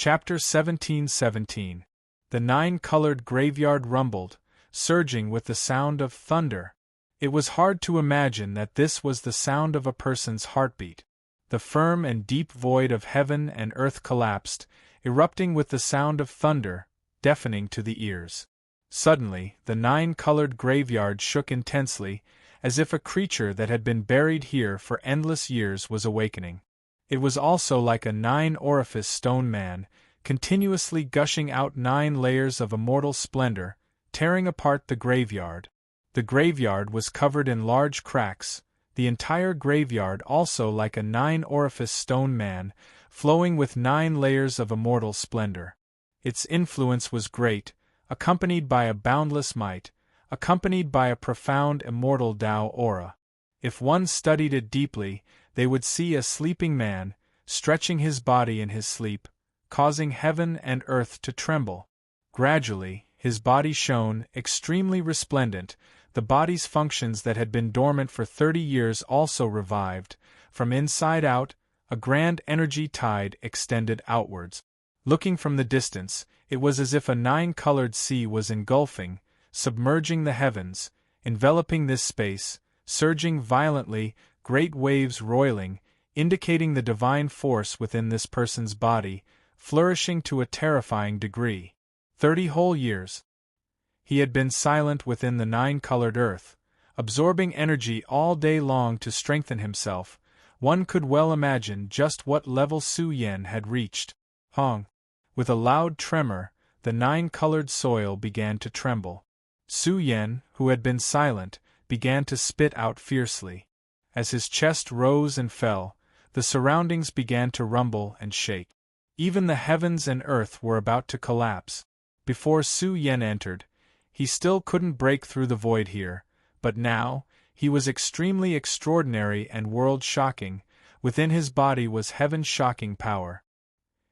Chapter 17:17. The nine-colored graveyard rumbled, surging with the sound of thunder. It was hard to imagine that this was the sound of a person's heartbeat. The firm and deep void of heaven and earth collapsed, erupting with the sound of thunder, deafening to the ears. Suddenly, the nine-colored graveyard shook intensely, as if a creature that had been buried here for endless years was awakening. It was also like a nine-orifice stone man, continuously gushing out 9 layers of immortal splendor, tearing apart the graveyard. The graveyard was covered in large cracks, the entire graveyard also like a 9-orifice stone man, flowing with 9 layers of immortal splendor. Its influence was great, accompanied by a boundless might, accompanied by a profound immortal Tao aura. If one studied it deeply, they would see a sleeping man, stretching his body in his sleep, causing heaven and earth to tremble. Gradually, his body shone, extremely resplendent. The body's functions that had been dormant for 30 years also revived. From inside out, a grand energy tide extended outwards. Looking from the distance, it was as if a 9-colored sea was engulfing, submerging the heavens, enveloping this space, surging violently, great waves roiling, indicating the divine force within this person's body, flourishing to a terrifying degree. 30 whole years. He had been silent within the 9-colored earth, absorbing energy all day long to strengthen himself. One could well imagine just what level Su Yen had reached. Hong. With a loud tremor, the 9-colored soil began to tremble. Su Yen, who had been silent, began to spit out fiercely. As his chest rose and fell, the surroundings began to rumble and shake. Even the heavens and earth were about to collapse. Before Su Yen entered, he still couldn't break through the void here, but now, he was extremely extraordinary and world-shocking. Within his body was heaven-shocking power.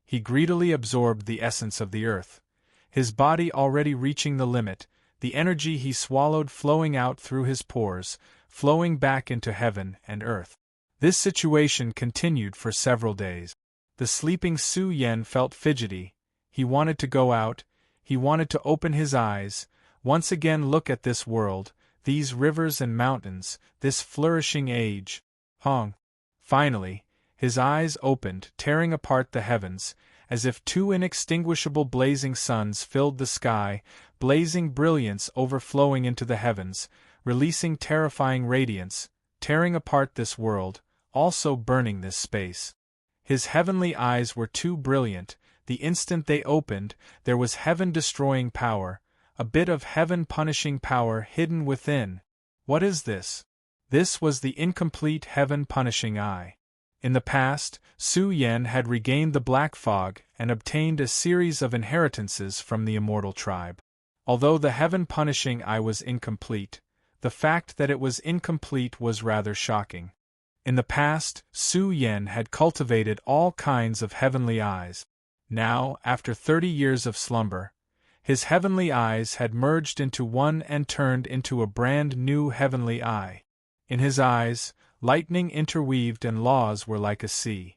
He greedily absorbed the essence of the earth, his body already reaching the limit, the energy he swallowed flowing out through his pores, flowing back into heaven and earth. This situation continued for several days. The sleeping Su Yen felt fidgety. He wanted to go out, he wanted to open his eyes, once again look at this world, these rivers and mountains, this flourishing age. Hong. Finally, his eyes opened, tearing apart the heavens, as if 2 inextinguishable blazing suns filled the sky, blazing brilliance overflowing into the heavens, releasing terrifying radiance, tearing apart this world, also burning this space. His heavenly eyes were too brilliant. The instant they opened, there was heaven-destroying power, a bit of heaven-punishing power hidden within. What is this? This was the incomplete heaven-punishing eye. In the past, Su Yen had regained the black fog and obtained a series of inheritances from the immortal tribe. Although the heaven-punishing eye was incomplete, the fact that it was incomplete was rather shocking. In the past, Su Yen had cultivated all kinds of heavenly eyes. Now, after 30 years of slumber, his heavenly eyes had merged into one and turned into a brand new heavenly eye. In his eyes, lightning interweaved and laws were like a sea.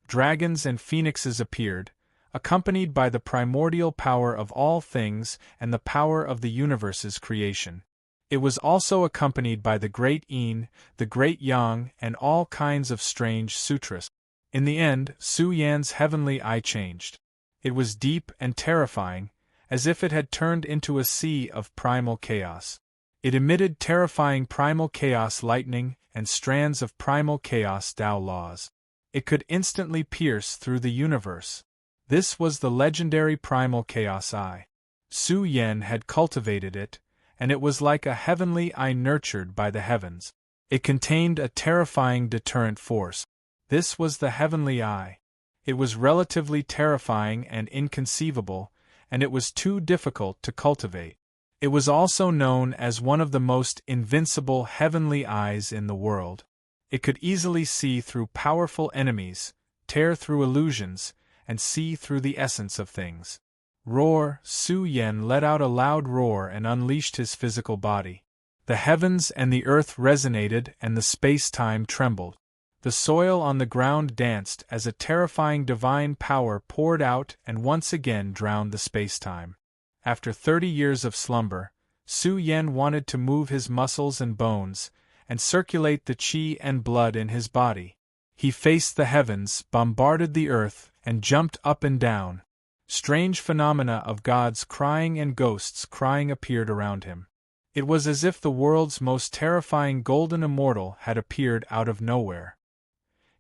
Dragons and phoenixes appeared, accompanied by the primordial power of all things and the power of the universe's creation. It was also accompanied by the great Yin, the great Yang, and all kinds of strange sutras. In the end, Su Yan's heavenly eye changed. It was deep and terrifying, as if it had turned into a sea of primal chaos. It emitted terrifying primal chaos lightning and strands of primal chaos Tao laws. It could instantly pierce through the universe. This was the legendary primal chaos eye. Su Yen had cultivated it, and it was like a heavenly eye nurtured by the heavens. It contained a terrifying deterrent force. This was the heavenly eye. It was relatively terrifying and inconceivable, and it was too difficult to cultivate. It was also known as one of the most invincible heavenly eyes in the world. It could easily see through powerful enemies, tear through illusions, and see through the essence of things. Roar! Su Yen let out a loud roar and unleashed his physical body. The heavens and the earth resonated and the space-time trembled. The soil on the ground danced as a terrifying divine power poured out and once again drowned the spacetime. After 30 years of slumber, Su Yen wanted to move his muscles and bones, and circulate the qi and blood in his body. He faced the heavens, bombarded the earth, and jumped up and down. Strange phenomena of gods crying and ghosts crying appeared around him. It was as if the world's most terrifying golden immortal had appeared out of nowhere.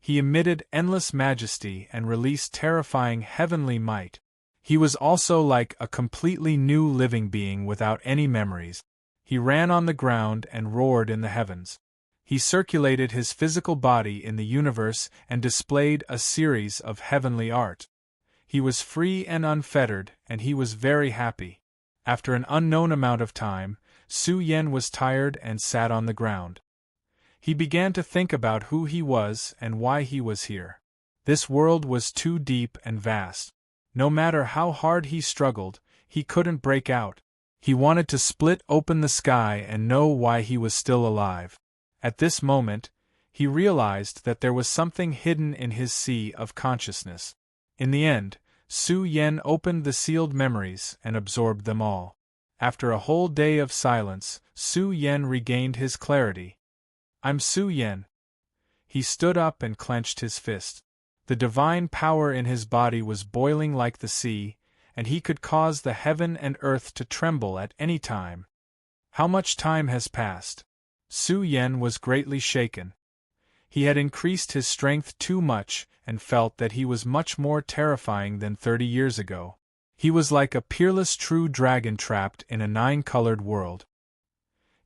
He emitted endless majesty and released terrifying heavenly might. He was also like a completely new living being without any memories. He ran on the ground and roared in the heavens. He circulated his physical body in the universe and displayed a series of heavenly art. He was free and unfettered, and he was very happy. After an unknown amount of time, Su Yen was tired and sat on the ground. He began to think about who he was and why he was here. This world was too deep and vast. No matter how hard he struggled, he couldn't break out. He wanted to split open the sky and know why he was still alive. At this moment, he realized that there was something hidden in his sea of consciousness. In the end, Su Yen opened the sealed memories and absorbed them all. After a whole day of silence, Su Yen regained his clarity. "I'm Su Yen." He stood up and clenched his fist. The divine power in his body was boiling like the sea, and he could cause the heaven and earth to tremble at any time. How much time has passed? Su Yen was greatly shaken. He had increased his strength too much and felt that he was much more terrifying than 30 years ago. He was like a peerless true dragon trapped in a 9-colored world.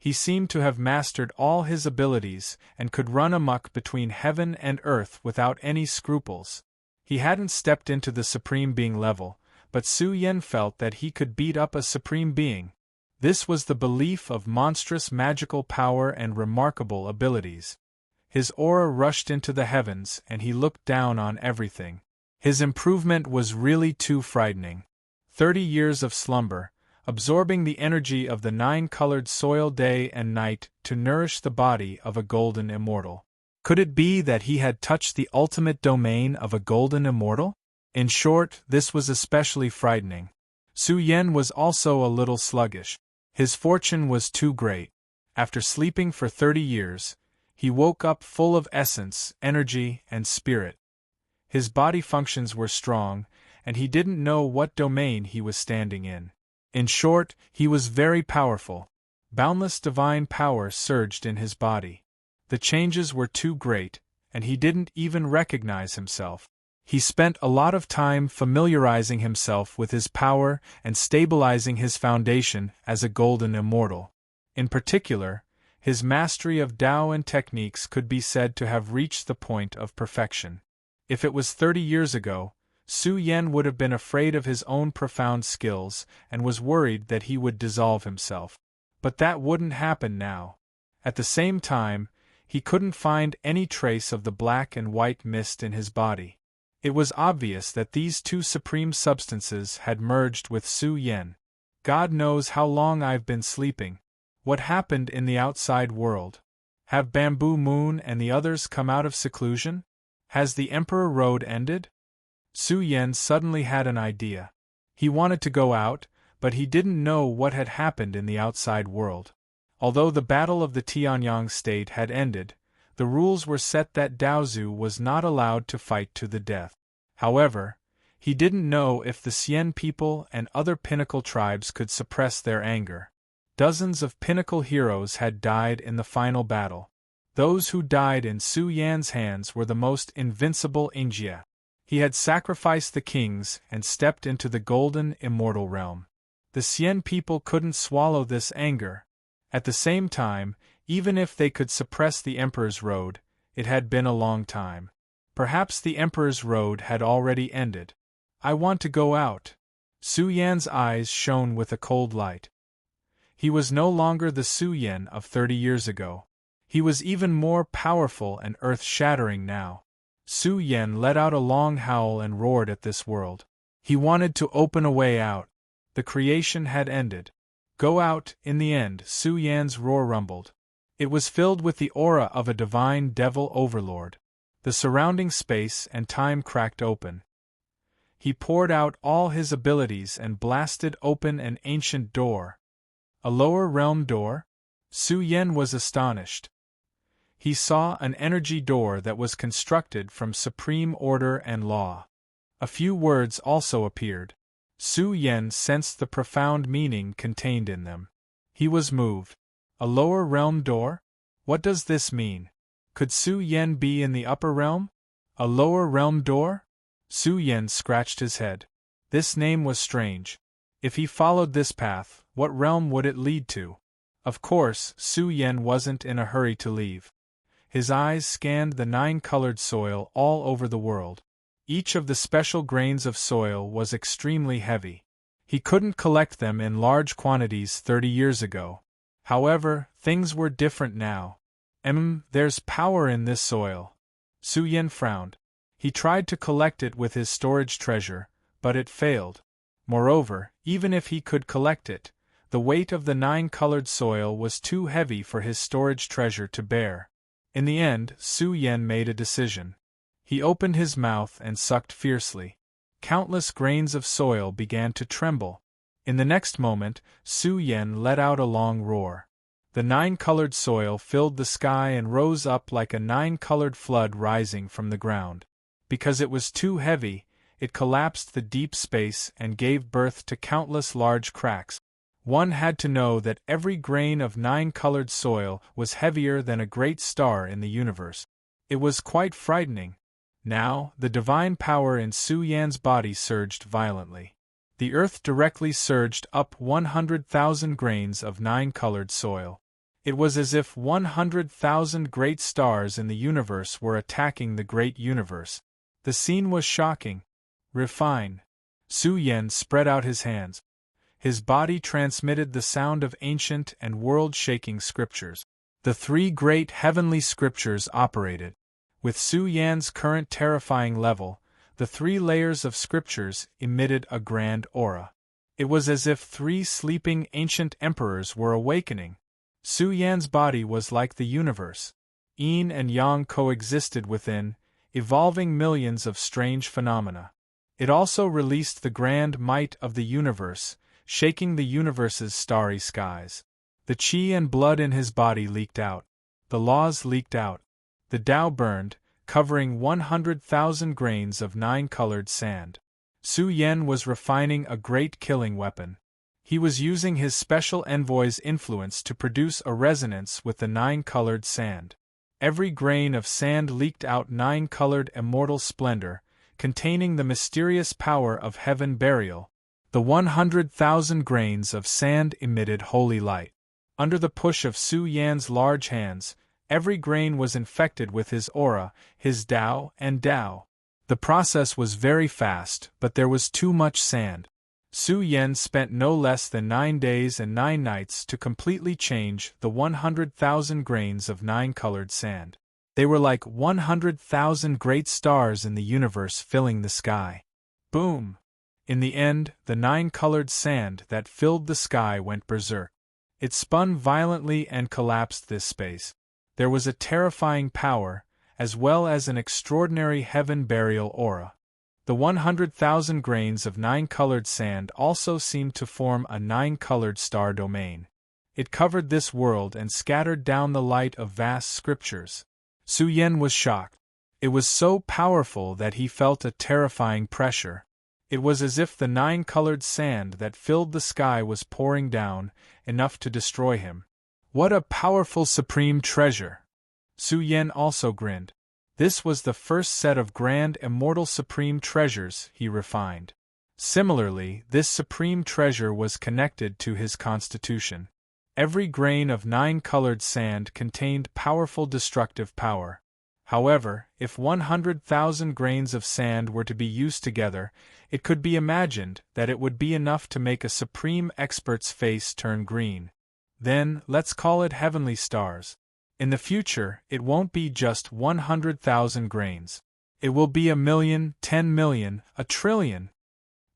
He seemed to have mastered all his abilities and could run amok between heaven and earth without any scruples. He hadn't stepped into the Supreme Being level, but Su Yen felt that he could beat up a Supreme Being. This was the belief of monstrous magical power and remarkable abilities. His aura rushed into the heavens and he looked down on everything. His improvement was really too frightening. 30 years of slumber, absorbing the energy of the 9-colored soil day and night to nourish the body of a golden immortal. Could it be that he had touched the ultimate domain of a golden immortal? In short, this was especially frightening. Su Yen was also a little sluggish. His fortune was too great. After sleeping for 30 years, he woke up full of essence, energy, and spirit. His body functions were strong, and he didn't know what domain he was standing in. In short, he was very powerful. Boundless divine power surged in his body. The changes were too great, and he didn't even recognize himself. He spent a lot of time familiarizing himself with his power and stabilizing his foundation as a golden immortal. In particular, his mastery of Tao and techniques could be said to have reached the point of perfection. If it was 30 years ago, Su Yen would have been afraid of his own profound skills and was worried that he would dissolve himself. But that wouldn't happen now. At the same time, he couldn't find any trace of the black and white mist in his body. It was obvious that these two supreme substances had merged with Su Yen. God knows how long I've been sleeping. What happened in the outside world? Have Bamboo Moon and the others come out of seclusion? Has the Emperor Road ended? Su Yen suddenly had an idea. He wanted to go out, but he didn't know what had happened in the outside world. Although the battle of the Tianyang state had ended, the rules were set that Daozu was not allowed to fight to the death. However, he didn't know if the Xian people and other pinnacle tribes could suppress their anger. Dozens of pinnacle heroes had died in the final battle. Those who died in Su Yan's hands were the most invincible Injia. He had sacrificed the kings and stepped into the golden, immortal realm. The Xian people couldn't swallow this anger. At the same time, even if they could suppress the Emperor's Road, it had been a long time. Perhaps the Emperor's Road had already ended. I want to go out. Su Yan's eyes shone with a cold light. He was no longer the Su Yan of 30 years ago. He was even more powerful and earth-shattering now. Su Yan let out a long howl and roared at this world. He wanted to open a way out. The creation had ended. Go out, in the end, Su Yan's roar rumbled. It was filled with the aura of a divine devil overlord. The surrounding space and time cracked open. He poured out all his abilities and blasted open an ancient door. A lower realm door? Su Yen was astonished. He saw an energy door that was constructed from supreme order and law. A few words also appeared. Su Yen sensed the profound meaning contained in them. He was moved. A lower realm door? What does this mean? Could Su Yen be in the upper realm? A lower realm door? Su Yen scratched his head. This name was strange. If he followed this path, what realm would it lead to? Of course, Su Yen wasn't in a hurry to leave. His eyes scanned the 9-colored soil all over the world. Each of the special grains of soil was extremely heavy. He couldn't collect them in large quantities 30 years ago. However, things were different now. There's power in this soil. Su Yen frowned. He tried to collect it with his storage treasure, but it failed. Moreover, even if he could collect it, the weight of the 9-colored soil was too heavy for his storage treasure to bear. In the end, Su Yen made a decision. He opened his mouth and sucked fiercely. Countless grains of soil began to tremble. In the next moment, Su Yen let out a long roar. The 9-colored soil filled the sky and rose up like a 9-colored flood rising from the ground. Because it was too heavy, it collapsed the deep space and gave birth to countless large cracks. One had to know that every grain of 9-colored soil was heavier than a great star in the universe. It was quite frightening. Now, the divine power in Su Yan's body surged violently. The earth directly surged up 100,000 grains of 9-colored soil. It was as if 100,000 great stars in the universe were attacking the great universe. The scene was shocking. Refine. Su Yen spread out his hands. His body transmitted the sound of ancient and world-shaking scriptures. The 3 great heavenly scriptures operated. With Su Yan's current terrifying level, the 3 layers of scriptures emitted a grand aura. It was as if 3 sleeping ancient emperors were awakening. Su Yan's body was like the universe. Yin and Yang coexisted within, evolving millions of strange phenomena. It also released the grand might of the universe, shaking the universe's starry skies. The qi and blood in his body leaked out. The laws leaked out. The Tao burned, covering 100,000 grains of 9-colored sand. Su Yen was refining a great killing weapon. He was using his special envoy's influence to produce a resonance with the 9-colored sand. Every grain of sand leaked out 9-colored immortal splendor, containing the mysterious power of heaven burial. The 100,000 grains of sand emitted holy light. Under the push of Su Yan's large hands, every grain was infected with his aura, his Tao and Tao. The process was very fast, but there was too much sand. Su Yen spent no less than 9 days and 9 nights to completely change the 100,000 grains of 9-colored sand. They were like 100,000 great stars in the universe filling the sky. Boom! In the end, the 9-colored sand that filled the sky went berserk. It spun violently and collapsed this space. There was a terrifying power, as well as an extraordinary heaven burial aura. The 100,000 grains of 9-colored sand also seemed to form a 9-colored star domain. It covered this world and scattered down the light of vast scriptures. Su Yen was shocked. It was so powerful that he felt a terrifying pressure. It was as if the 9-colored sand that filled the sky was pouring down, enough to destroy him. What a powerful supreme treasure! Su Yen also grinned. This was the first set of grand immortal supreme treasures he refined. Similarly, this supreme treasure was connected to his constitution. Every grain of 9-colored sand contained powerful destructive power. However, if 100,000 grains of sand were to be used together, it could be imagined that it would be enough to make a supreme expert's face turn green. Then, let's call it heavenly stars. In the future, it won't be just 100,000 grains. It will be 1,000,000, 10,000,000, 1,000,000,000.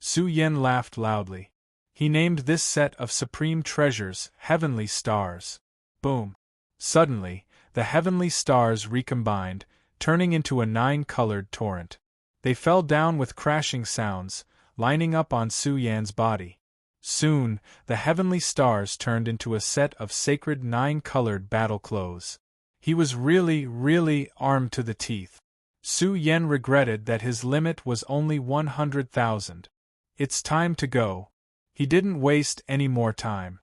Su Yen laughed loudly. He named this set of supreme treasures heavenly stars. Boom! Suddenly, the heavenly stars recombined, turning into a 9-colored torrent. They fell down with crashing sounds, lining up on Su Yan's body. Soon, the heavenly stars turned into a set of sacred 9-colored battle clothes. He was really armed to the teeth. Su Yan regretted that his limit was only 100,000. It's time to go. He didn't waste any more time.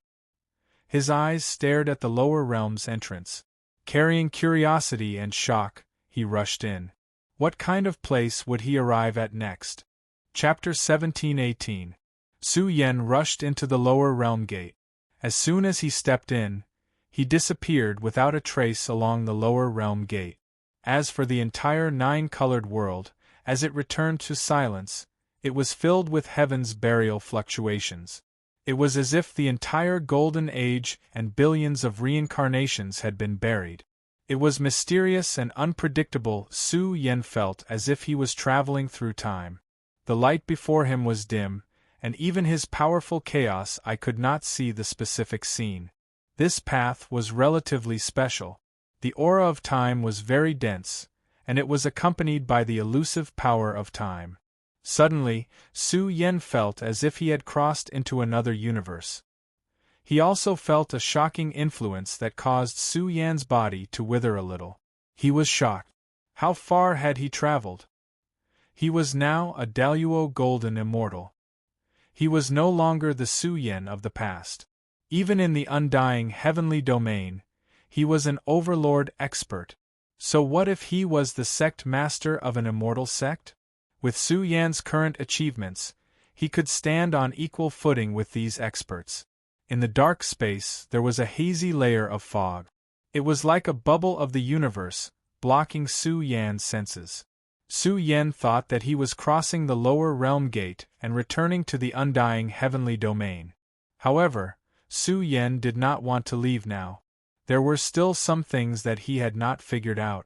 His eyes stared at the lower realm's entrance. Carrying curiosity and shock, he rushed in. What kind of place would he arrive at next? Chapter 17-18. Su Yan rushed into the lower realm gate. As soon as he stepped in, he disappeared without a trace along the lower realm gate. As for the entire 9-colored world, as it returned to silence, it was filled with heaven's burial fluctuations. It was as if the entire Golden Age and billions of reincarnations had been buried. It was mysterious and unpredictable. Su Yan felt as if he was traveling through time. The light before him was dim, and even his powerful chaos eye could not see the specific scene. This path was relatively special. The aura of time was very dense, and it was accompanied by the elusive power of time. Suddenly, Su Yan felt as if he had crossed into another universe. He also felt a shocking influence that caused Su Yan's body to wither a little. He was shocked. How far had he traveled? He was now a Daluo Golden Immortal. He was no longer the Su Yan of the past. Even in the undying heavenly domain, he was an Overlord expert. So what if he was the sect master of an immortal sect? With Su Yan's current achievements, he could stand on equal footing with these experts. In the dark space, there was a hazy layer of fog. It was like a bubble of the universe, blocking Su Yan's senses. Su Yan thought that he was crossing the lower realm gate and returning to the undying heavenly domain. However, Su Yan did not want to leave now. There were still some things that he had not figured out.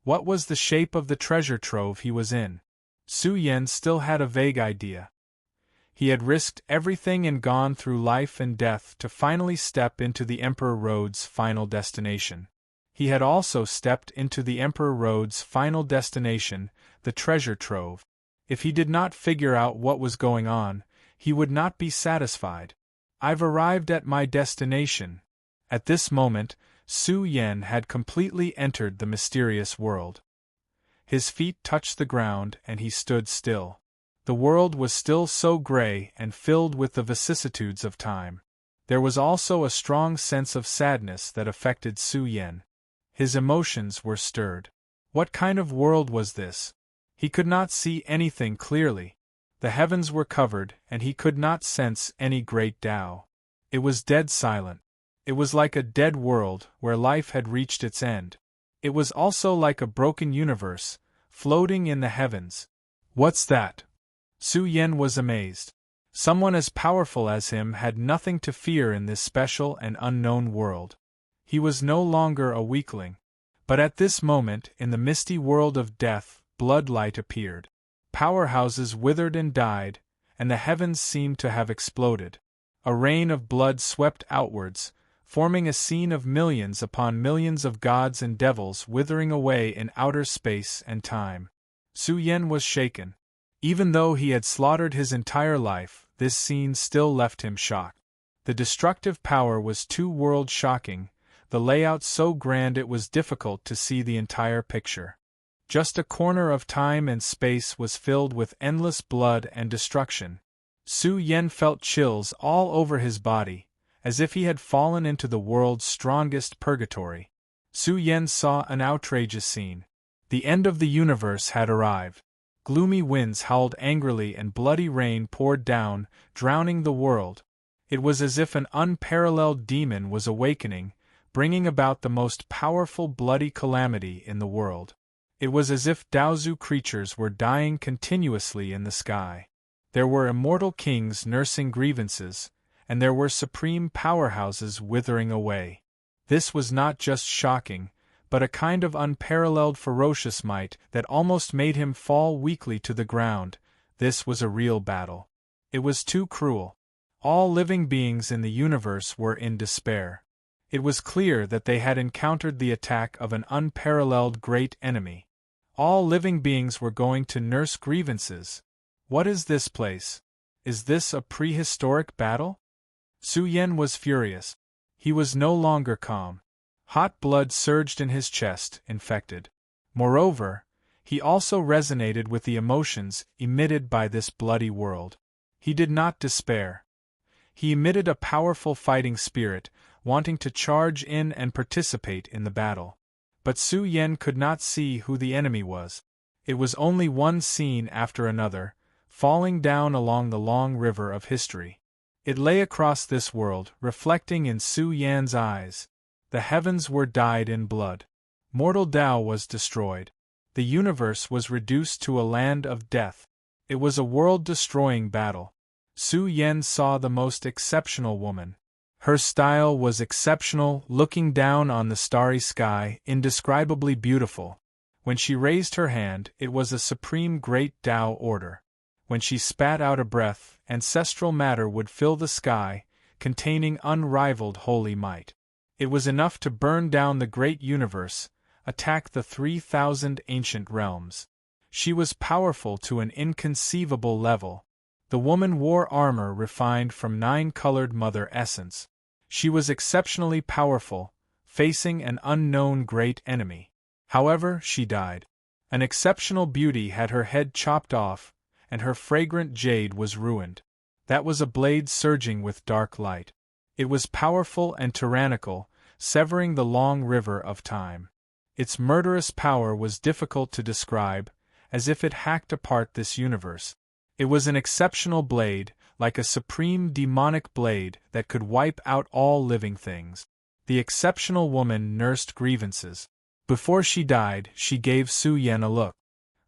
What was the shape of the treasure trove he was in? Su Yan still had a vague idea. He had risked everything and gone through life and death to finally step into the Emperor Road's final destination. He had also stepped into the Emperor Road's final destination, the treasure trove. If he did not figure out what was going on, he would not be satisfied. I've arrived at my destination. At this moment, Su Yan had completely entered the mysterious world. His feet touched the ground and he stood still. The world was still so gray and filled with the vicissitudes of time. There was also a strong sense of sadness that affected Su Yan. His emotions were stirred. What kind of world was this? He could not see anything clearly. The heavens were covered and he could not sense any great Tao. It was dead silent. It was like a dead world where life had reached its end. It was also like a broken universe, floating in the heavens. What's that? Su Yan was amazed. Someone as powerful as him had nothing to fear in this special and unknown world. He was no longer a weakling. But at this moment, in the misty world of death, bloodlight appeared. Powerhouses withered and died, and the heavens seemed to have exploded. A rain of blood swept outwards, forming a scene of millions upon millions of gods and devils withering away in outer space and time. Su Yan was shaken. Even though he had slaughtered his entire life, this scene still left him shocked. The destructive power was too world-shocking, the layout so grand it was difficult to see the entire picture. Just a corner of time and space was filled with endless blood and destruction. Su Yan felt chills all over his body, as if he had fallen into the world's strongest purgatory. Su Yan saw an outrageous scene. The end of the universe had arrived. Gloomy winds howled angrily and bloody rain poured down, drowning the world. It was as if an unparalleled demon was awakening, bringing about the most powerful bloody calamity in the world. It was as if Daozu creatures were dying continuously in the sky. There were immortal kings nursing grievances, and there were supreme powerhouses withering away. This was not just shocking, but a kind of unparalleled ferocious might that almost made him fall weakly to the ground. This was a real battle. It was too cruel. All living beings in the universe were in despair. It was clear that they had encountered the attack of an unparalleled great enemy. All living beings were going to nurse grievances. What is this place? Is this a prehistoric battle? Su Yen was furious. He was no longer calm. Hot blood surged in his chest, infected. Moreover, he also resonated with the emotions emitted by this bloody world. He did not despair. He emitted a powerful fighting spirit, wanting to charge in and participate in the battle. But Su Yen could not see who the enemy was. It was only one scene after another, falling down along the long river of history. It lay across this world, reflecting in Su Yan's eyes. The heavens were dyed in blood. Mortal Tao was destroyed. The universe was reduced to a land of death. It was a world-destroying battle. Su Yen saw the most exceptional woman. Her style was exceptional, looking down on the starry sky, indescribably beautiful. When she raised her hand, it was a supreme great Tao order. When she spat out a breath, ancestral matter would fill the sky, containing unrivaled holy might. It was enough to burn down the great universe, attack the 3,000 ancient realms. She was powerful to an inconceivable level. The woman wore armor refined from 9-colored mother essence. She was exceptionally powerful, facing an unknown great enemy. However, she died. An exceptional beauty had her head chopped off, and her fragrant jade was ruined. That was a blade surging with dark light. It was powerful and tyrannical, severing the long river of time. Its murderous power was difficult to describe, as if it hacked apart this universe. It was an exceptional blade, like a supreme demonic blade that could wipe out all living things. The exceptional woman nursed grievances. Before she died, she gave Su Yen a look.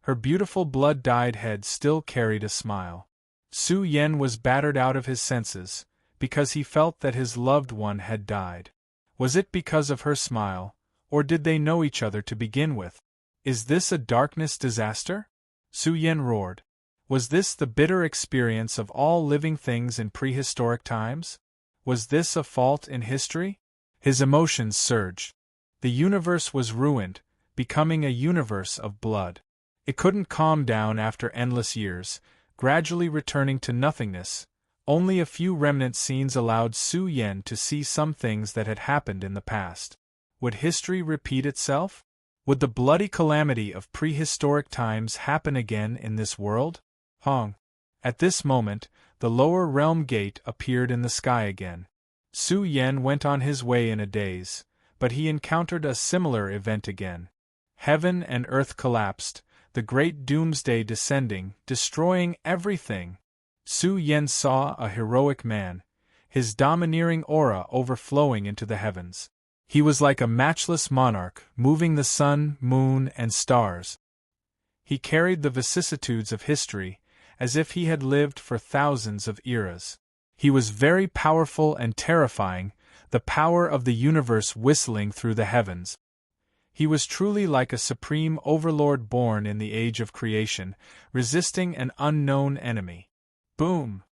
Her beautiful blood-dyed head still carried a smile. Su Yen was battered out of his senses, because he felt that his loved one had died. Was it because of her smile, or did they know each other to begin with? Is this a darkness disaster? Su Yen roared. Was this the bitter experience of all living things in prehistoric times? Was this a fault in history? His emotions surged. The universe was ruined, becoming a universe of blood. It couldn't calm down after endless years, gradually returning to nothingness. Only a few remnant scenes allowed Su Yen to see some things that had happened in the past. Would history repeat itself? Would the bloody calamity of prehistoric times happen again in this world? Hong. At this moment, the lower realm gate appeared in the sky again. Su Yen went on his way in a daze, but he encountered a similar event again. Heaven and earth collapsed, the great doomsday descending, destroying everything. Su Yen saw a heroic man, his domineering aura overflowing into the heavens. He was like a matchless monarch, moving the sun, moon, and stars. He carried the vicissitudes of history, as if he had lived for thousands of eras. He was very powerful and terrifying, the power of the universe whistling through the heavens. He was truly like a supreme overlord born in the age of creation, resisting an unknown enemy. Boom!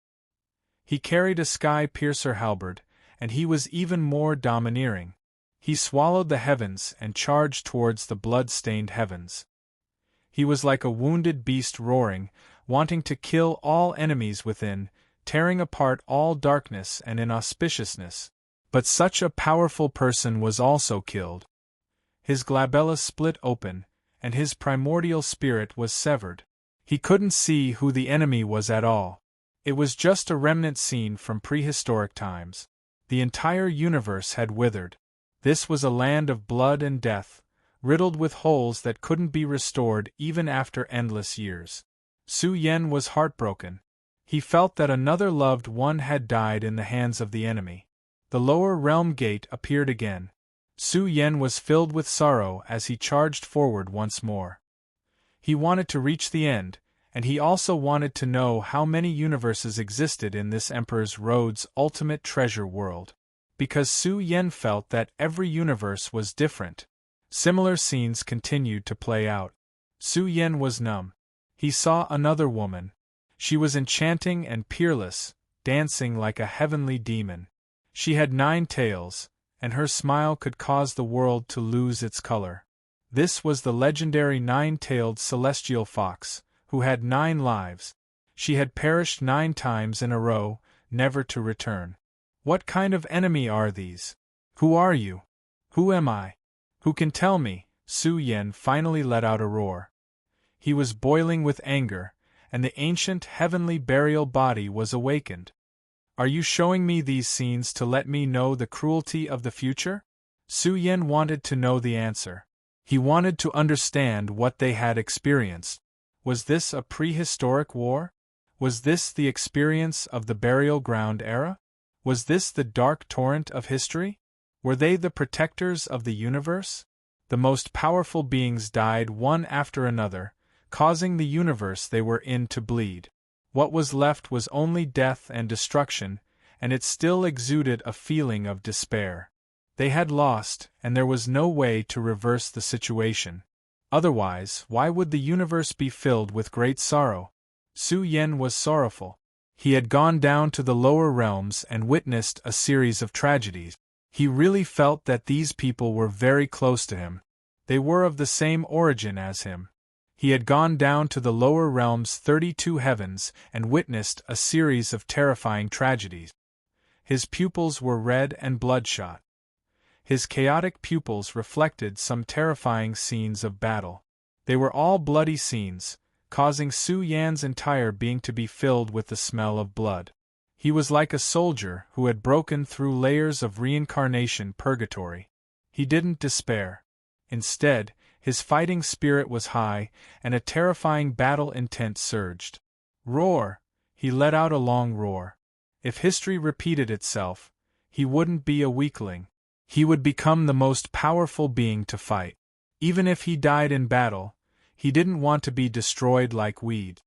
He carried a sky-piercer halberd, and he was even more domineering. He swallowed the heavens and charged towards the blood-stained heavens. He was like a wounded beast roaring, wanting to kill all enemies within, tearing apart all darkness and inauspiciousness. But such a powerful person was also killed. His glabella split open, and his primordial spirit was severed. He couldn't see who the enemy was at all. It was just a remnant scene from prehistoric times. The entire universe had withered. This was a land of blood and death, riddled with holes that couldn't be restored even after endless years. Su Yen was heartbroken. He felt that another loved one had died in the hands of the enemy. The lower realm gate appeared again. Su Yen was filled with sorrow as he charged forward once more. He wanted to reach the end, and he also wanted to know how many universes existed in this Emperor's Road's ultimate treasure world. Because Su Yen felt that every universe was different. Similar scenes continued to play out. Su Yen was numb. He saw another woman. She was enchanting and peerless, dancing like a heavenly demon. She had 9 tails, and her smile could cause the world to lose its color. This was the legendary nine-tailed celestial fox, who had 9 lives. She had perished 9 times in a row, never to return. What kind of enemy are these? Who are you? Who am I? Who can tell me? Su Yen finally let out a roar. He was boiling with anger, and the ancient heavenly burial body was awakened. Are you showing me these scenes to let me know the cruelty of the future? Su Yen wanted to know the answer. He wanted to understand what they had experienced. Was this a prehistoric war? Was this the experience of the burial ground era? Was this the dark torrent of history? Were they the protectors of the universe? The most powerful beings died one after another, causing the universe they were in to bleed. What was left was only death and destruction, and it still exuded a feeling of despair. They had lost, and there was no way to reverse the situation. Otherwise, why would the universe be filled with great sorrow? Su Yen was sorrowful. He had gone down to the lower realms and witnessed a series of tragedies. He really felt that these people were very close to him. They were of the same origin as him. He had gone down to the lower realms 32 heavens and witnessed a series of terrifying tragedies. His pupils were red and bloodshot. His chaotic pupils reflected some terrifying scenes of battle. They were all bloody scenes, causing Su Yan's entire being to be filled with the smell of blood. He was like a soldier who had broken through layers of reincarnation purgatory. He didn't despair. Instead, his fighting spirit was high, and a terrifying battle intent surged. Roar! He let out a long roar. If history repeated itself, he wouldn't be a weakling. He would become the most powerful being to fight. Even if he died in battle, he didn't want to be destroyed like weed.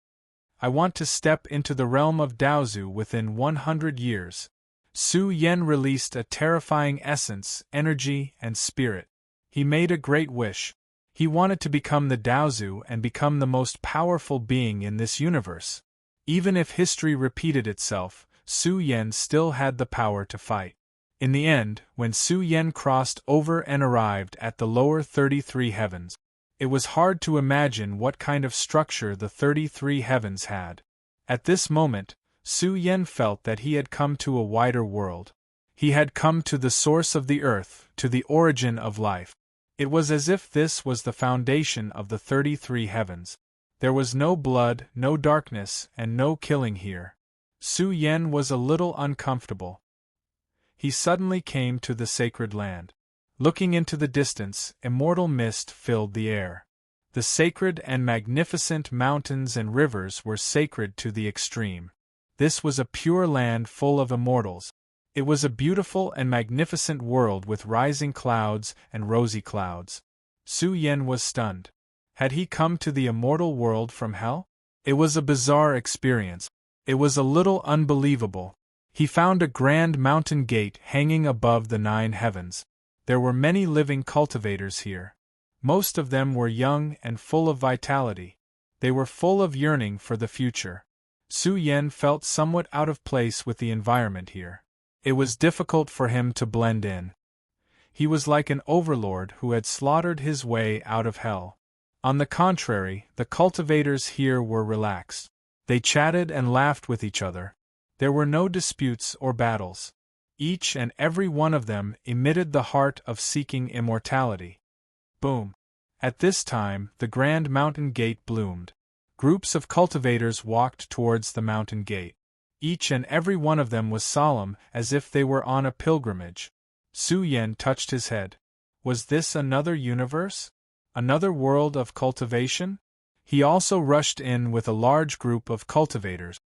I want to step into the realm of Daozu within 100 years. Su Yen released a terrifying essence, energy, and spirit. He made a great wish. He wanted to become the Daozu and become the most powerful being in this universe. Even if history repeated itself, Su Yen still had the power to fight. In the end, when Su Yen crossed over and arrived at the lower 33 heavens, it was hard to imagine what kind of structure the 33 heavens had. At this moment, Su Yen felt that he had come to a wider world. He had come to the source of the earth, to the origin of life. It was as if this was the foundation of the 33 heavens. There was no blood, no darkness, and no killing here. Su Yen was a little uncomfortable. He suddenly came to the sacred land. Looking into the distance, immortal mist filled the air. The sacred and magnificent mountains and rivers were sacred to the extreme. This was a pure land full of immortals. It was a beautiful and magnificent world with rising clouds and rosy clouds. Su Yen was stunned. Had he come to the immortal world from hell? It was a bizarre experience. It was a little unbelievable. He found a grand mountain gate hanging above the 9 heavens. There were many living cultivators here. Most of them were young and full of vitality. They were full of yearning for the future. Su Yen felt somewhat out of place with the environment here. It was difficult for him to blend in. He was like an overlord who had slaughtered his way out of hell. On the contrary, the cultivators here were relaxed. They chatted and laughed with each other. There were no disputes or battles. Each and every one of them emitted the heart of seeking immortality. Boom! At this time, the grand mountain gate bloomed. Groups of cultivators walked towards the mountain gate. Each and every one of them was solemn, as if they were on a pilgrimage. Su Yen touched his head. Was this another universe? Another world of cultivation? He also rushed in with a large group of cultivators.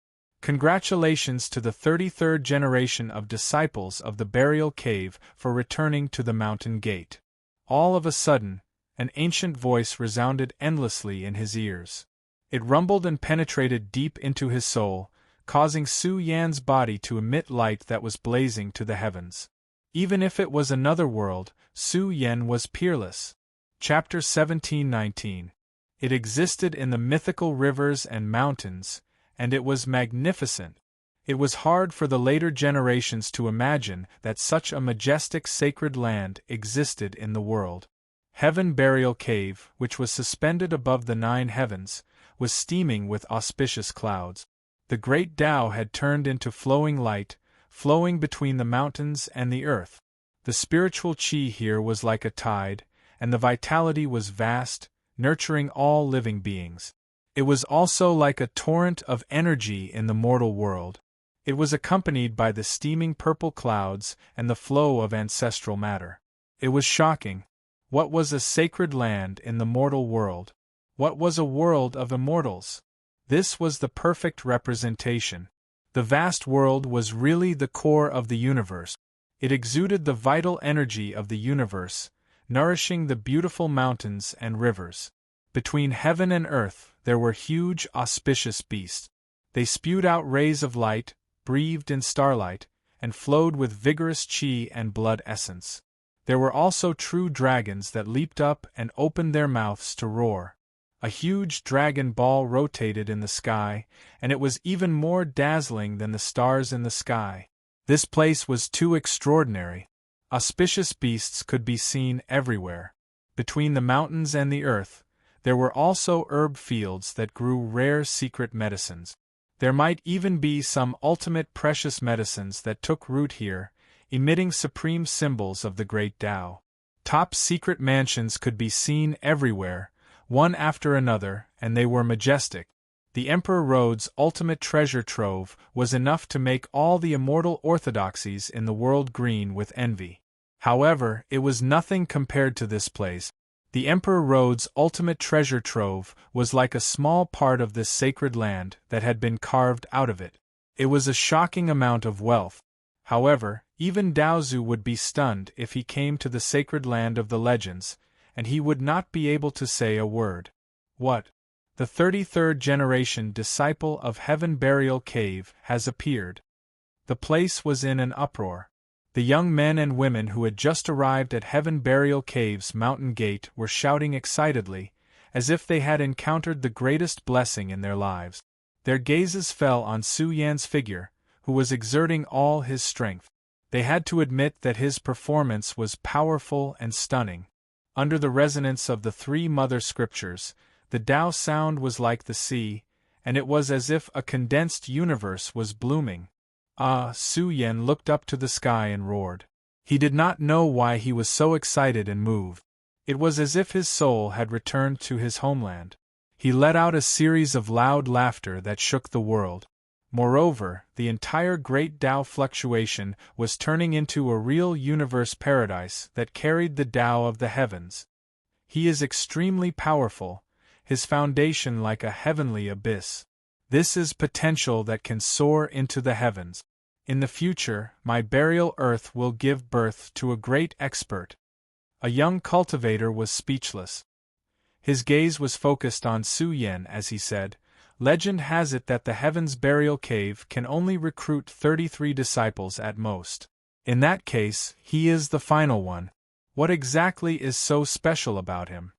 Congratulations to the 33rd generation of disciples of the burial cave for returning to the mountain gate. All of a sudden, an ancient voice resounded endlessly in his ears. It rumbled and penetrated deep into his soul, causing Su Yan's body to emit light that was blazing to the heavens. Even if it was another world, Su Yan was peerless. Chapter 17:19. It existed in the mythical rivers and mountains, and it was magnificent. It was hard for the later generations to imagine that such a majestic sacred land existed in the world. Heaven Burial Cave, which was suspended above the 9 heavens, was steaming with auspicious clouds. The great Tao had turned into flowing light, flowing between the mountains and the earth. The spiritual qi here was like a tide, and the vitality was vast, nurturing all living beings. It was also like a torrent of energy in the mortal world. It was accompanied by the steaming purple clouds and the flow of ancestral matter. It was shocking. What was a sacred land in the mortal world? What was a world of immortals? This was the perfect representation. The vast world was really the core of the universe. It exuded the vital energy of the universe, nourishing the beautiful mountains and rivers. Between heaven and earth there were huge auspicious beasts. They spewed out rays of light, breathed in starlight, and flowed with vigorous qi and blood essence. There were also true dragons that leaped up and opened their mouths to roar. A huge dragon ball rotated in the sky, and it was even more dazzling than the stars in the sky. This place was too extraordinary. Auspicious beasts could be seen everywhere. Between the mountains and the earth, there were also herb fields that grew rare secret medicines. There might even be some ultimate precious medicines that took root here, emitting supreme symbols of the great Tao. Top secret mansions could be seen everywhere, one after another, and they were majestic. The Emperor Rhodes' ultimate treasure trove was enough to make all the immortal orthodoxies in the world green with envy. However, it was nothing compared to this place. The Emperor Rhodes' ultimate treasure trove was like a small part of this sacred land that had been carved out of it. It was a shocking amount of wealth. However, even Daozu would be stunned if he came to the sacred land of the legends, and he would not be able to say a word. What? The 33rd generation disciple of Heaven Burial Cave has appeared. The place was in an uproar. The young men and women who had just arrived at Heaven Burial Cave's mountain gate were shouting excitedly, as if they had encountered the greatest blessing in their lives. Their gazes fell on Su Yan's figure, who was exerting all his strength. They had to admit that his performance was powerful and stunning. Under the resonance of the 3 mother scriptures, the Tao sound was like the sea, and it was as if a condensed universe was blooming. Su Yan looked up to the sky and roared. He did not know why he was so excited and moved. It was as if his soul had returned to his homeland. He let out a series of loud laughter that shook the world. Moreover, the entire great Tao fluctuation was turning into a real universe paradise that carried the Tao of the heavens. He is extremely powerful, his foundation like a heavenly abyss. This is potential that can soar into the heavens. In the future, my burial earth will give birth to a great expert. A young cultivator was speechless. His gaze was focused on Su Yan as he said, "Legend has it that the Heaven's Burial Cave can only recruit 33 disciples at most. In that case, he is the final one. What exactly is so special about him?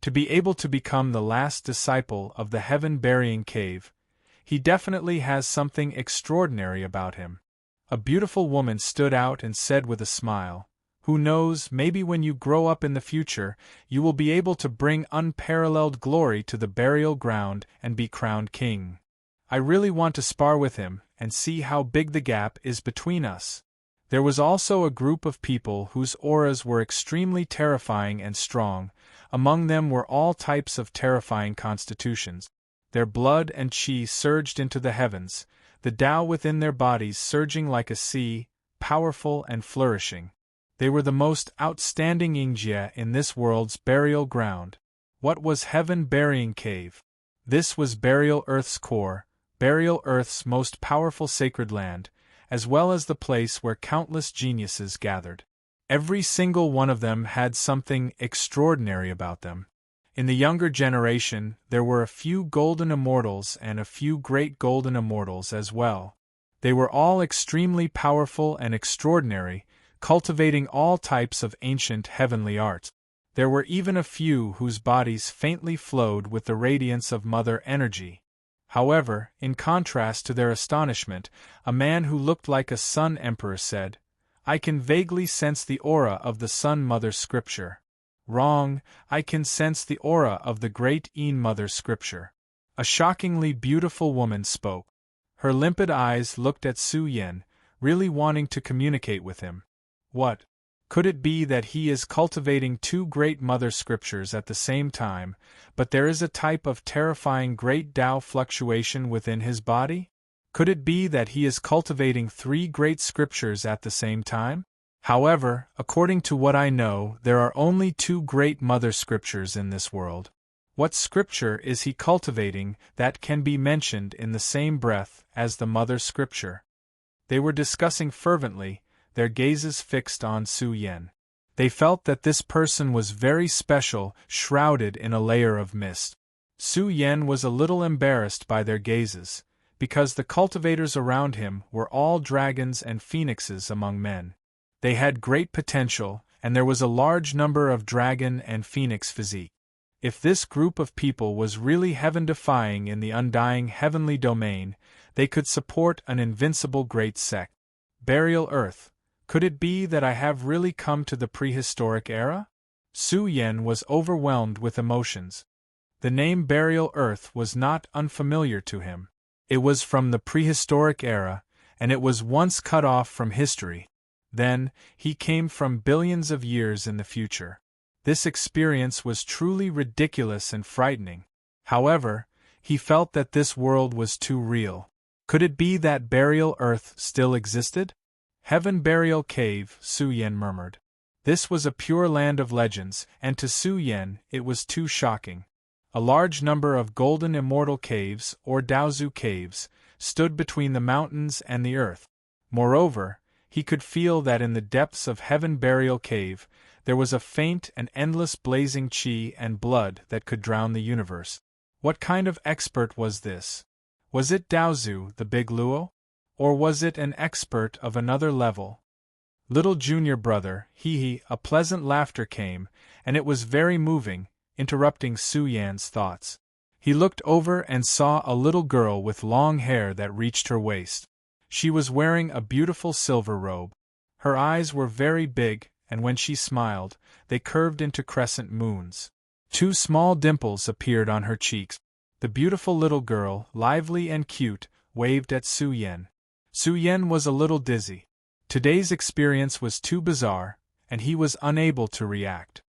To be able to become the last disciple of the Heaven Burying Cave, he definitely has something extraordinary about him." A beautiful woman stood out and said with a smile, "Who knows, maybe when you grow up in the future, you will be able to bring unparalleled glory to the burial ground and be crowned king. I really want to spar with him and see how big the gap is between us." There was also a group of people whose auras were extremely terrifying and strong. Among them were all types of terrifying constitutions. Their blood and qi surged into the heavens, the Tao within their bodies surging like a sea, powerful and flourishing. They were the most outstanding Yingjie in this world's burial ground. What was Heaven Burying Cave? This was Burial Earth's core, Burial Earth's most powerful sacred land, as well as the place where countless geniuses gathered. Every single one of them had something extraordinary about them. In the younger generation, there were a few golden immortals and a few great golden immortals as well. They were all extremely powerful and extraordinary, cultivating all types of ancient heavenly arts. There were even a few whose bodies faintly flowed with the radiance of mother energy. However, in contrast to their astonishment, a man who looked like a sun emperor said, "I can vaguely sense the aura of the Sun Mother scripture." Wrong, I can sense the aura of the great Mother Scripture. A shockingly beautiful woman spoke. Her limpid eyes looked at Su Yen, really wanting to communicate with him. What? Could it be that he is cultivating two great Mother Scriptures at the same time, but there is a type of terrifying great Tao fluctuation within his body? Could it be that he is cultivating three great Scriptures at the same time? However, according to what I know, there are only two great Mother Scriptures in this world. What Scripture is he cultivating that can be mentioned in the same breath as the Mother Scripture? They were discussing fervently, their gazes fixed on Su Yen. They felt that this person was very special, shrouded in a layer of mist. Su Yen was a little embarrassed by their gazes, because the cultivators around him were all dragons and phoenixes among men. They had great potential, and there was a large number of dragon and phoenix physique. If this group of people was really heaven-defying in the undying heavenly domain, they could support an invincible great sect. Burial Earth. Could it be that I have really come to the prehistoric era? Su Yen was overwhelmed with emotions. The name Burial Earth was not unfamiliar to him. It was from the prehistoric era, and it was once cut off from history. Then, he came from billions of years in the future. This experience was truly ridiculous and frightening. However, he felt that this world was too real. Could it be that Burial Earth still existed? Heaven Burial Cave, Su Yen murmured. This was a pure land of legends, and to Su Yen it was too shocking. A large number of golden immortal caves, or Daozu caves, stood between the mountains and the earth. Moreover, he could feel that in the depths of Heaven Burial Cave, there was a faint and endless blazing qi and blood that could drown the universe. What kind of expert was this? Was it Daozu, the big Luo? Or was it an expert of another level? Little junior brother, hee, a pleasant laughter came, and it was very moving, interrupting Su Yan's thoughts. He looked over and saw a little girl with long hair that reached her waist. She was wearing a beautiful silver robe. Her eyes were very big, and when she smiled, they curved into crescent moons. Two small dimples appeared on her cheeks. The beautiful little girl, lively and cute, waved at Su Yen. Su Yen was a little dizzy. Today's experience was too bizarre, and he was unable to react.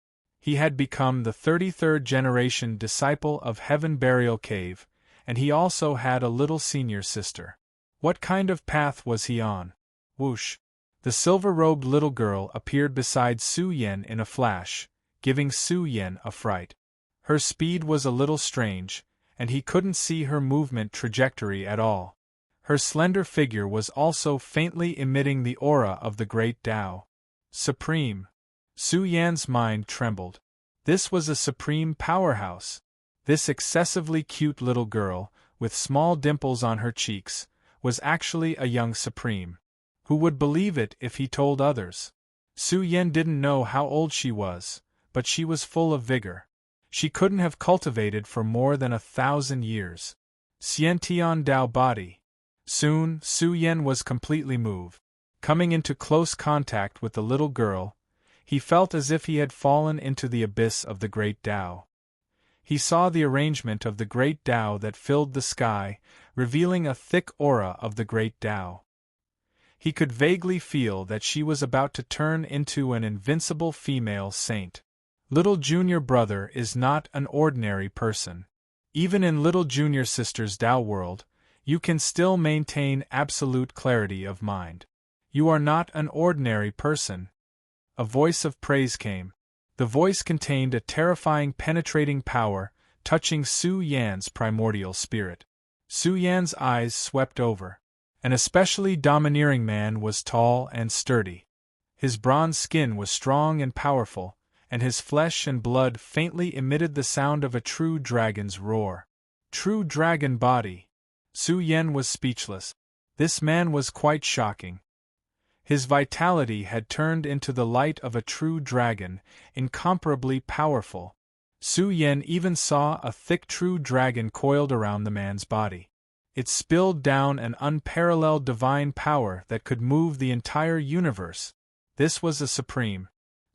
He had become the 33rd generation disciple of Heaven Burial Cave, and he also had a little senior sister. What kind of path was he on? Whoosh! The silver-robed little girl appeared beside Su Yen in a flash, giving Su Yen a fright. Her speed was a little strange, and he couldn't see her movement trajectory at all. Her slender figure was also faintly emitting the aura of the great Tao. Supreme. Su Yan's mind trembled. This was a supreme powerhouse. This excessively cute little girl, with small dimples on her cheeks, was actually a young supreme. Who would believe it if he told others? Su Yen didn't know how old she was, but she was full of vigor. She couldn't have cultivated for more than 1,000 years. Xiantian Dao body. Soon, Su Yen was completely moved. Coming into close contact with the little girl, he felt as if he had fallen into the abyss of the great Tao. He saw the arrangement of the great Tao that filled the sky, revealing a thick aura of the great Tao. He could vaguely feel that she was about to turn into an invincible female saint. Little junior brother is not an ordinary person. Even in little junior sister's Tao world, you can still maintain absolute clarity of mind. You are not an ordinary person. A voice of praise came. The voice contained a terrifying penetrating power, touching Su Yan's primordial spirit. Su Yan's eyes swept over. An especially domineering man was tall and sturdy. His bronze skin was strong and powerful, and his flesh and blood faintly emitted the sound of a true dragon's roar. True dragon body. Su Yen was speechless. This man was quite shocking. His vitality had turned into the light of a true dragon, incomparably powerful. Su Yen even saw a thick true dragon coiled around the man's body. It spilled down an unparalleled divine power that could move the entire universe. This was a supreme.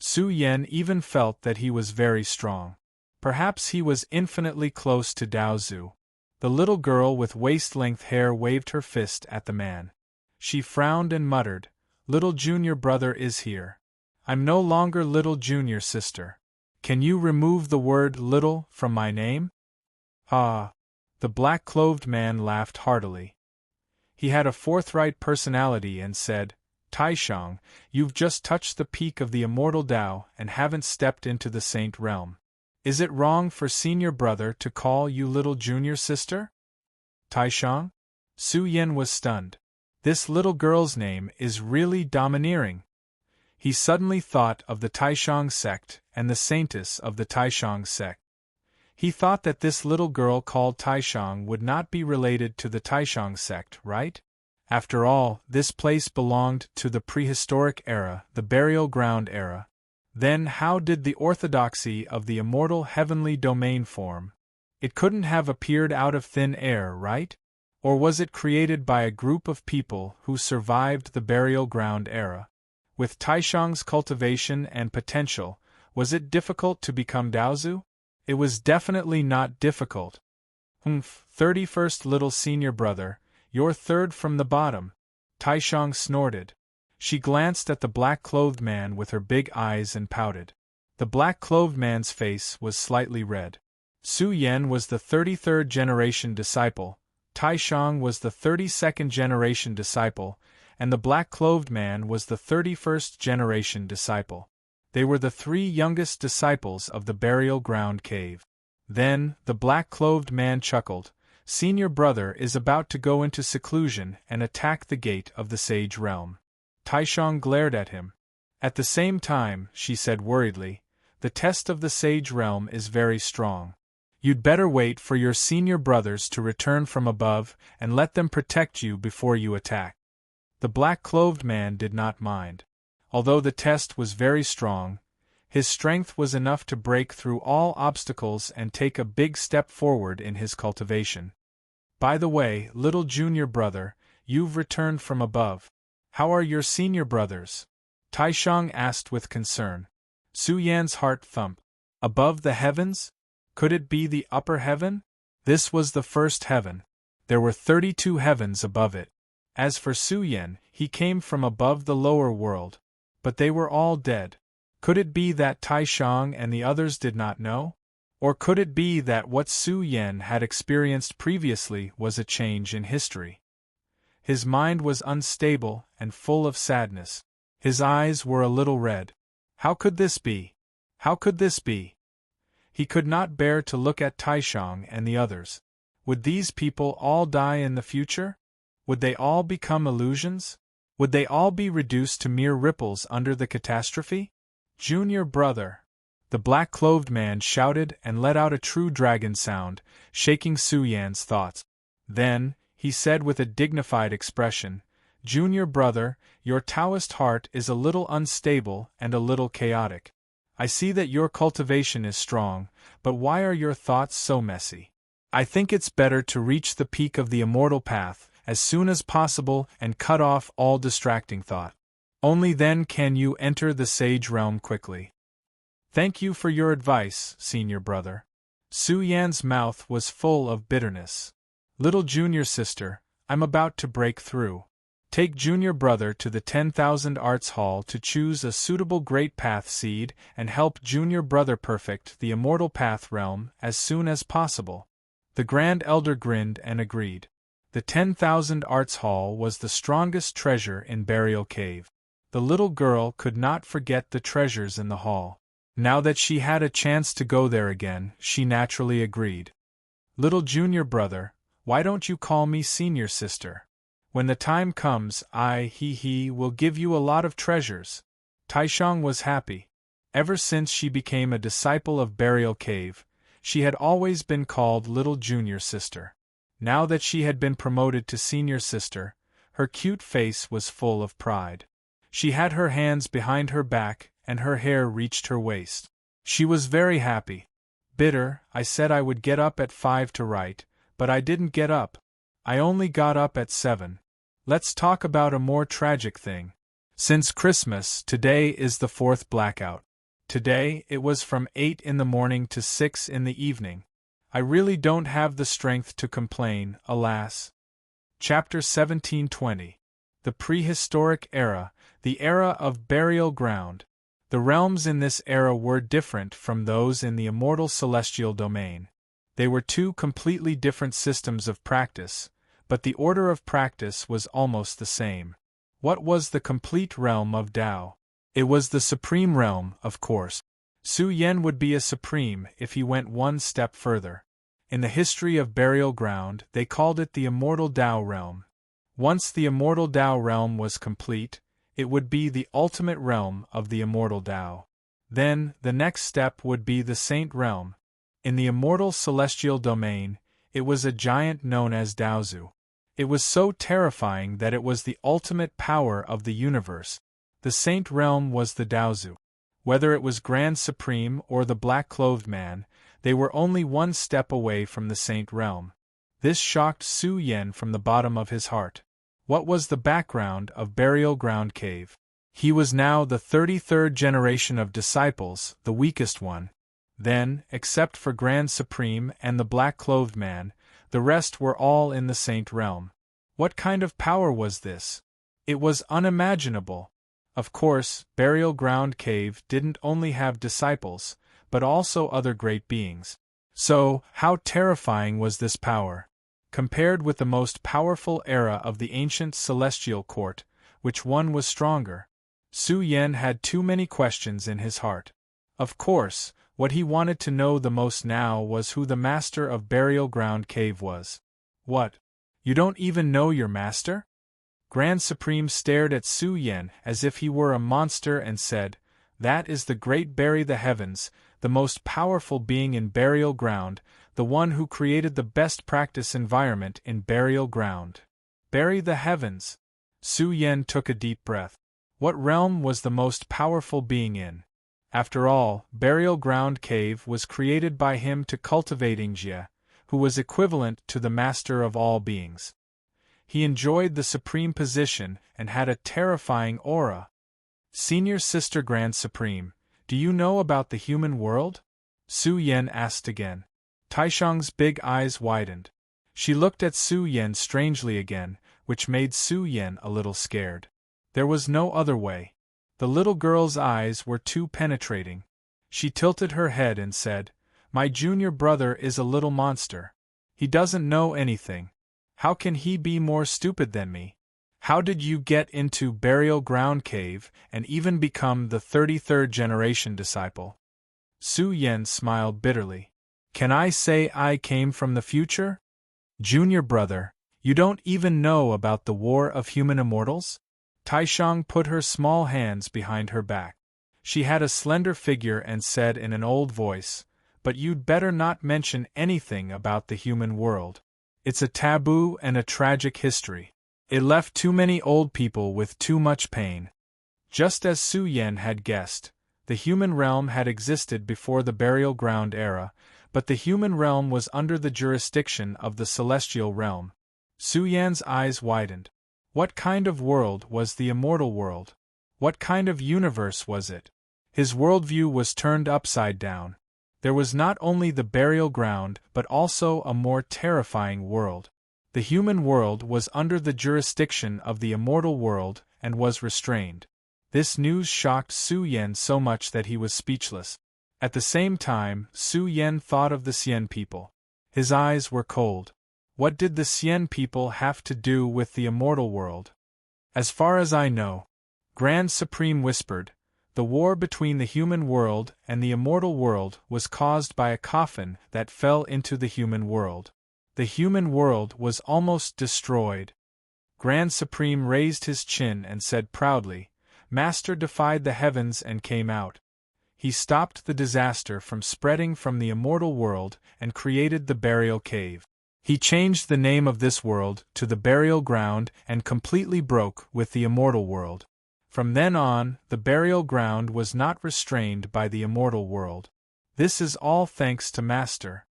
Su Yan even felt that he was very strong. Perhaps he was infinitely close to Dao Zu. The little girl with waist-length hair waved her fist at the man. She frowned and muttered, "Little junior brother is here. I'm no longer little junior sister. Can you remove the word little from my name?" Ah! The black-clothed man laughed heartily. He had a forthright personality and said, "Taishang, you've just touched the peak of the immortal Tao and haven't stepped into the saint realm. Is it wrong for senior brother to call you little junior sister?" Taishang? Su Yan was stunned. This little girl's name is really domineering. He suddenly thought of the Taishang sect and the saintess of the Taishang sect. He thought that this little girl called Taishang would not be related to the Taishang sect, right? After all, this place belonged to the prehistoric era, the burial ground era. Then how did the orthodoxy of the immortal heavenly domain form? It couldn't have appeared out of thin air, right? Or was it created by a group of people who survived the burial ground era? With Taishang's cultivation and potential, was it difficult to become Daozu? It was definitely not difficult. 31st little senior brother, you're third from the bottom. Taishang snorted. She glanced at the black-clothed man with her big eyes and pouted. The black-clothed man's face was slightly red. Su Yan was the 33rd generation disciple, Taishang was the 32nd generation disciple, and the black-clothed man was the 31st generation disciple. They were the three youngest disciples of the burial ground cave. Then, the black-clothed man chuckled. Senior brother is about to go into seclusion and attack the gate of the sage realm. Taishang glared at him. At the same time, she said worriedly, the test of the sage realm is very strong. You'd better wait for your senior brothers to return from above and let them protect you before you attack. The black-clothed man did not mind. Although the test was very strong, his strength was enough to break through all obstacles and take a big step forward in his cultivation. By the way, little junior brother, you've returned from above. How are your senior brothers? Taishang asked with concern. Su Yan's heart thumped. Above the heavens? Could it be the upper heaven? This was the first heaven. There were 32 heavens above it. As for Su Yan, he came from above the lower world. But they were all dead. Could it be that Taishang and the others did not know? Or could it be that what Su Yan had experienced previously was a change in history? His mind was unstable and full of sadness. His eyes were a little red. How could this be? How could this be? He could not bear to look at Taishang and the others. Would these people all die in the future? Would they all become illusions? Would they all be reduced to mere ripples under the catastrophe? Junior brother! The black-clothed man shouted and let out a true dragon sound, shaking Su Yan's thoughts. Then, he said with a dignified expression, Junior brother, your Taoist heart is a little unstable and a little chaotic. I see that your cultivation is strong, but why are your thoughts so messy? I think it's better to reach the peak of the immortal path as soon as possible and cut off all distracting thought. Only then can you enter the sage realm quickly. Thank you for your advice, senior brother. Su Yan's mouth was full of bitterness. Little junior sister, I'm about to break through. Take junior brother to the 10,000 Arts Hall to choose a suitable great path seed and help junior brother perfect the immortal path realm as soon as possible. The Grand Elder grinned and agreed. The 10,000 Arts Hall was the strongest treasure in Burial Cave. The little girl could not forget the treasures in the hall. Now that she had a chance to go there again, she naturally agreed. Little junior brother, why don't you call me senior sister? When the time comes, I will give you a lot of treasures. Taishang was happy. Ever since she became a disciple of Burial Cave, she had always been called little junior sister. Now that she had been promoted to senior sister, her cute face was full of pride. She had her hands behind her back and her hair reached her waist. She was very happy. Bitter, I said I would get up at 5 to write, but I didn't get up. I only got up at 7. Let's talk about a more tragic thing. Since Christmas, today is the 4th blackout. Today, it was from 8 in the morning to 6 in the evening. I really don't have the strength to complain, alas. Chapter 1720. The Prehistoric Era, the Era of Burial Ground. The realms in this era were different from those in the immortal celestial domain. They were two completely different systems of practice, but the order of practice was almost the same. What was the complete realm of Tao? It was the supreme realm, of course. Su Yen would be a supreme if he went one step further. In the history of Burial Ground, they called it the immortal Tao realm. Once the immortal Tao realm was complete, it would be the ultimate realm of the immortal Tao. Then, the next step would be the Saint realm. In the immortal celestial domain, it was a giant known as Daozu. It was so terrifying that it was the ultimate power of the universe. The Saint realm was the Daozu. Whether it was Grand Supreme or the black-clothed man, they were only one step away from the Saint realm. This shocked Su Yen from the bottom of his heart. What was the background of Burial Ground Cave? He was now the 33rd generation of disciples, the weakest one. Then, except for Grand Supreme and the black-clothed man, the rest were all in the Saint realm. What kind of power was this? It was unimaginable. Of course, Burial Ground Cave didn't only have disciples, but also other great beings. So, how terrifying was this power? Compared with the most powerful era of the ancient celestial court, which one was stronger? Su Yen had too many questions in his heart. Of course, what he wanted to know the most now was who the master of Burial Ground Cave was. What? You don't even know your master? Grand Supreme stared at Su Yen as if he were a monster and said, "That is the great Bury the Heavens, the most powerful being in Burial Ground, the one who created the best practice environment in Burial Ground." Bury the Heavens. Su Yen took a deep breath. What realm was the most powerful being in? After all, Burial Ground Cave was created by him to cultivate Jia, who was equivalent to the master of all beings. He enjoyed the supreme position and had a terrifying aura. Senior Sister Grand Supreme, do you know about the human world? Su Yen asked again. Taishang's big eyes widened. She looked at Su Yen strangely again, which made Su Yen a little scared. There was no other way. The little girl's eyes were too penetrating. She tilted her head and said, "My junior brother is a little monster. He doesn't know anything. How can he be more stupid than me? How did you get into Burial Ground Cave and even become the 33rd generation disciple?" Su Yen smiled bitterly. "Can I say I came from the future? Junior brother, you don't even know about the War of Human Immortals?" Taishang put her small hands behind her back. She had a slender figure and said in an old voice, "But you'd better not mention anything about the human world. It's a taboo and a tragic history. It left too many old people with too much pain." Just as Su Yen had guessed, the human realm had existed before the Burial Ground era, but the human realm was under the jurisdiction of the celestial realm. Su Yen's eyes widened. What kind of world was the immortal world? What kind of universe was it? His worldview was turned upside down. There was not only the burial ground but also a more terrifying world. The human world was under the jurisdiction of the immortal world and was restrained. This news shocked Su Yen so much that he was speechless. At the same time, Su Yen thought of the Xian people. His eyes were cold. What did the Xian people have to do with the immortal world? "As far as I know," Grand Supreme whispered, "the war between the human world and the immortal world was caused by a coffin that fell into the human world. The human world was almost destroyed." Grand Supreme raised his chin and said proudly, "Master defied the heavens and came out. He stopped the disaster from spreading from the immortal world and created the burial cave. He changed the name of this world to the Burial Ground and completely broke with the immortal world. From then on, the burial ground was not restrained by the immortal world. This is all thanks to Master.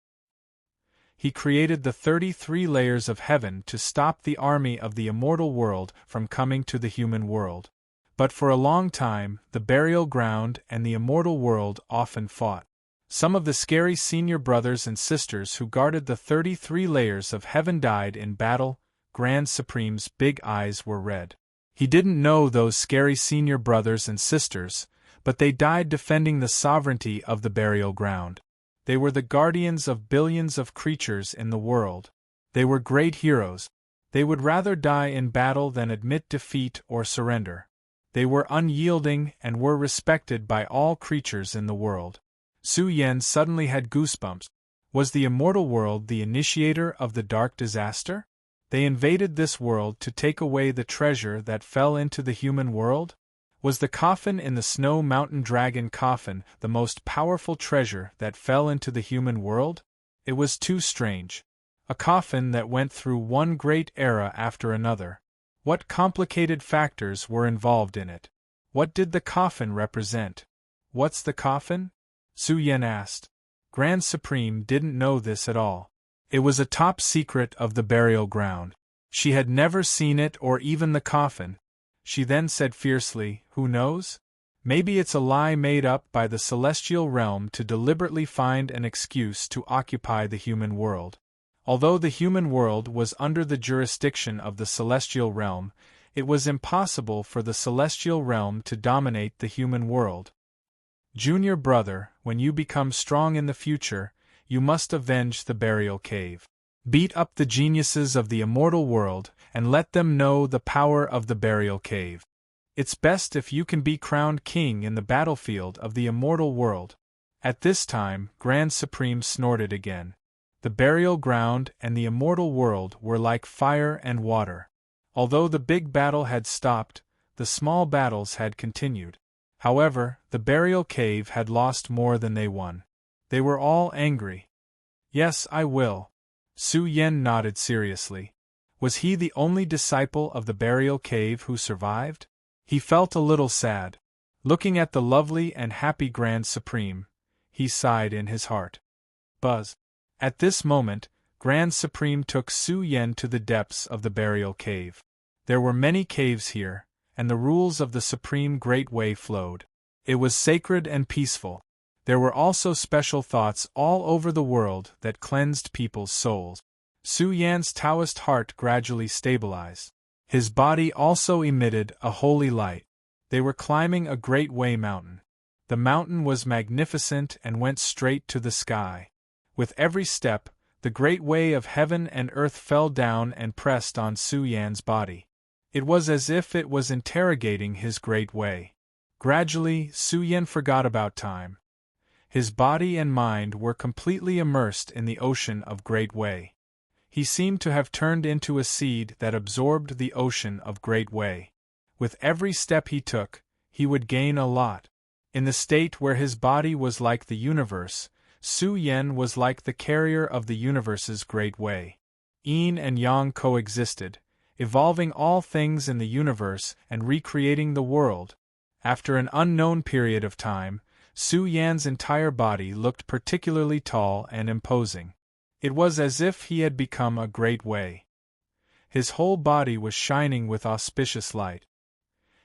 He created the 33 layers of heaven to stop the army of the immortal world from coming to the human world. But for a long time, the burial ground and the immortal world often fought. Some of the scary senior brothers and sisters who guarded the 33 layers of heaven died in battle. Grand Supreme's big eyes were red. He didn't know those scary senior brothers and sisters, but they died defending the sovereignty of the burial ground. They were the guardians of billions of creatures in the world. They were great heroes. They would rather die in battle than admit defeat or surrender. They were unyielding and were respected by all creatures in the world. Su Yan suddenly had goosebumps. Was the immortal world the initiator of the dark disaster? They invaded this world to take away the treasure that fell into the human world? Was the coffin in the Snow Mountain Dragon coffin the most powerful treasure that fell into the human world? It was too strange. A coffin that went through one great era after another. What complicated factors were involved in it? What did the coffin represent? What's the coffin? Su Yan asked. Grand Supreme didn't know this at all. It was a top secret of the burial ground. She had never seen it or even the coffin. She then said fiercely, "Who knows? Maybe it's a lie made up by the celestial realm to deliberately find an excuse to occupy the human world." Although the human world was under the jurisdiction of the celestial realm, it was impossible for the celestial realm to dominate the human world. Junior brother, when you become strong in the future, you must avenge the burial cave. Beat up the geniuses of the immortal world, and let them know the power of the burial cave. It's best if you can be crowned king in the battlefield of the immortal world. At this time, Grand Supreme snorted again. The burial ground and the immortal world were like fire and water. Although the big battle had stopped, the small battles had continued. However, the burial cave had lost more than they won. They were all angry. Yes, I will. Su Yan nodded seriously. Was he the only disciple of the burial cave who survived? He felt a little sad. Looking at the lovely and happy Grand Supreme, he sighed in his heart. Buzz. At this moment, Grand Supreme took Su Yan to the depths of the burial cave. There were many caves here, and the rules of the Supreme Great Way flowed. It was sacred and peaceful. There were also special thoughts all over the world that cleansed people's souls. Su Yan's Taoist heart gradually stabilized. His body also emitted a holy light. They were climbing a Great Way mountain. The mountain was magnificent and went straight to the sky. With every step, the Great Way of heaven and earth fell down and pressed on Su Yan's body. It was as if it was interrogating his Great Way. Gradually, Su Yan forgot about time. His body and mind were completely immersed in the ocean of Great Way. He seemed to have turned into a seed that absorbed the ocean of Great Way. With every step he took, he would gain a lot. In the state where his body was like the universe, Su Yan was like the carrier of the universe's Great Way. Yin and Yang coexisted, evolving all things in the universe and recreating the world. After an unknown period of time, Su Yan's entire body looked particularly tall and imposing. It was as if he had become a Great Way. His whole body was shining with auspicious light.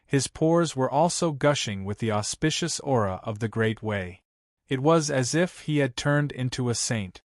His pores were also gushing with the auspicious aura of the Great Way. It was as if he had turned into a saint.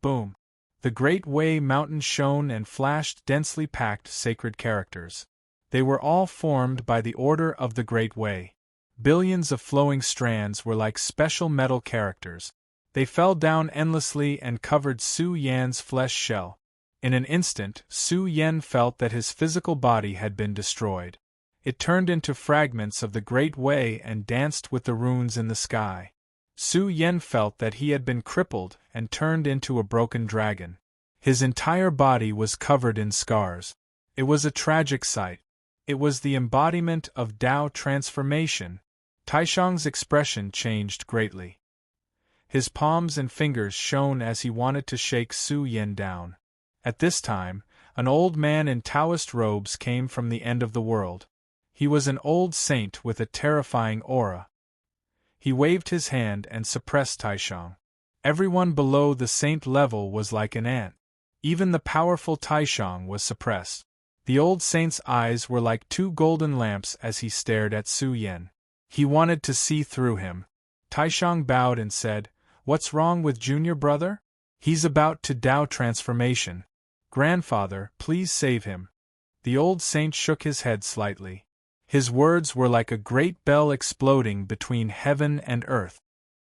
Boom! The Great Way mountain shone and flashed densely packed sacred characters. They were all formed by the order of the Great Way. Billions of flowing strands were like special metal characters. They fell down endlessly and covered Su Yan's flesh shell. In an instant, Su Yan felt that his physical body had been destroyed. It turned into fragments of the Great Way and danced with the runes in the sky. Su Yan felt that he had been crippled and turned into a broken dragon. His entire body was covered in scars. It was a tragic sight. It was the embodiment of Tao transformation. Taishang's expression changed greatly. His palms and fingers shone as he wanted to shake Su Yan down. At this time, an old man in Taoist robes came from the end of the world. He was an old saint with a terrifying aura. He waved his hand and suppressed Taishang. Everyone below the saint level was like an ant. Even the powerful Taishang was suppressed. The old saint's eyes were like two golden lamps as he stared at Su Yan. He wanted to see through him. Taishang bowed and said, "What's wrong with junior brother? He's about to Tao transformation. Grandfather, please save him." The old saint shook his head slightly. His words were like a great bell exploding between heaven and earth.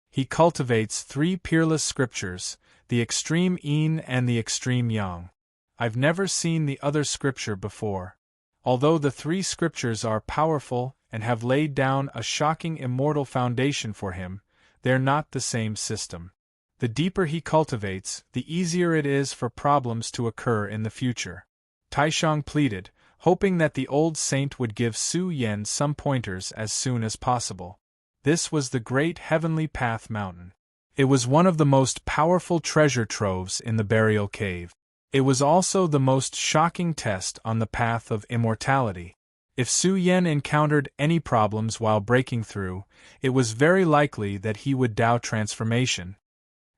He cultivates 3 peerless scriptures, the extreme yin and the extreme yang. I've never seen the other scripture before. Although the 3 scriptures are powerful and have laid down a shocking immortal foundation for him, they're not the same system. The deeper he cultivates, the easier it is for problems to occur in the future. Taishang pleaded, hoping that the old saint would give Su Yan some pointers as soon as possible. This was the great heavenly path mountain. It was one of the most powerful treasure troves in the burial cave. It was also the most shocking test on the path of immortality. If Su Yan encountered any problems while breaking through, it was very likely that he would Tao transformation.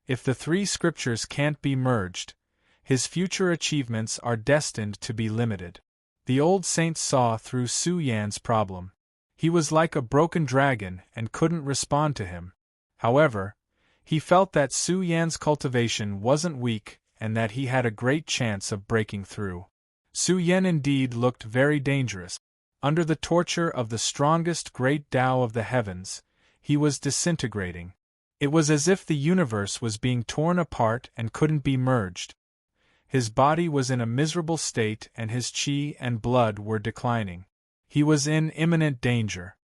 If the 3 scriptures can't be merged, his future achievements are destined to be limited. The old saint saw through Su Yan's problem. He was like a broken dragon and couldn't respond to him. However, he felt that Su Yan's cultivation wasn't weak and that he had a great chance of breaking through. Su Yan indeed looked very dangerous. Under the torture of the strongest great Tao of the heavens, he was disintegrating. It was as if the universe was being torn apart and couldn't be merged. His body was in a miserable state and his qi and blood were declining. He was in imminent danger.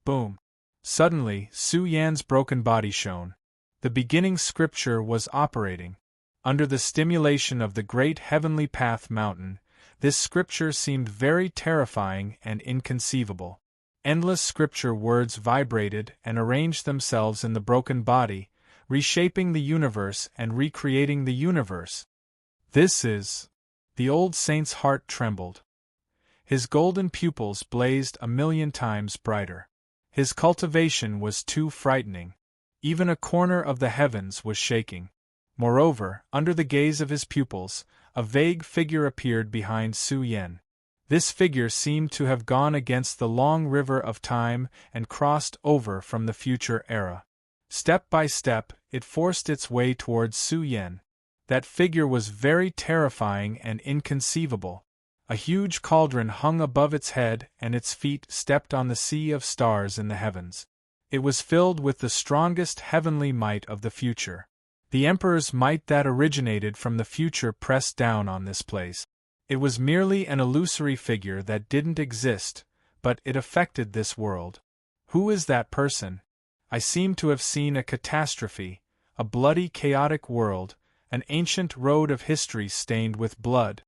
Boom! Suddenly, Su Yan's broken body shone. The beginning scripture was operating. Under the stimulation of the great heavenly path mountain, this scripture seemed very terrifying and inconceivable. Endless scripture words vibrated and arranged themselves in the broken body, reshaping the universe and recreating the universe. This is... The old saint's heart trembled. His golden pupils blazed 1,000,000 times brighter. His cultivation was too frightening. Even a corner of the heavens was shaking. Moreover, under the gaze of his pupils, a vague figure appeared behind Su Yan. This figure seemed to have gone against the long river of time and crossed over from the future era. Step by step, it forced its way towards Su Yan. That figure was very terrifying and inconceivable. A huge cauldron hung above its head and its feet stepped on the sea of stars in the heavens. It was filled with the strongest heavenly might of the future. The Emperor's might that originated from the future pressed down on this place. It was merely an illusory figure that didn't exist, but it affected this world. Who is that person? I seem to have seen a catastrophe, a bloody chaotic world, an ancient road of history stained with blood.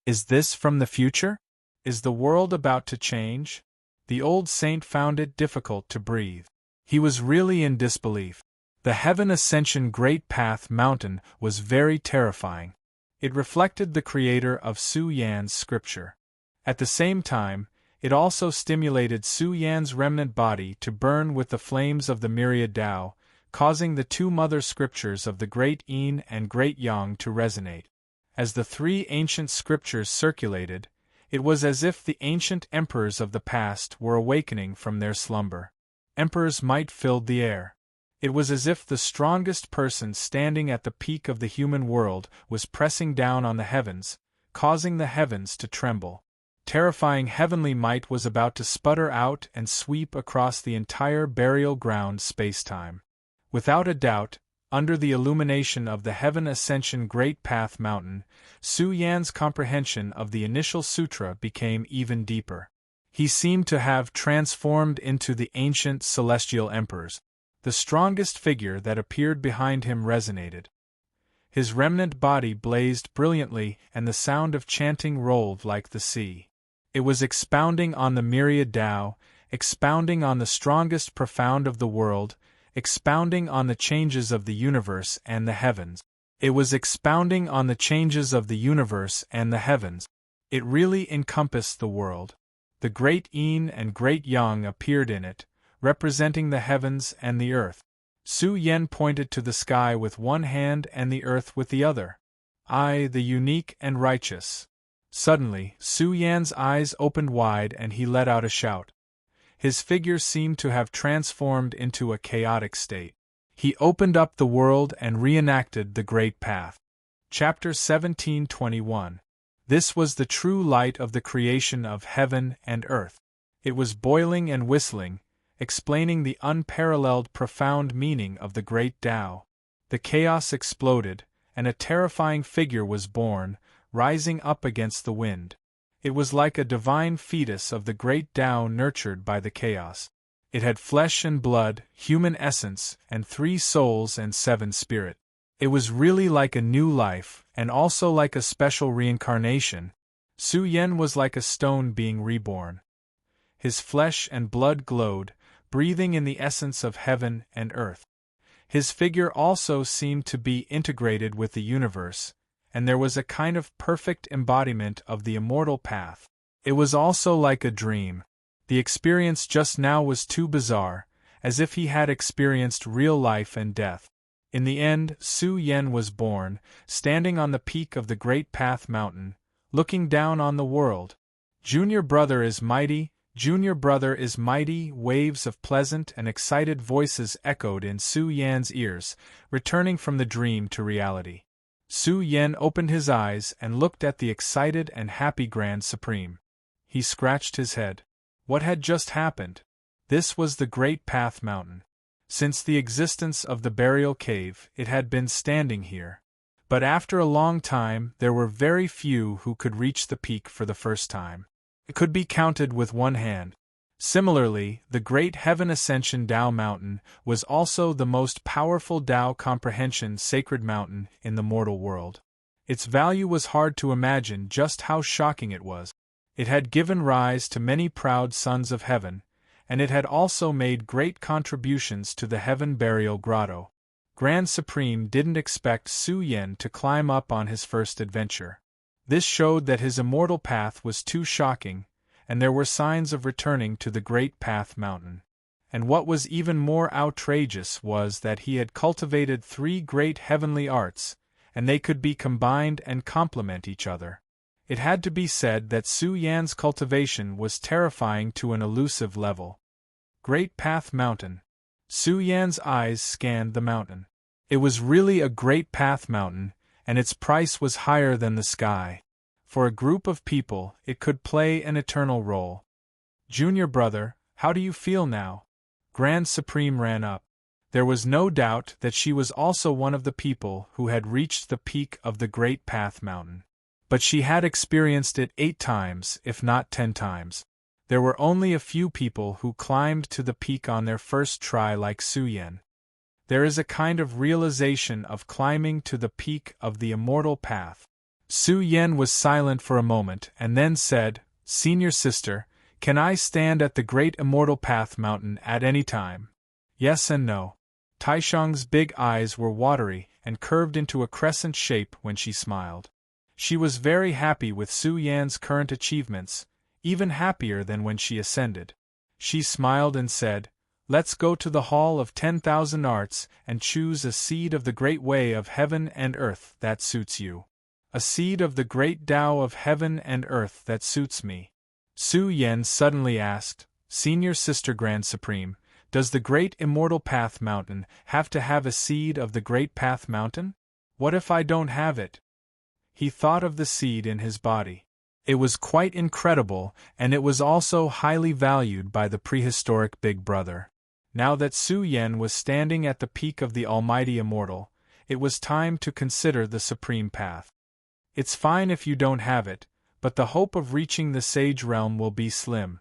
Is this from the future? Is the world about to change? The old saint found it difficult to breathe. He was really in disbelief. The Heaven Ascension Great Path Mountain was very terrifying. It reflected the creator of Su Yan's scripture. At the same time, it also stimulated Su Yan's remnant body to burn with the flames of the myriad Tao, causing the 2 mother scriptures of the Great Yin and Great Yang to resonate. As the 3 ancient scriptures circulated, it was as if the ancient emperors of the past were awakening from their slumber. Emperor's might filled the air. It was as if the strongest person standing at the peak of the human world was pressing down on the heavens, causing the heavens to tremble. Terrifying heavenly might was about to sputter out and sweep across the entire burial ground space-time. Without a doubt, under the illumination of the Heaven Ascension Great Path Mountain, Su Yan's comprehension of the initial sutra became even deeper. He seemed to have transformed into the ancient celestial emperors. The strongest figure that appeared behind him resonated. His remnant body blazed brilliantly and the sound of chanting rolled like the sea. It was expounding on the myriad Tao, expounding on the strongest profound of the world, expounding on the changes of the universe and the heavens. It was expounding on the changes of the universe and the heavens. It really encompassed the world. The Great Yin and Great Yang appeared in it, representing the heavens and the earth. Su Yan pointed to the sky with one hand and the earth with the other. I, the unique and righteous. Suddenly, Su Yan's eyes opened wide and he let out a shout. His figure seemed to have transformed into a chaotic state. He opened up the world and reenacted the Great Path. Chapter 1721. This was the true light of the creation of heaven and earth. It was boiling and whistling, explaining the unparalleled profound meaning of the great Tao. The chaos exploded, and a terrifying figure was born, rising up against the wind. It was like a divine fetus of the great Tao nurtured by the chaos. It had flesh and blood, human essence, and 3 souls and 7 spirit. It was really like a new life, and also like a special reincarnation. Su Yan was like a stone being reborn. His flesh and blood glowed, breathing in the essence of heaven and earth. His figure also seemed to be integrated with the universe, and there was a kind of perfect embodiment of the immortal path. It was also like a dream. The experience just now was too bizarre, as if he had experienced real life and death. In the end, Su Yan was born, standing on the peak of the Great Path Mountain, looking down on the world. Junior brother is mighty, Junior brother is mighty. Waves of pleasant and excited voices echoed in Su Yan's ears, returning from the dream to reality. Su Yan opened his eyes and looked at the excited and happy Grand Supreme. He scratched his head. What had just happened? This was the Great Path Mountain. Since the existence of the burial cave, it had been standing here. But after a long time, there were very few who could reach the peak for the first time. It could be counted with one hand. Similarly, the Great Heaven Ascension Tao Mountain was also the most powerful Tao comprehension sacred mountain in the mortal world. Its value was hard to imagine just how shocking it was. It had given rise to many proud sons of heaven, and it had also made great contributions to the Heaven Burial Grotto. Grand Supreme didn't expect Su Yan to climb up on his first adventure. This showed that his immortal path was too shocking, and there were signs of returning to the Great Path Mountain. And what was even more outrageous was that he had cultivated 3 great heavenly arts, and they could be combined and complement each other. It had to be said that Su Yan's cultivation was terrifying to an elusive level. Great Path Mountain. Su Yan's eyes scanned the mountain. It was really a Great Path Mountain, and its price was higher than the sky. For a group of people, it could play an eternal role. Junior brother, how do you feel now? Grand Supreme ran up. There was no doubt that she was also one of the people who had reached the peak of the Great Path Mountain. But she had experienced it 8 times, if not 10 times. There were only a few people who climbed to the peak on their first try like Su Yan. There is a kind of realization of climbing to the peak of the immortal path. Su Yan was silent for a moment and then said, "Senior sister, can I stand at the great immortal path mountain at any time?" Yes and no. Taisheng's big eyes were watery and curved into a crescent shape when she smiled. She was very happy with Su Yan's current achievements, even happier than when she ascended. She smiled and said, "Let's go to the Hall of 10,000 Arts and choose a seed of the great way of heaven and earth that suits you. A seed of the great Tao of heaven and earth that suits me." Su Yan suddenly asked, "Senior Sister Grand Supreme, does the Great Immortal Path Mountain have to have a seed of the Great Path Mountain? What if I don't have it?" He thought of the seed in his body. It was quite incredible, and it was also highly valued by the prehistoric Big Brother. Now that Su Yan was standing at the peak of the Almighty Immortal, it was time to consider the Supreme Path. It's fine if you don't have it, but the hope of reaching the Sage Realm will be slim.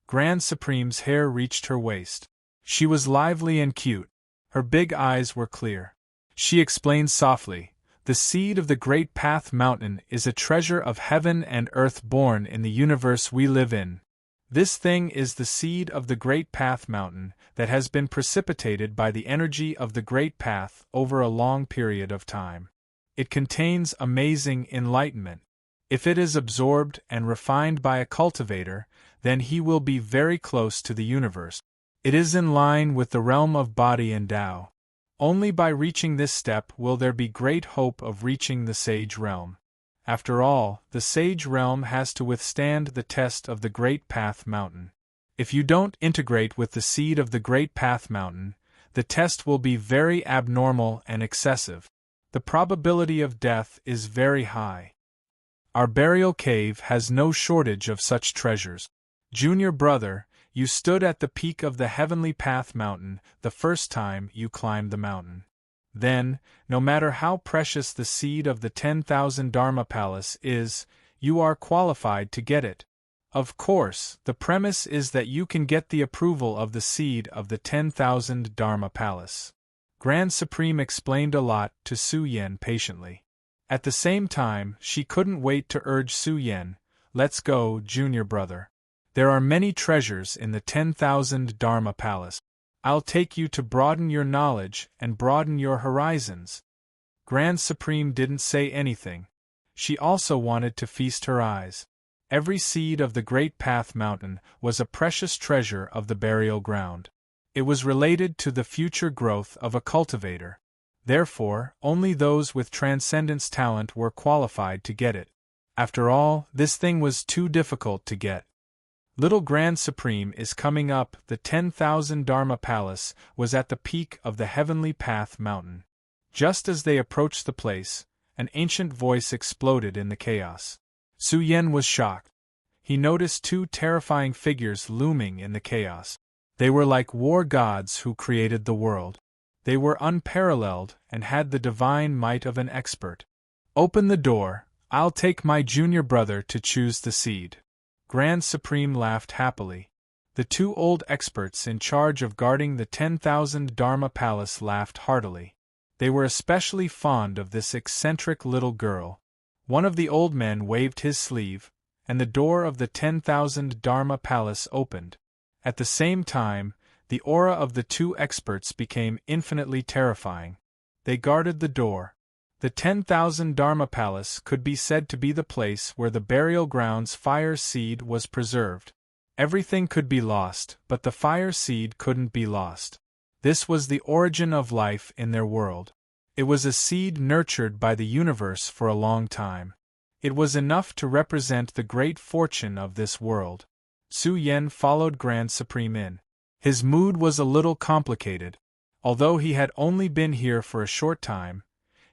Grand Supreme's hair reached her waist. She was lively and cute. Her big eyes were clear. She explained softly, "The seed of the Great Path Mountain is a treasure of heaven and earth born in the universe we live in. This thing is the seed of the Great Path Mountain that has been precipitated by the energy of the Great Path over a long period of time. It contains amazing enlightenment. If it is absorbed and refined by a cultivator, then he will be very close to the universe. It is in line with the realm of body and Tao. Only by reaching this step will there be great hope of reaching the Sage Realm. After all, the Sage Realm has to withstand the test of the Great Path Mountain. If you don't integrate with the seed of the Great Path Mountain, the test will be very abnormal and excessive. The probability of death is very high. Our burial cave has no shortage of such treasures. Junior brother, you stood at the peak of the Heavenly Path Mountain the first time you climbed the mountain. Then, no matter how precious the seed of the 10,000 Dharma Palace is, you are qualified to get it. Of course, the premise is that you can get the approval of the seed of the 10,000 Dharma Palace. Grand Supreme explained a lot to Su Yen patiently. At the same time, she couldn't wait to urge Su Yen, "Let's go, junior brother. There are many treasures in the 10,000 Dharma Palace. I'll take you to broaden your knowledge and broaden your horizons." Grand Supreme didn't say anything. She also wanted to feast her eyes. Every seed of the Great Path Mountain was a precious treasure of the burial ground. It was related to the future growth of a cultivator. Therefore, only those with transcendence talent were qualified to get it. After all, this thing was too difficult to get. Little Grand Supreme is coming up. The 10,000 Dharma Palace was at the peak of the Heavenly Path Mountain. Just as they approached the place, an ancient voice exploded in the chaos. Su Yen was shocked. He noticed two terrifying figures looming in the chaos. They were like war gods who created the world. They were unparalleled and had the divine might of an expert. "Open the door, I'll take my junior brother to choose the seed." Grand Supreme laughed happily. The two old experts in charge of guarding the 10,000 Dharma Palace laughed heartily. They were especially fond of this eccentric little girl. One of the old men waved his sleeve, and the door of the 10,000 Dharma Palace opened. At the same time, the aura of the two experts became infinitely terrifying. They guarded the door. The 10,000 Dharma Palace could be said to be the place where the burial ground's fire seed was preserved. Everything could be lost, but the fire seed couldn't be lost. This was the origin of life in their world. It was a seed nurtured by the universe for a long time. It was enough to represent the great fortune of this world. Su Yen followed Grand Supreme in. His mood was a little complicated. Although he had only been here for a short time,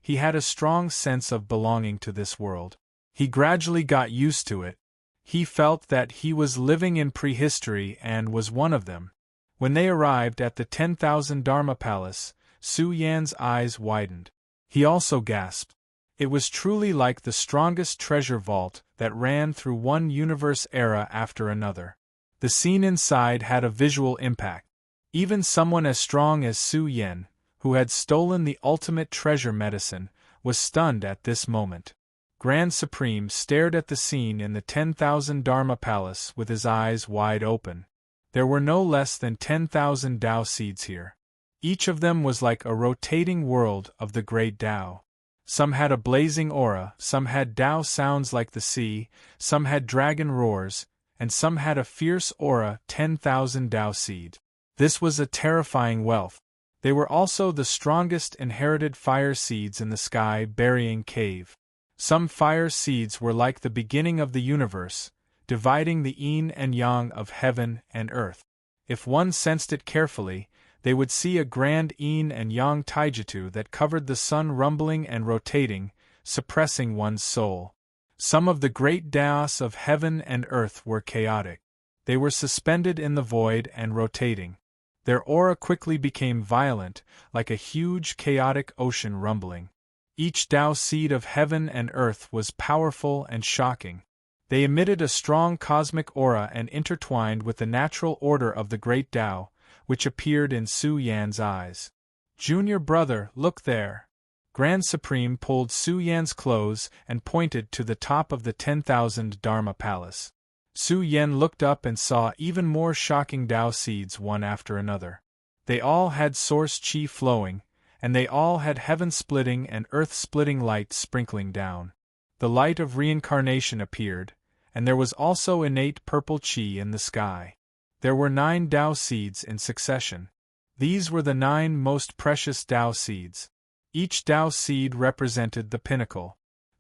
he had a strong sense of belonging to this world. He gradually got used to it. He felt that he was living in prehistory and was one of them. When they arrived at the 10,000 Dharma Palace, Su Yan's eyes widened. He also gasped. It was truly like the strongest treasure vault that ran through one universe era after another. The scene inside had a visual impact. Even someone as strong as Su Yen, who had stolen the ultimate treasure medicine, was stunned at this moment. Grand Supreme stared at the scene in the 10,000 Dharma Palace with his eyes wide open. There were no less than 10,000 Tao seeds here. Each of them was like a rotating world of the great Tao. Some had a blazing aura, some had Tao sounds like the sea, some had dragon roars, and some had a fierce aura. 10,000 Tao seed. This was a terrifying wealth. They were also the strongest inherited fire seeds in the sky burying cave. Some fire seeds were like the beginning of the universe, dividing the yin and yang of heaven and earth. If one sensed it carefully, they would see a grand yin and yang taijutsu that covered the sun rumbling and rotating, suppressing one's soul. Some of the great Taos of heaven and earth were chaotic. They were suspended in the void and rotating. Their aura quickly became violent, like a huge chaotic ocean rumbling. Each Tao seed of heaven and earth was powerful and shocking. They emitted a strong cosmic aura and intertwined with the natural order of the great Tao, which appeared in Su Yan's eyes. "Junior brother, look there." Grand Supreme pulled Su Yan's clothes and pointed to the top of the 10,000 Dharma Palace. Su Yan looked up and saw even more shocking Tao seeds one after another. They all had source chi flowing, and they all had heaven-splitting and earth-splitting light sprinkling down. The light of reincarnation appeared, and there was also innate purple chi in the sky. There were 9 Tao seeds in succession. These were the 9 most precious Tao seeds. Each Tao seed represented the pinnacle.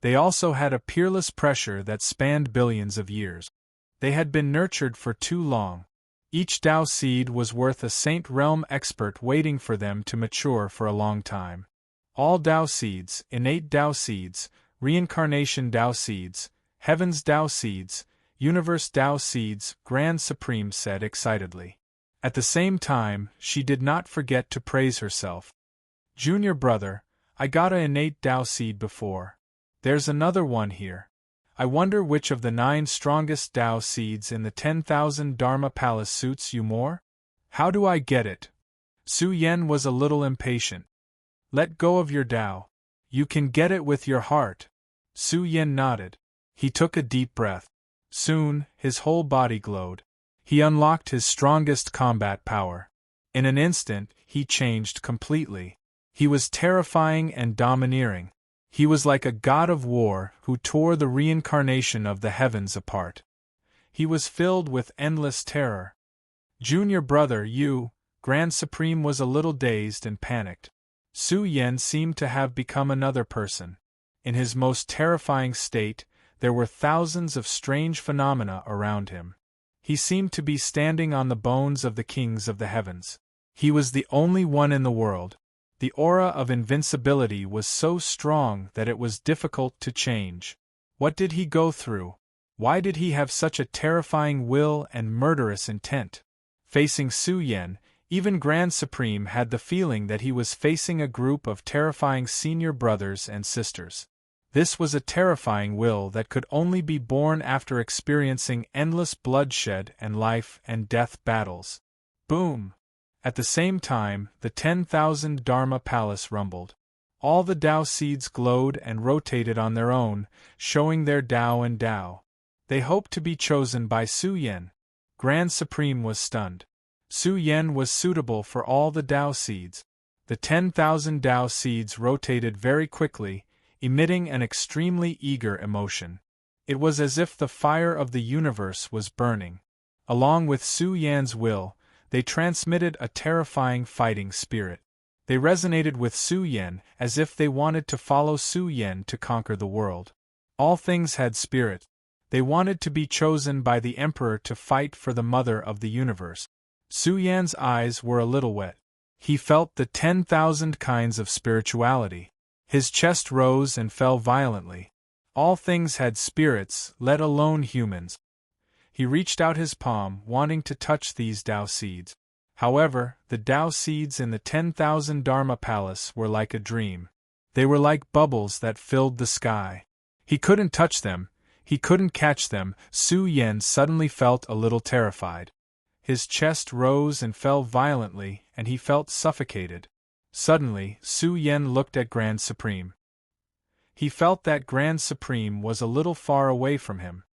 They also had a peerless pressure that spanned billions of years. They had been nurtured for too long. Each Tao seed was worth a Saint Realm expert waiting for them to mature for a long time. All Tao seeds, innate Tao seeds, reincarnation Tao seeds, heaven's Tao seeds, universe Tao seeds, Grand Supreme said excitedly. At the same time, she did not forget to praise herself. Junior brother, I got a innate Tao seed before. There's another one here. I wonder which of the 9 strongest Tao seeds in the 10,000 Dharma Palace suits you more? How do I get it? Su Yan was a little impatient. Let go of your Tao. You can get it with your heart. Su Yan nodded. He took a deep breath. Soon, his whole body glowed. He unlocked his strongest combat power. In an instant, he changed completely. He was terrifying and domineering. He was like a god of war who tore the reincarnation of the heavens apart. He was filled with endless terror. Junior brother, you, Grand Supreme was a little dazed and panicked. Su Yan seemed to have become another person. In his most terrifying state, there were thousands of strange phenomena around him. He seemed to be standing on the bones of the kings of the heavens. He was the only one in the world. The aura of invincibility was so strong that it was difficult to change. What did he go through? Why did he have such a terrifying will and murderous intent? Facing Su Yan, even Grand Supreme had the feeling that he was facing a group of terrifying senior brothers and sisters. This was a terrifying will that could only be born after experiencing endless bloodshed and life and death battles. Boom! At the same time, the 10,000 Dharma Palace rumbled. All the Tao seeds glowed and rotated on their own, showing their Tao and Tao. They hoped to be chosen by Su Yan. Grand Supreme was stunned. Su Yan was suitable for all the Tao seeds. The 10,000 Tao seeds rotated very quickly, emitting an extremely eager emotion. It was as if the fire of the universe was burning. Along with Su Yan's will, they transmitted a terrifying fighting spirit. They resonated with Su Yan as if they wanted to follow Su Yan to conquer the world. All things had spirit. They wanted to be chosen by the Emperor to fight for the Mother of the Universe. Su Yan's eyes were a little wet. He felt the 10,000 kinds of spirituality. His chest rose and fell violently. All things had spirits, let alone humans. He reached out his palm, wanting to touch these Tao seeds. However, the Tao seeds in the 10,000 Dharma Palace were like a dream. They were like bubbles that filled the sky. He couldn't touch them. He couldn't catch them. Su Yan suddenly felt a little terrified. His chest rose and fell violently, and he felt suffocated. Suddenly, Su Yan looked at Grand Supreme. He felt that Grand Supreme was a little far away from him.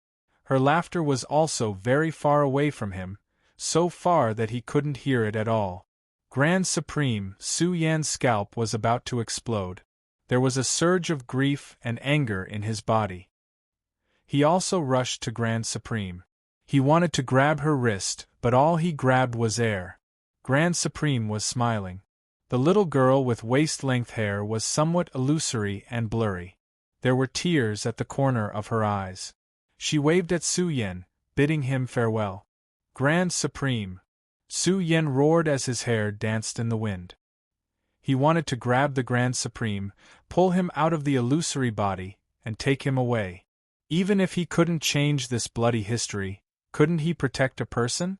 Her laughter was also very far away from him, so far that he couldn't hear it at all. Grand Supreme, Su Yan's scalp was about to explode. There was a surge of grief and anger in his body. He also rushed to Grand Supreme. He wanted to grab her wrist, but all he grabbed was air. Grand Supreme was smiling. The little girl with waist-length hair was somewhat illusory and blurry. There were tears at the corner of her eyes. She waved at Su Yan, bidding him farewell. Grand Supreme! Su Yan roared as his hair danced in the wind. He wanted to grab the Grand Supreme, pull him out of the illusory body, and take him away. Even if he couldn't change this bloody history, couldn't he protect a person?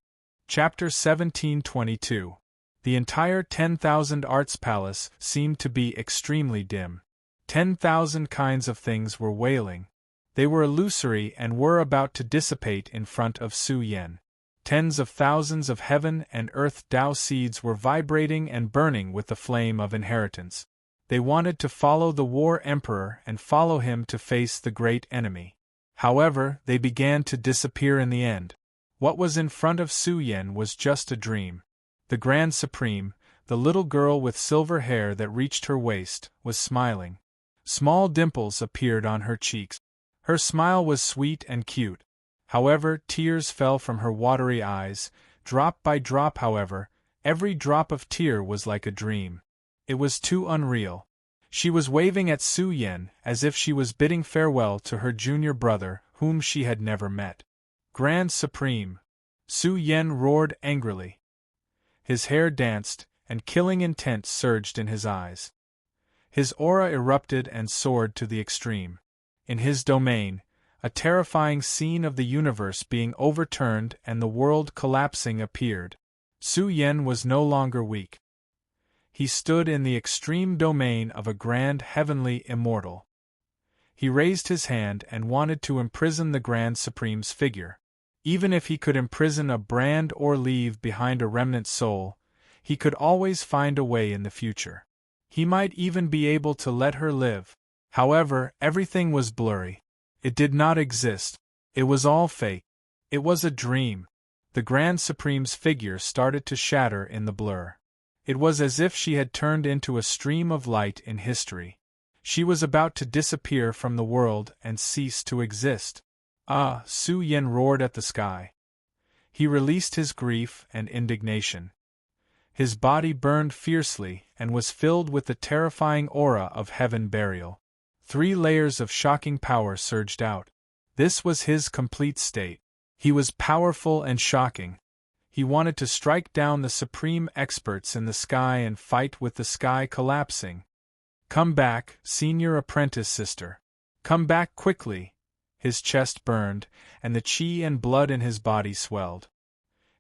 Chapter 1722. The entire 10,000 Arts Palace seemed to be extremely dim. 10,000 kinds of things were wailing. They were illusory and were about to dissipate in front of Su Yan. Tens of thousands of heaven and earth Tao seeds were vibrating and burning with the flame of inheritance. They wanted to follow the War Emperor and follow him to face the great enemy. However, they began to disappear in the end. What was in front of Su Yan was just a dream. The Grand Supreme, the little girl with silver hair that reached her waist, was smiling. Small dimples appeared on her cheeks. Her smile was sweet and cute. However, tears fell from her watery eyes, drop by drop. However, every drop of tear was like a dream. It was too unreal. She was waving at Su Yen as if she was bidding farewell to her junior brother, whom she had never met. Grand Supreme! Su Yen roared angrily. His hair danced, and killing intent surged in his eyes. His aura erupted and soared to the extreme. In his domain, a terrifying scene of the universe being overturned and the world collapsing appeared. Su Yen was no longer weak. He stood in the extreme domain of a grand heavenly immortal. He raised his hand and wanted to imprison the Grand Supreme's figure. Even if he could imprison a brand or leave behind a remnant soul, he could always find a way in the future. He might even be able to let her live. However, everything was blurry. It did not exist. It was all fake. It was a dream. The Grand Supreme's figure started to shatter in the blur. It was as if she had turned into a stream of light in history. She was about to disappear from the world and cease to exist. Ah! Su Yen roared at the sky. He released his grief and indignation. His body burned fiercely and was filled with the terrifying aura of heaven burial. 3 layers of shocking power surged out. This was his complete state. He was powerful and shocking. He wanted to strike down the supreme experts in the sky and fight with the sky collapsing. Come back, senior apprentice sister. Come back quickly. His chest burned, and the chi and blood in his body swelled.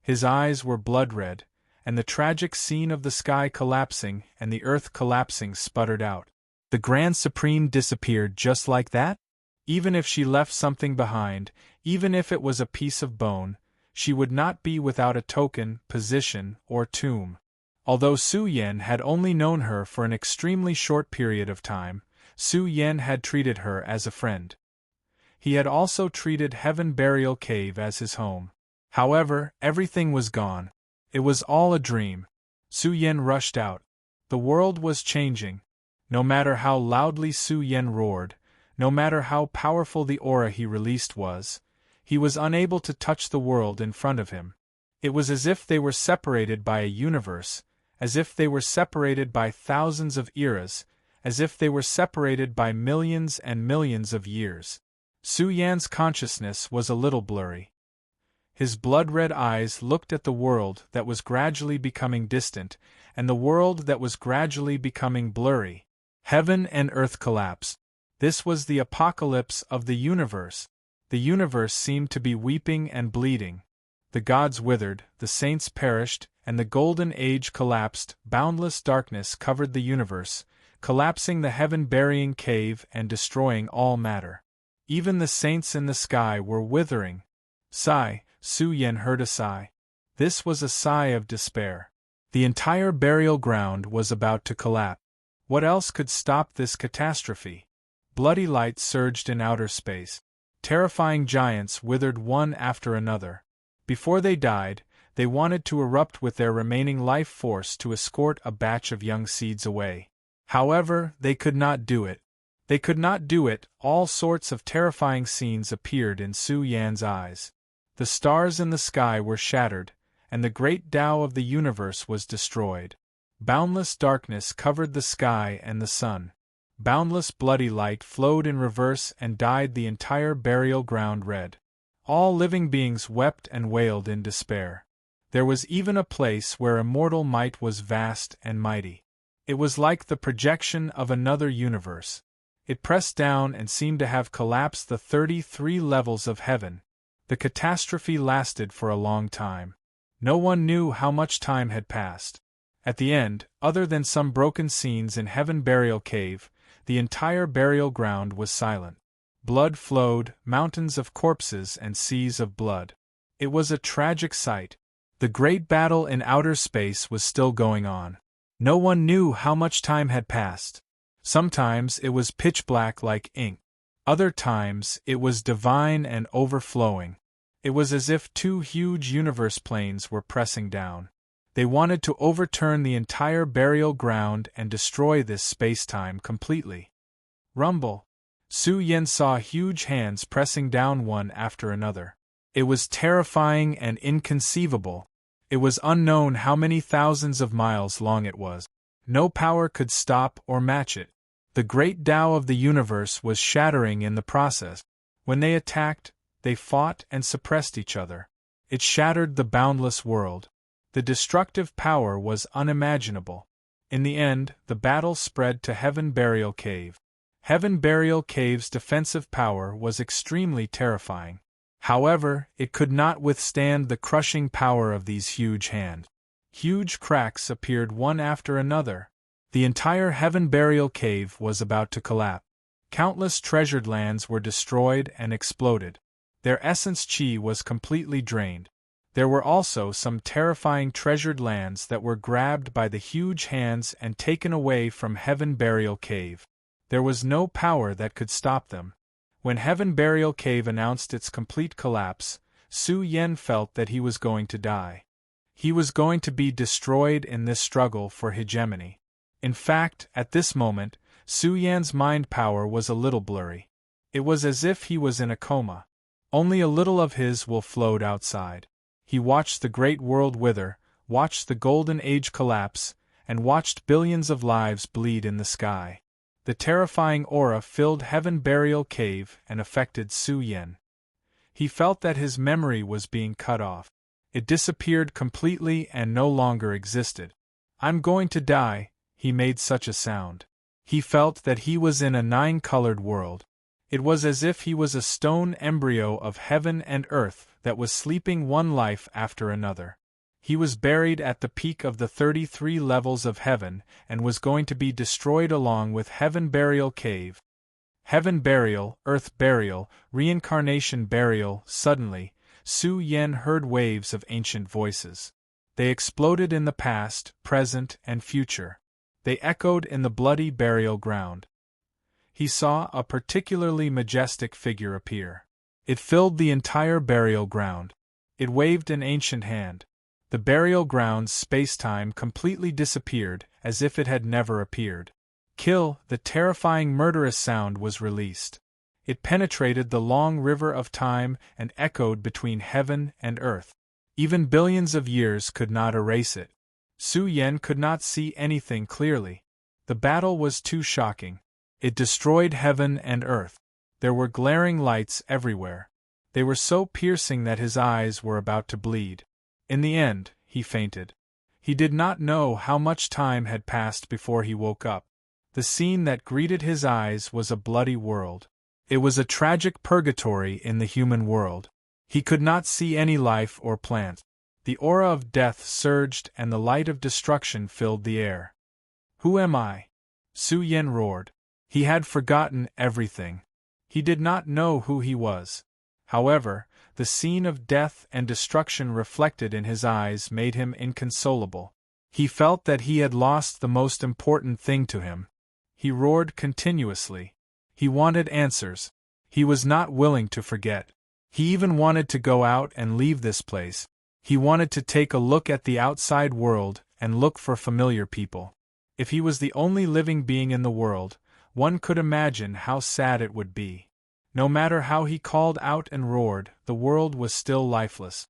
His eyes were blood-red, and the tragic scene of the sky collapsing and the earth collapsing sputtered out. The Grand Supreme disappeared just like that? Even if she left something behind, even if it was a piece of bone, she would not be without a token, position, or tomb. Although Su Yen had only known her for an extremely short period of time, Su Yen had treated her as a friend. He had also treated Heaven Burial Cave as his home. However, everything was gone. It was all a dream. Su Yen rushed out. The world was changing. No matter how loudly Su Yen roared, no matter how powerful the aura he released was, he was unable to touch the world in front of him. It was as if they were separated by a universe, as if they were separated by thousands of eras, as if they were separated by millions and millions of years. Su Yan's consciousness was a little blurry. His blood-red eyes looked at the world that was gradually becoming distant, and the world that was gradually becoming blurry. Heaven and earth collapsed. This was the apocalypse of the universe. The universe seemed to be weeping and bleeding. The gods withered, the saints perished, and the golden age collapsed. Boundless darkness covered the universe, collapsing the heaven-burying cave and destroying all matter. Even the saints in the sky were withering. Sigh, Su Yen heard a sigh. This was a sigh of despair. The entire burial ground was about to collapse. What else could stop this catastrophe? Bloody light surged in outer space. Terrifying giants withered one after another. Before they died, they wanted to erupt with their remaining life force to escort a batch of young seeds away. However, they could not do it. They could not do it. All sorts of terrifying scenes appeared in Su Yan's eyes. The stars in the sky were shattered, and the great Tao of the universe was destroyed. Boundless darkness covered the sky and the sun. Boundless bloody light flowed in reverse and dyed the entire burial ground red. All living beings wept and wailed in despair. There was even a place where immortal might was vast and mighty. It was like the projection of another universe. It pressed down and seemed to have collapsed the 33 levels of heaven. The catastrophe lasted for a long time. No one knew how much time had passed. At the end, other than some broken scenes in Heaven Burial Cave, the entire burial ground was silent. Blood flowed, mountains of corpses and seas of blood. It was a tragic sight. The great battle in outer space was still going on. No one knew how much time had passed. Sometimes it was pitch black like ink. Other times it was divine and overflowing. It was as if 2 huge universe planes were pressing down. They wanted to overturn the entire burial ground and destroy this space-time completely. Rumble. Su Yen saw huge hands pressing down one after another. It was terrifying and inconceivable. It was unknown how many thousands of miles long it was. No power could stop or match it. The great Tao of the universe was shattering in the process. When they attacked, they fought and suppressed each other. It shattered the boundless world. The destructive power was unimaginable. In the end, the battle spread to Heaven Burial Cave. Heaven Burial Cave's defensive power was extremely terrifying. However, it could not withstand the crushing power of these huge hands. Huge cracks appeared one after another. The entire Heaven Burial Cave was about to collapse. Countless treasured lands were destroyed and exploded. Their essence chi was completely drained. There were also some terrifying treasured lands that were grabbed by the huge hands and taken away from Heaven Burial Cave. There was no power that could stop them. When Heaven Burial Cave announced its complete collapse, Su Yen felt that he was going to die. He was going to be destroyed in this struggle for hegemony. In fact, at this moment, Su Yan's mind power was a little blurry. It was as if he was in a coma. Only a little of his will flowed outside. He watched the great world wither, watched the golden age collapse, and watched billions of lives bleed in the sky. The terrifying aura filled Heaven Burial Cave and affected Su Yen. He felt that his memory was being cut off. It disappeared completely and no longer existed. "I'm going to die," he made such a sound. He felt that he was in a nine-colored world. It was as if he was a stone embryo of heaven and earth that was sleeping one life after another. He was buried at the peak of the 33 levels of heaven and was going to be destroyed along with Heaven Burial Cave. Heaven burial, earth burial, reincarnation burial. Suddenly, Su Yen heard waves of ancient voices. They exploded in the past, present, and future. They echoed in the bloody burial ground. He saw a particularly majestic figure appear. It filled the entire burial ground. It waved an ancient hand. The burial ground's space-time completely disappeared, as if it had never appeared. Kill, the terrifying murderous sound was released. It penetrated the long river of time and echoed between heaven and earth. Even billions of years could not erase it. Su Yen could not see anything clearly. The battle was too shocking. It destroyed heaven and earth. There were glaring lights everywhere. They were so piercing that his eyes were about to bleed. In the end, he fainted. He did not know how much time had passed before he woke up. The scene that greeted his eyes was a bloody world. It was a tragic purgatory in the human world. He could not see any life or plant. The aura of death surged and the light of destruction filled the air. "Who am I?" Su Yen roared. He had forgotten everything. He did not know who he was. However, the scene of death and destruction reflected in his eyes made him inconsolable. He felt that he had lost the most important thing to him. He roared continuously. He wanted answers. He was not willing to forget. He even wanted to go out and leave this place. He wanted to take a look at the outside world and look for familiar people. If he was the only living being in the world, one could imagine how sad it would be. No matter how he called out and roared, the world was still lifeless.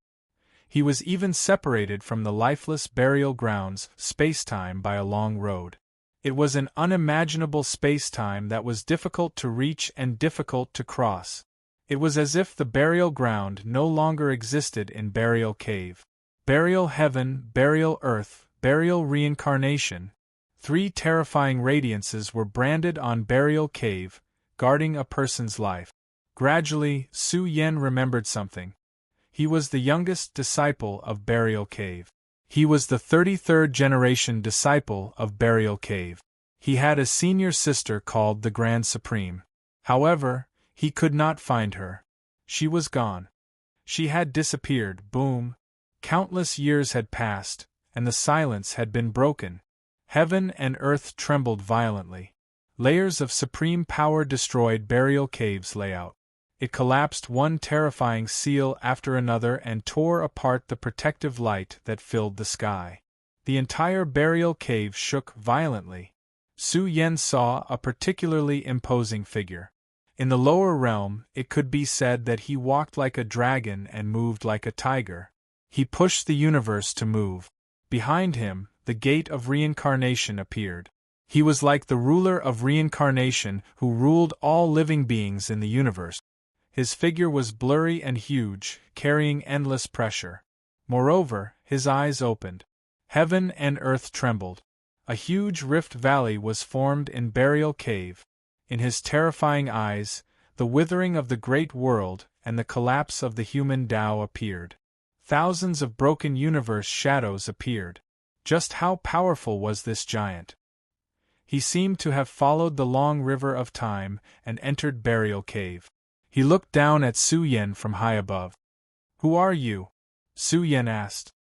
He was even separated from the lifeless burial grounds, space-time, by a long road. It was an unimaginable space-time that was difficult to reach and difficult to cross. It was as if the burial ground no longer existed in Burial Cave. Burial Heaven, Burial Earth, Burial Reincarnation. 3 terrifying radiances were branded on Burial Cave, guarding a person's life. Gradually, Su Yen remembered something. He was the youngest disciple of Burial Cave. He was the 33rd generation disciple of Burial Cave. He had a senior sister called the Grand Supreme. However, he could not find her. She was gone. She had disappeared. Boom. Countless years had passed, and the silence had been broken. Heaven and earth trembled violently. Layers of supreme power destroyed Burial Cave's layout. It collapsed one terrifying seal after another and tore apart the protective light that filled the sky. The entire Burial Cave shook violently. Su Yen saw a particularly imposing figure. In the lower realm, it could be said that he walked like a dragon and moved like a tiger. He pushed the universe to move. Behind him, the gate of reincarnation appeared. He was like the ruler of reincarnation who ruled all living beings in the universe. His figure was blurry and huge, carrying endless pressure. Moreover, his eyes opened. Heaven and earth trembled. A huge rift valley was formed in Burial Cave. In his terrifying eyes, the withering of the great world and the collapse of the human Tao appeared. Thousands of broken universe shadows appeared. Just how powerful was this giant? He seemed to have followed the long river of time and entered Burial Cave. He looked down at Su Yen from high above. "Who are you?" Su Yen asked.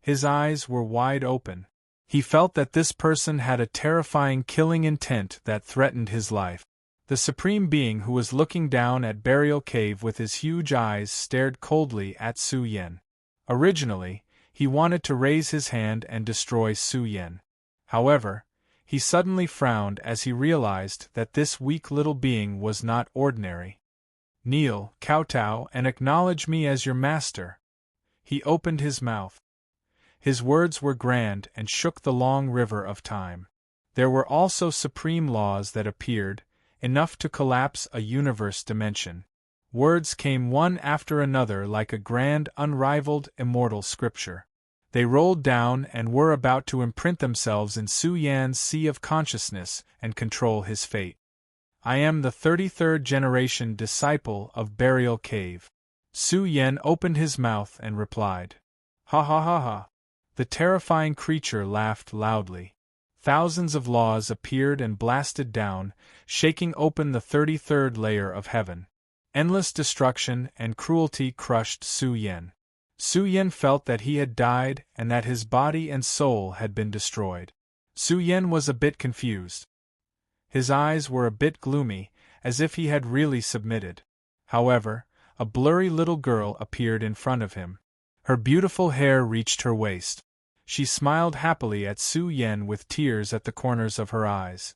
His eyes were wide open. He felt that this person had a terrifying killing intent that threatened his life. The Supreme Being who was looking down at Burial Cave with his huge eyes stared coldly at Su Yen. Originally, he wanted to raise his hand and destroy Su Yen. However, he suddenly frowned as he realized that this weak little being was not ordinary. "Kneel, kowtow, and acknowledge me as your master." He opened his mouth. His words were grand and shook the long river of time. There were also supreme laws that appeared, enough to collapse a universe dimension. Words came one after another like a grand, unrivaled, immortal scripture. They rolled down and were about to imprint themselves in Su Yan's sea of consciousness and control his fate. "I am the 33rd generation disciple of Burial Cave." Su Yen opened his mouth and replied. "Ha ha ha ha." The terrifying creature laughed loudly. Thousands of laws appeared and blasted down, shaking open the 33rd layer of heaven. Endless destruction and cruelty crushed Su Yen. Su Yen felt that he had died and that his body and soul had been destroyed. Su Yen was a bit confused. His eyes were a bit gloomy, as if he had really submitted. However, a blurry little girl appeared in front of him. Her beautiful hair reached her waist. She smiled happily at Su Yen with tears at the corners of her eyes.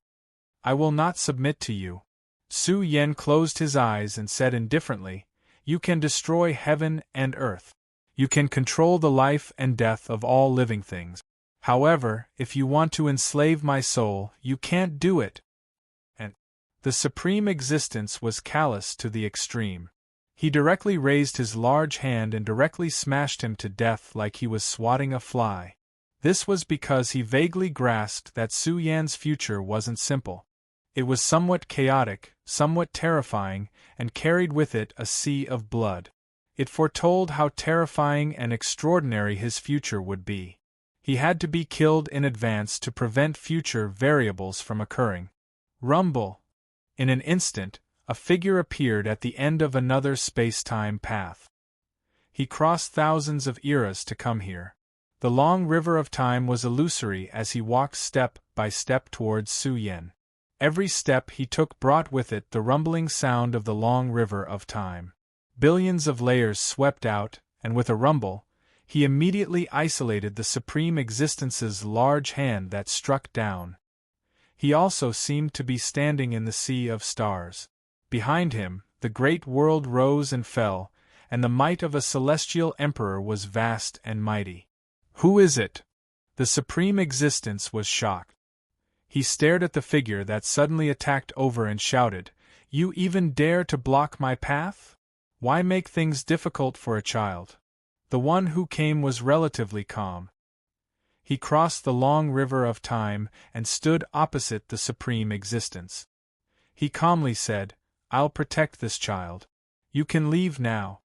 "I will not submit to you." Su Yen closed his eyes and said indifferently, "You can destroy heaven and earth. You can control the life and death of all living things. However, if you want to enslave my soul, you can't do it." And the Supreme Existence was callous to the extreme. He directly raised his large hand and directly smashed him to death like he was swatting a fly. This was because he vaguely grasped that Su Yan's future wasn't simple. It was somewhat chaotic, somewhat terrifying, and carried with it a sea of blood. It foretold how terrifying and extraordinary his future would be. He had to be killed in advance to prevent future variables from occurring. Rumble! In an instant, a figure appeared at the end of another space-time path. He crossed thousands of eras to come here. The long river of time was illusory as he walked step by step towards Su Yen. Every step he took brought with it the rumbling sound of the long river of time. Billions of layers swept out, and with a rumble, he immediately isolated the Supreme Existence's large hand that struck down. He also seemed to be standing in the sea of stars. Behind him, the great world rose and fell, and the might of a celestial emperor was vast and mighty. "Who is it?" The Supreme Existence was shocked. He stared at the figure that suddenly attacked over and shouted, "You even dare to block my path? Why make things difficult for a child?" The one who came was relatively calm. He crossed the long river of time and stood opposite the Supreme Existence. He calmly said, "I'll protect this child. You can leave now.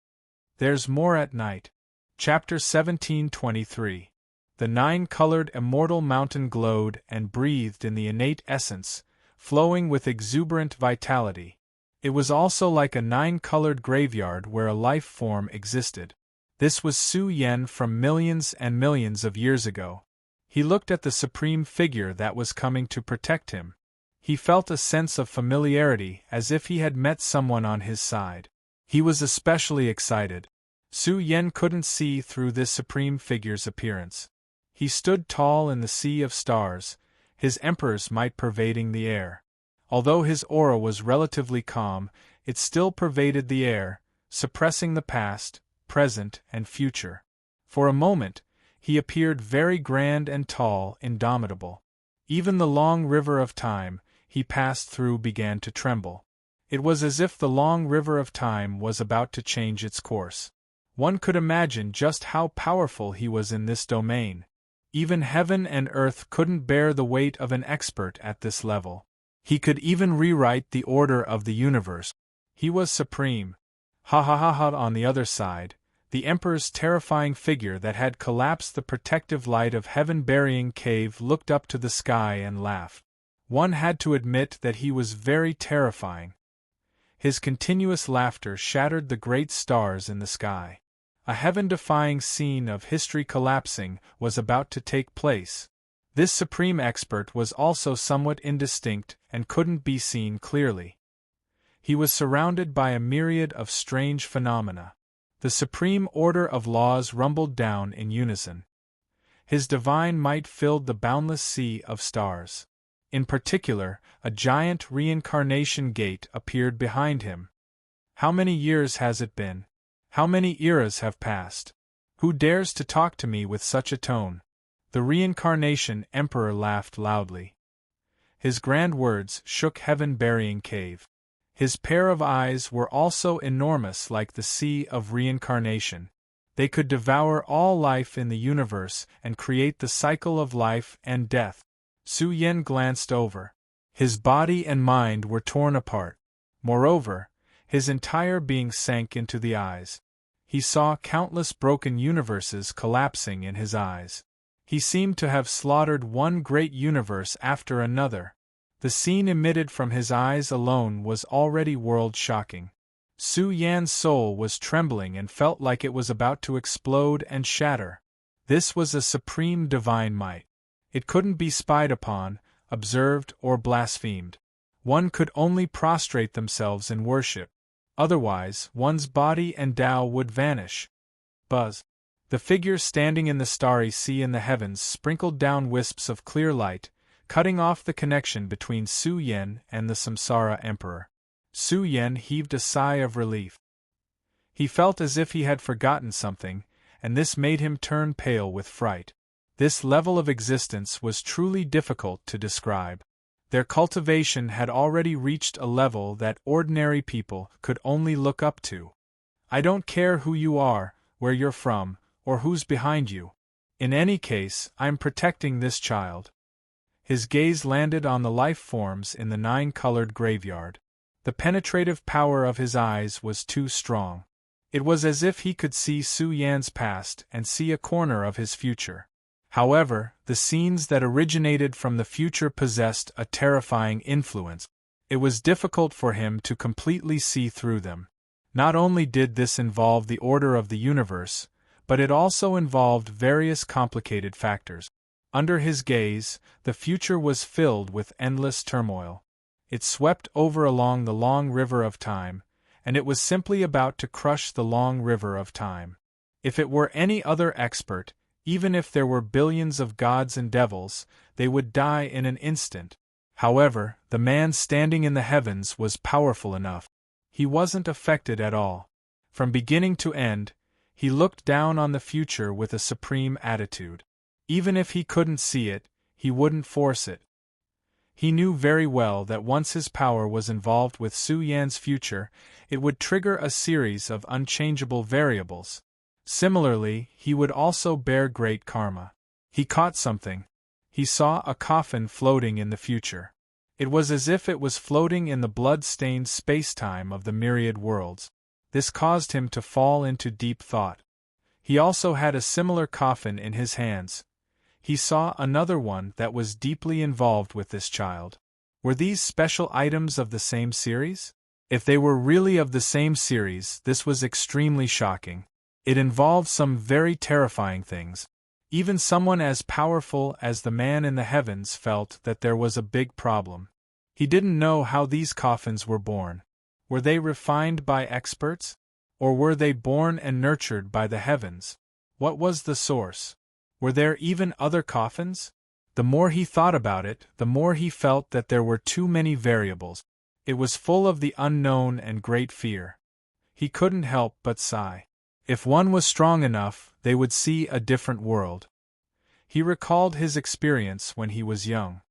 There's more at night." Chapter 1723. The nine-colored immortal mountain glowed and breathed in the innate essence, flowing with exuberant vitality. It was also like a nine-colored graveyard where a life form existed. This was Su Yen from millions and millions of years ago. He looked at the supreme figure that was coming to protect him. He felt a sense of familiarity as if he had met someone on his side. He was especially excited. Su Yen couldn't see through this supreme figure's appearance. He stood tall in the sea of stars, his emperor's might pervading the air. Although his aura was relatively calm, it still pervaded the air, suppressing the past, present, and future. For a moment, he appeared very grand and tall, indomitable. Even the long river of time he passed through began to tremble. It was as if the long river of time was about to change its course. One could imagine just how powerful he was in this domain. Even heaven and earth couldn't bear the weight of an expert at this level. He could even rewrite the order of the universe. He was supreme. Ha ha ha ha. On the other side, the Emperor's terrifying figure that had collapsed the protective light of heaven-burying cave looked up to the sky and laughed. One had to admit that he was very terrifying. His continuous laughter shattered the great stars in the sky. A heaven-defying scene of history collapsing was about to take place. This supreme expert was also somewhat indistinct and couldn't be seen clearly. He was surrounded by a myriad of strange phenomena. The supreme order of laws rumbled down in unison. His divine might filled the boundless sea of stars. In particular, a giant reincarnation gate appeared behind him. How many years has it been? How many eras have passed? Who dares to talk to me with such a tone? The reincarnation emperor laughed loudly. His grand words shook heaven-burying cave. His pair of eyes were also enormous like the sea of reincarnation. They could devour all life in the universe and create the cycle of life and death. Su Yen glanced over. His body and mind were torn apart. Moreover, his entire being sank into the eyes. He saw countless broken universes collapsing in his eyes. He seemed to have slaughtered one great universe after another. The scene emitted from his eyes alone was already world-shocking. Su Yan's soul was trembling and felt like it was about to explode and shatter. This was a supreme divine might. It couldn't be spied upon, observed, or blasphemed. One could only prostrate themselves in worship. Otherwise, one's body and Tao would vanish. Buzz. The figure standing in the starry sea in the heavens sprinkled down wisps of clear light, cutting off the connection between Su Yen and the Samsara Emperor. Su Yen heaved a sigh of relief. He felt as if he had forgotten something, and this made him turn pale with fright. This level of existence was truly difficult to describe. Their cultivation had already reached a level that ordinary people could only look up to. I don't care who you are, where you're from, or who's behind you. In any case, I'm protecting this child. His gaze landed on the life forms in the nine-colored graveyard. The penetrative power of his eyes was too strong. It was as if he could see Su Yan's past and see a corner of his future. However, the scenes that originated from the future possessed a terrifying influence. It was difficult for him to completely see through them. Not only did this involve the order of the universe, but it also involved various complicated factors. Under his gaze, the future was filled with endless turmoil. It swept over along the long river of time, and it was simply about to crush the long river of time. If it were any other expert, even if there were billions of gods and devils, they would die in an instant. However, the man standing in the heavens was powerful enough. He wasn't affected at all. From beginning to end, he looked down on the future with a supreme attitude. Even if he couldn't see it, he wouldn't force it. He knew very well that once his power was involved with Su Yan's future, it would trigger a series of unchangeable variables. Similarly, he would also bear great karma. He caught something. He saw a coffin floating in the future. It was as if it was floating in the blood-stained space-time of the myriad worlds. This caused him to fall into deep thought. He also had a similar coffin in his hands. He saw another one that was deeply involved with this child. Were these special items of the same series? If they were really of the same series, this was extremely shocking. It involved some very terrifying things. Even someone as powerful as the man in the heavens felt that there was a big problem. He didn't know how these coffins were born. Were they refined by experts? Or were they born and nurtured by the heavens? What was the source? Were there even other coffins? The more he thought about it, the more he felt that there were too many variables. It was full of the unknown and great fear. He couldn't help but sigh. If one was strong enough, they would see a different world. He recalled his experience when he was young.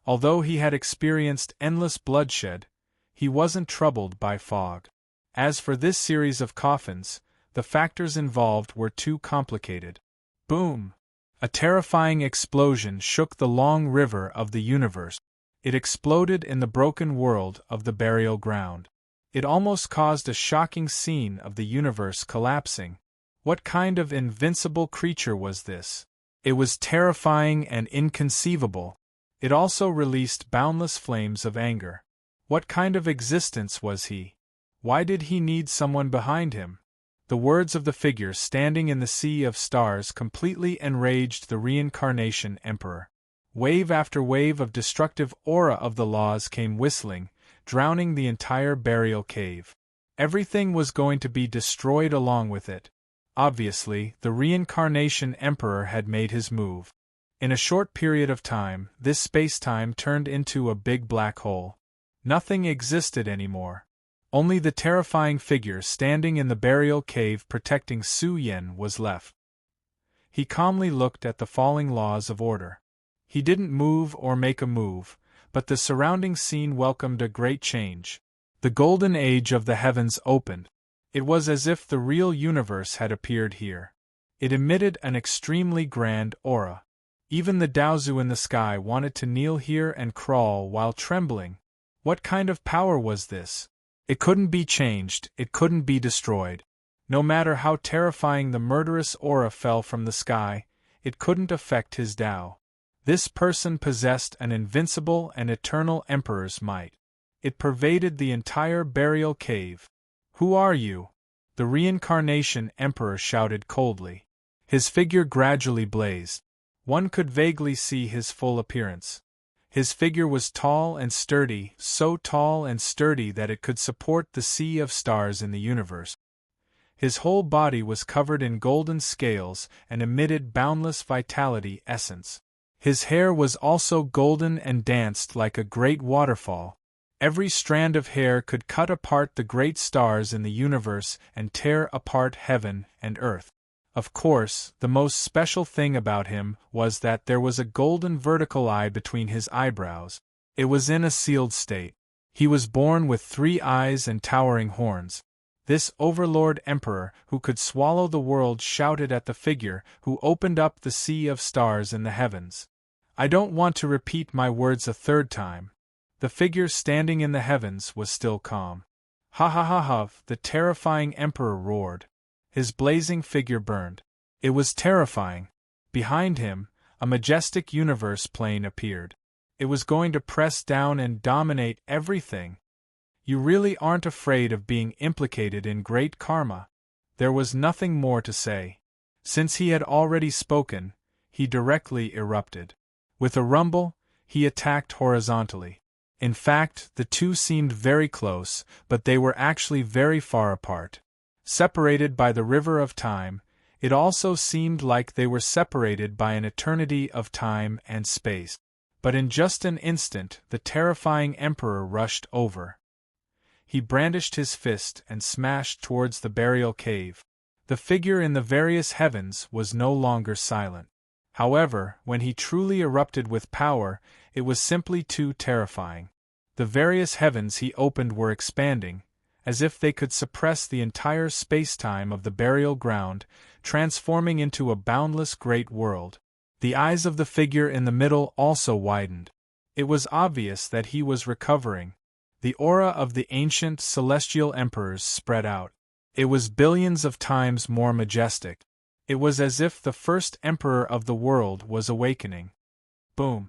Although he had experienced endless bloodshed, he wasn't troubled by fog. As for this series of coffins, the factors involved were too complicated. Boom! A terrifying explosion shook the long river of the universe. It exploded in the broken world of the burial ground. It almost caused a shocking scene of the universe collapsing. What kind of invincible creature was this? It was terrifying and inconceivable. It also released boundless flames of anger. What kind of existence was he? Why did he need someone behind him? The words of the figure standing in the sea of stars completely enraged the reincarnation emperor. Wave after wave of destructive aura of the laws came whistling, drowning the entire burial cave. Everything was going to be destroyed along with it. Obviously, the reincarnation emperor had made his move. In a short period of time, this space-time turned into a big black hole. Nothing existed anymore. Only the terrifying figure standing in the burial cave protecting Su Yen was left. He calmly looked at the falling laws of order. He didn't move or make a move, but the surrounding scene welcomed a great change. The golden age of the heavens opened. It was as if the real universe had appeared here. It emitted an extremely grand aura. Even the Daozu in the sky wanted to kneel here and crawl while trembling. What kind of power was this? It couldn't be changed, it couldn't be destroyed. No matter how terrifying the murderous aura fell from the sky, it couldn't affect his Tao. This person possessed an invincible and eternal emperor's might. It pervaded the entire burial cave. "Who are you?" the reincarnation emperor shouted coldly. His figure gradually blazed. One could vaguely see his full appearance. His figure was tall and sturdy, so tall and sturdy that it could support the sea of stars in the universe. His whole body was covered in golden scales and emitted boundless vitality essence. His hair was also golden and danced like a great waterfall. Every strand of hair could cut apart the great stars in the universe and tear apart heaven and earth. Of course, the most special thing about him was that there was a golden vertical eye between his eyebrows. It was in a sealed state. He was born with 3 eyes and towering horns. This Overlord Emperor who could swallow the world shouted at the figure who opened up the sea of stars in the heavens. I don't want to repeat my words a third time. The figure standing in the heavens was still calm. Ha ha ha ha, the terrifying Emperor roared. His blazing figure burned. It was terrifying. Behind him, a majestic universe plane appeared. It was going to press down and dominate everything. You really aren't afraid of being implicated in great karma. There was nothing more to say. Since he had already spoken, he directly erupted. With a rumble, he attacked horizontally. In fact, the two seemed very close, but they were actually very far apart. Separated by the river of time, it also seemed like they were separated by an eternity of time and space. But in just an instant, the terrifying emperor rushed over. He brandished his fist and smashed towards the burial cave. The figure in the various heavens was no longer silent. However, when he truly erupted with power, it was simply too terrifying. The various heavens he opened were expanding, as if they could suppress the entire space-time of the burial ground, transforming into a boundless great world. The eyes of the figure in the middle also widened. It was obvious that he was recovering. The aura of the ancient celestial emperors spread out. It was billions of times more majestic. It was as if the first emperor of the world was awakening. Boom!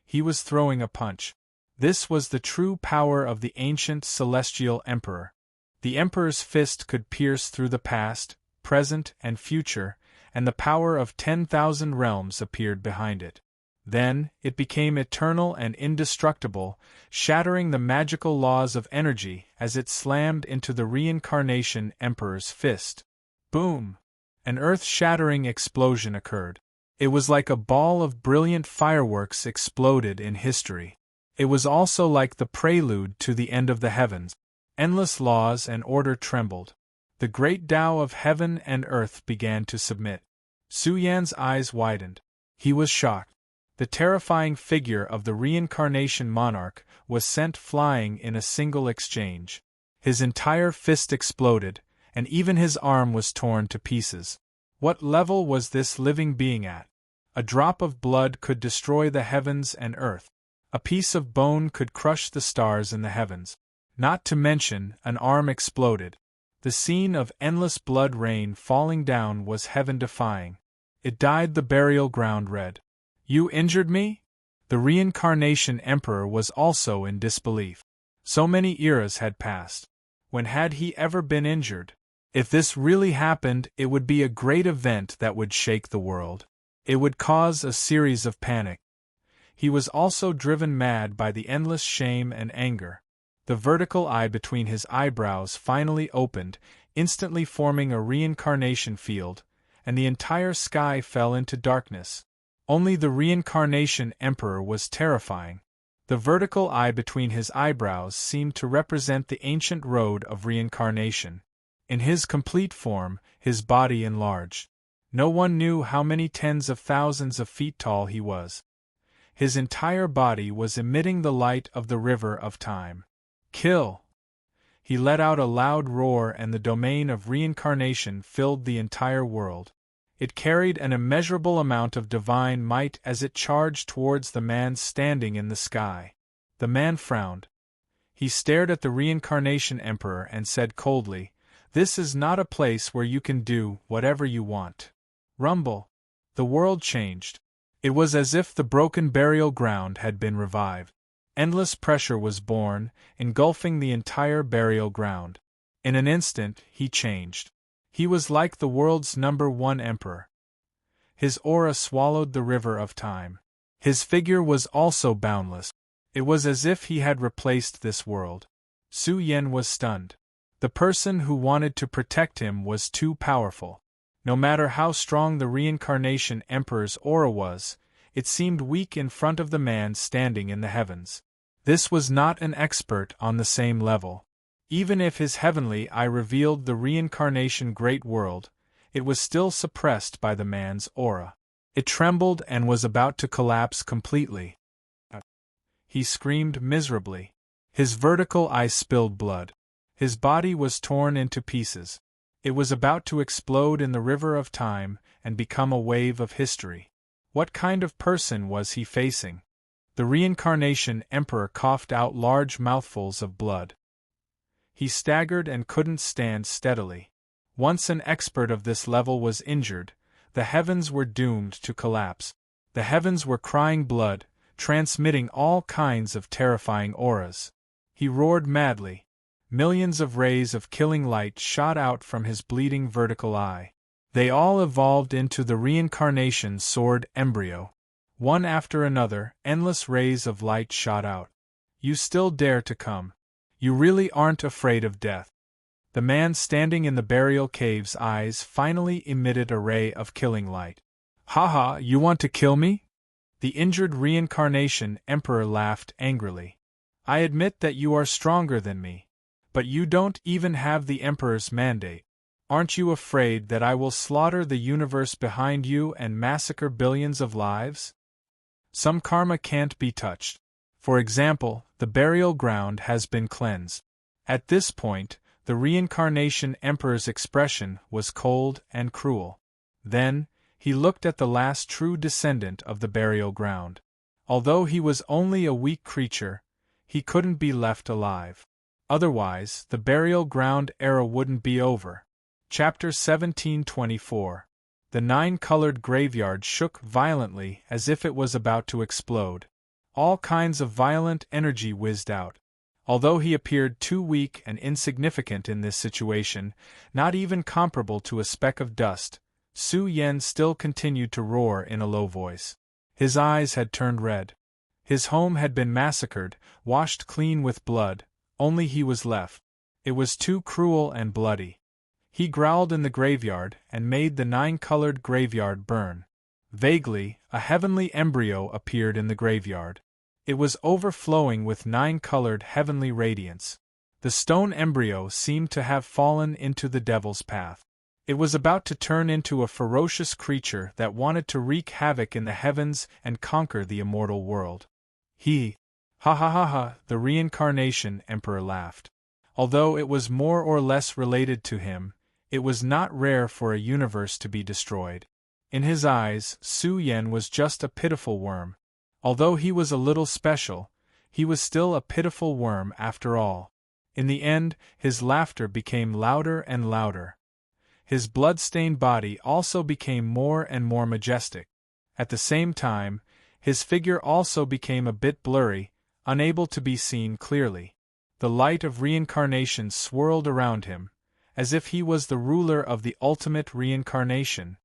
He was throwing a punch. This was the true power of the ancient celestial emperor. The emperor's fist could pierce through the past, present, and future, and the power of 10,000 realms appeared behind it. Then, it became eternal and indestructible, shattering the magical laws of energy as it slammed into the reincarnation emperor's fist. Boom! An earth-shattering explosion occurred. It was like a ball of brilliant fireworks exploded in history. It was also like the prelude to the end of the heavens. Endless laws and order trembled. The great Tao of heaven and earth began to submit. Su Yan's eyes widened. He was shocked. The terrifying figure of the reincarnation monarch was sent flying in a single exchange. His entire fist exploded, and even his arm was torn to pieces. What level was this living being at? A drop of blood could destroy the heavens and earth. A piece of bone could crush the stars in the heavens. Not to mention, an arm exploded. The scene of endless blood rain falling down was heaven-defying. It dyed the burial ground red. "You injured me?" The reincarnation emperor was also in disbelief. So many eras had passed. When had he ever been injured? If this really happened, it would be a great event that would shake the world. It would cause a series of panic. He was also driven mad by the endless shame and anger. The vertical eye between his eyebrows finally opened, instantly forming a reincarnation field, and the entire sky fell into darkness. Only the reincarnation emperor was terrifying. The vertical eye between his eyebrows seemed to represent the ancient road of reincarnation. In his complete form, his body enlarged. No one knew how many tens of thousands of feet tall he was. His entire body was emitting the light of the river of time. "Kill!" He let out a loud roar, and the domain of reincarnation filled the entire world. It carried an immeasurable amount of divine might as it charged towards the man standing in the sky. The man frowned. He stared at the reincarnation emperor and said coldly, "This is not a place where you can do whatever you want." Rumble. The world changed. It was as if the broken burial ground had been revived. Endless pressure was born, engulfing the entire burial ground. In an instant, he changed. He was like the world's #1 emperor. His aura swallowed the river of time. His figure was also boundless. It was as if he had replaced this world. Su Yen was stunned. The person who wanted to protect him was too powerful. No matter how strong the reincarnation emperor's aura was, it seemed weak in front of the man standing in the heavens. This was not an expert on the same level. Even if his heavenly eye revealed the reincarnation great world, it was still suppressed by the man's aura. It trembled and was about to collapse completely. He screamed miserably. His vertical eye spilled blood. His body was torn into pieces. It was about to explode in the river of time and become a wave of history. What kind of person was he facing? The reincarnation emperor coughed out large mouthfuls of blood. He staggered and couldn't stand steadily. Once an expert of this level was injured, the heavens were doomed to collapse. The heavens were crying blood, transmitting all kinds of terrifying auras. He roared madly. Millions of rays of killing light shot out from his bleeding vertical eye. They all evolved into the reincarnation sword embryo. One after another, endless rays of light shot out. "You still dare to come? You really aren't afraid of death?" The man standing in the burial cave's eyes finally emitted a ray of killing light. "Haha, you want to kill me?" The injured reincarnation emperor laughed angrily. "I admit that you are stronger than me. But you don't even have the emperor's mandate. Aren't you afraid that I will slaughter the universe behind you and massacre billions of lives? Some karma can't be touched. For example, the burial ground has been cleansed." At this point, the reincarnation emperor's expression was cold and cruel. Then, he looked at the last true descendant of the burial ground. Although he was only a weak creature, he couldn't be left alive. Otherwise, the burial ground era wouldn't be over. Chapter 1724. The nine-colored graveyard shook violently as if it was about to explode. All kinds of violent energy whizzed out. Although he appeared too weak and insignificant in this situation, not even comparable to a speck of dust, Su Yen still continued to roar in a low voice. His eyes had turned red. His home had been massacred, washed clean with blood. Only he was left. It was too cruel and bloody. He growled in the graveyard and made the nine-colored graveyard burn. Vaguely, a heavenly embryo appeared in the graveyard. It was overflowing with nine-colored heavenly radiance. The stone embryo seemed to have fallen into the devil's path. It was about to turn into a ferocious creature that wanted to wreak havoc in the heavens and conquer the immortal world. Ha ha ha ha, the Reincarnation Emperor laughed. Although it was more or less related to him, it was not rare for a universe to be destroyed. In his eyes, Su Yen was just a pitiful worm. Although he was a little special, he was still a pitiful worm after all. In the end, his laughter became louder and louder. His blood-stained body also became more and more majestic. At the same time, his figure also became a bit blurry, unable to be seen clearly. The light of reincarnation swirled around him, as if he was the ruler of the ultimate reincarnation.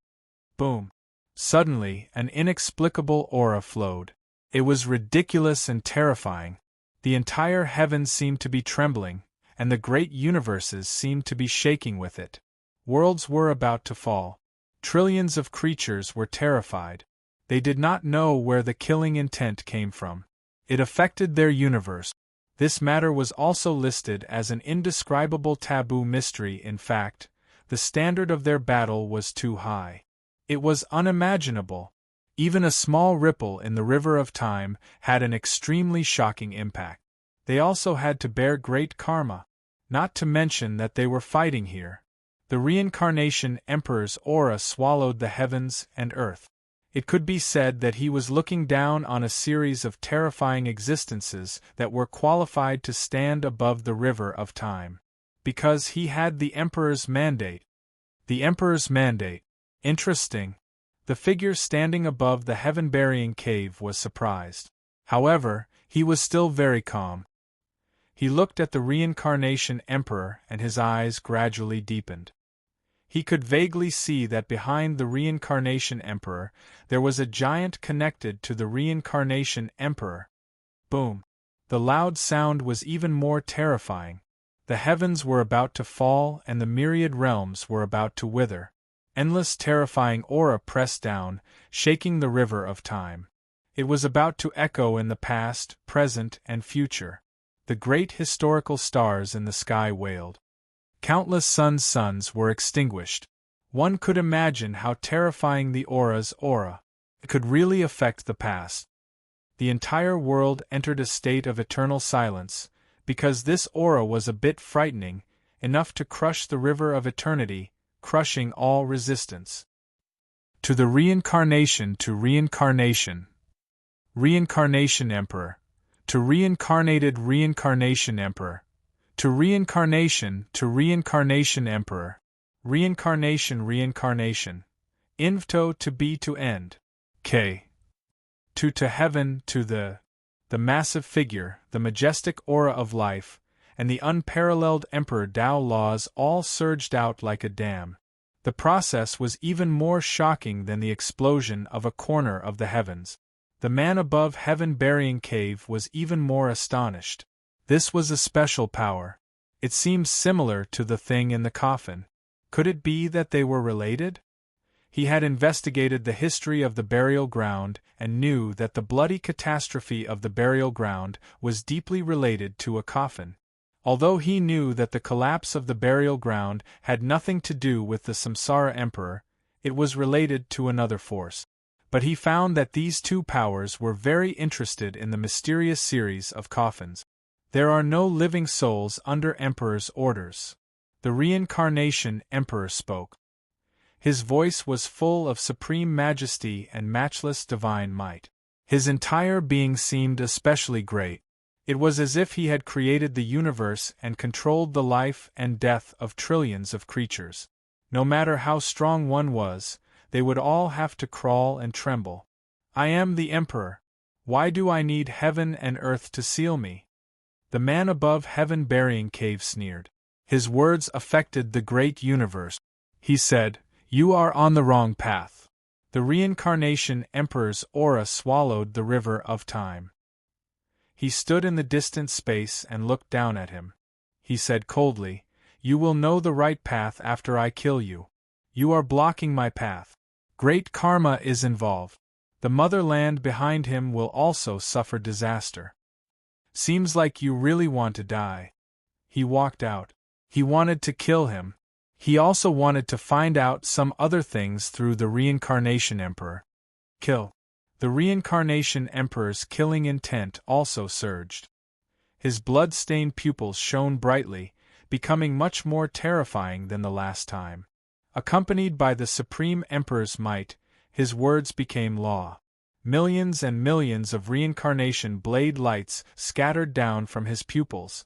Boom! Suddenly, an inexplicable aura flowed. It was ridiculous and terrifying. The entire heavens seemed to be trembling, and the great universes seemed to be shaking with it. Worlds were about to fall. Trillions of creatures were terrified. They did not know where the killing intent came from. It affected their universe. This matter was also listed as an indescribable taboo mystery. In fact, the standard of their battle was too high. It was unimaginable. Even a small ripple in the river of time had an extremely shocking impact. They also had to bear great karma, not to mention that they were fighting here. The Reincarnation Emperor's aura swallowed the heavens and earth. It could be said that he was looking down on a series of terrifying existences that were qualified to stand above the river of time. Because he had the Emperor's mandate. The Emperor's mandate. Interesting. The figure standing above the heaven-burying cave was surprised. However, he was still very calm. He looked at the Reincarnation Emperor and his eyes gradually deepened. He could vaguely see that behind the Reincarnation Emperor there was a giant connected to the Reincarnation Emperor. Boom! The loud sound was even more terrifying. The heavens were about to fall and the myriad realms were about to wither. Endless terrifying aura pressed down, shaking the river of time. It was about to echo in the past, present, and future. The great historical stars in the sky wailed. Countless suns were extinguished. One could imagine how terrifying the aura's aura could really affect the past. The entire world entered a state of eternal silence, because this aura was a bit frightening, enough to crush the river of eternity, crushing all resistance. To the reincarnation, to reincarnation. Reincarnation Emperor. To reincarnated Reincarnation Emperor. To reincarnation Emperor. Reincarnation Reincarnation. Invto to be to end. K. To heaven, to the massive figure, the majestic aura of life, and the unparalleled Emperor Dao laws all surged out like a dam. The process was even more shocking than the explosion of a corner of the heavens. The man above heaven-burying cave was even more astonished. This was a special power. It seemed similar to the thing in the coffin. Could it be that they were related? He had investigated the history of the burial ground and knew that the bloody catastrophe of the burial ground was deeply related to a coffin. Although he knew that the collapse of the burial ground had nothing to do with the Samsara Emperor, it was related to another force. But he found that these two powers were very interested in the mysterious series of coffins. There are no living souls under Emperor's orders. The Reincarnation Emperor spoke. His voice was full of supreme majesty and matchless divine might. His entire being seemed especially great. It was as if he had created the universe and controlled the life and death of trillions of creatures. No matter how strong one was, they would all have to crawl and tremble. I am the Emperor. Why do I need heaven and earth to seal me? The man above heaven-burying cave sneered. His words affected the great universe. He said, "You are on the wrong path." The Reincarnation Emperor's aura swallowed the river of time. He stood in the distant space and looked down at him. He said coldly, "You will know the right path after I kill you. You are blocking my path. Great karma is involved. The motherland behind him will also suffer disaster. Seems like you really want to die." He walked out. He wanted to kill him. He also wanted to find out some other things through the Reincarnation Emperor. Kill. The Reincarnation Emperor's killing intent also surged. His blood-stained pupils shone brightly, becoming much more terrifying than the last time. Accompanied by the Supreme Emperor's might, his words became law. Millions and millions of reincarnation blade lights scattered down from his pupils.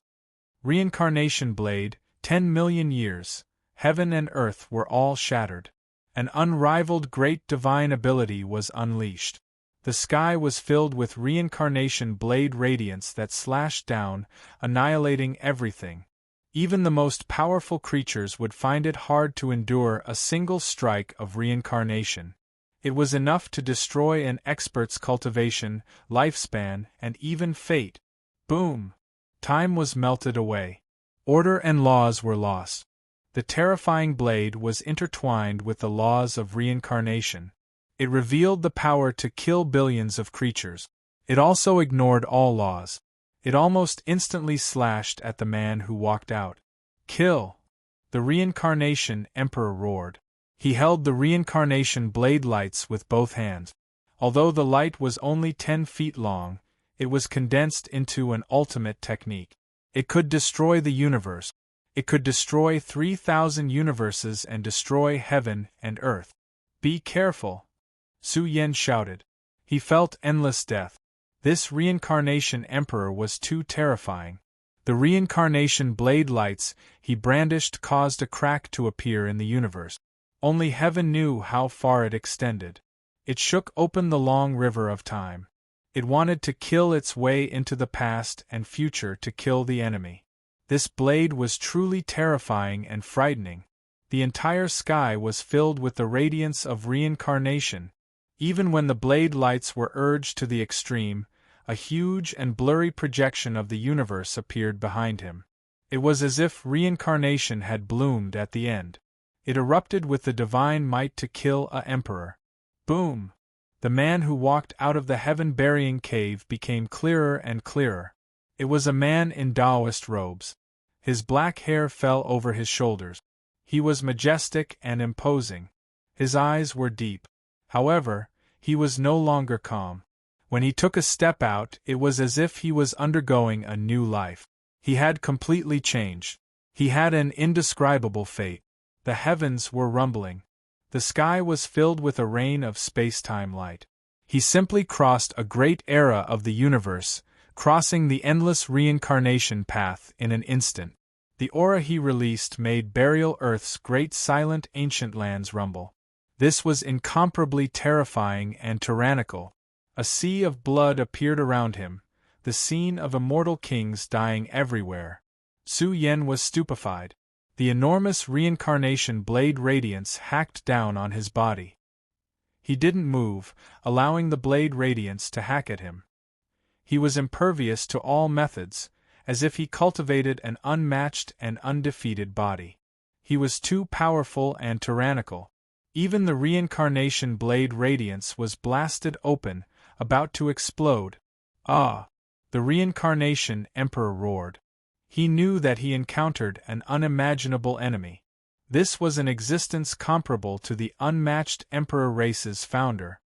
Reincarnation blade, 10 million years, heaven and earth were all shattered. An unrivaled great divine ability was unleashed. The sky was filled with reincarnation blade radiance that slashed down, annihilating everything. Even the most powerful creatures would find it hard to endure a single strike of reincarnation. It was enough to destroy an expert's cultivation, lifespan, and even fate. Boom! Time was melted away. Order and laws were lost. The terrifying blade was intertwined with the laws of reincarnation. It revealed the power to kill billions of creatures. It also ignored all laws. It almost instantly slashed at the man who walked out. Kill! The Reincarnation Emperor roared. He held the Reincarnation blade lights with both hands. Although the light was only 10 feet long, it was condensed into an ultimate technique. It could destroy the universe. It could destroy 3,000 universes and destroy heaven and earth. Be careful! Su Yen shouted. He felt endless death. This Reincarnation Emperor was too terrifying. The Reincarnation blade lights he brandished caused a crack to appear in the universe. Only heaven knew how far it extended. It shook open the long river of time. It wanted to kill its way into the past and future to kill the enemy. This blade was truly terrifying and frightening. The entire sky was filled with the radiance of reincarnation. Even when the blade lights were urged to the extreme, a huge and blurry projection of the universe appeared behind him. It was as if reincarnation had bloomed at the end. It erupted with the divine might to kill an emperor. Boom! The man who walked out of the heaven-burying cave became clearer and clearer. It was a man in Taoist robes. His black hair fell over his shoulders. He was majestic and imposing. His eyes were deep. However, he was no longer calm. When he took a step out, it was as if he was undergoing a new life. He had completely changed. He had an indescribable fate. The heavens were rumbling. The sky was filled with a rain of space-time light. He simply crossed a great era of the universe, crossing the endless reincarnation path in an instant. The aura he released made Burial Earth's great silent ancient lands rumble. This was incomparably terrifying and tyrannical. A sea of blood appeared around him, the scene of immortal kings dying everywhere. Su Yen was stupefied. The enormous reincarnation blade radiance hacked down on his body. He didn't move, allowing the blade radiance to hack at him. He was impervious to all methods, as if he cultivated an unmatched and undefeated body. He was too powerful and tyrannical. Even the reincarnation blade radiance was blasted open, about to explode. Ah! The Reincarnation Emperor roared. He knew that he encountered an unimaginable enemy. This was an existence comparable to the unmatched Emperor race's founder.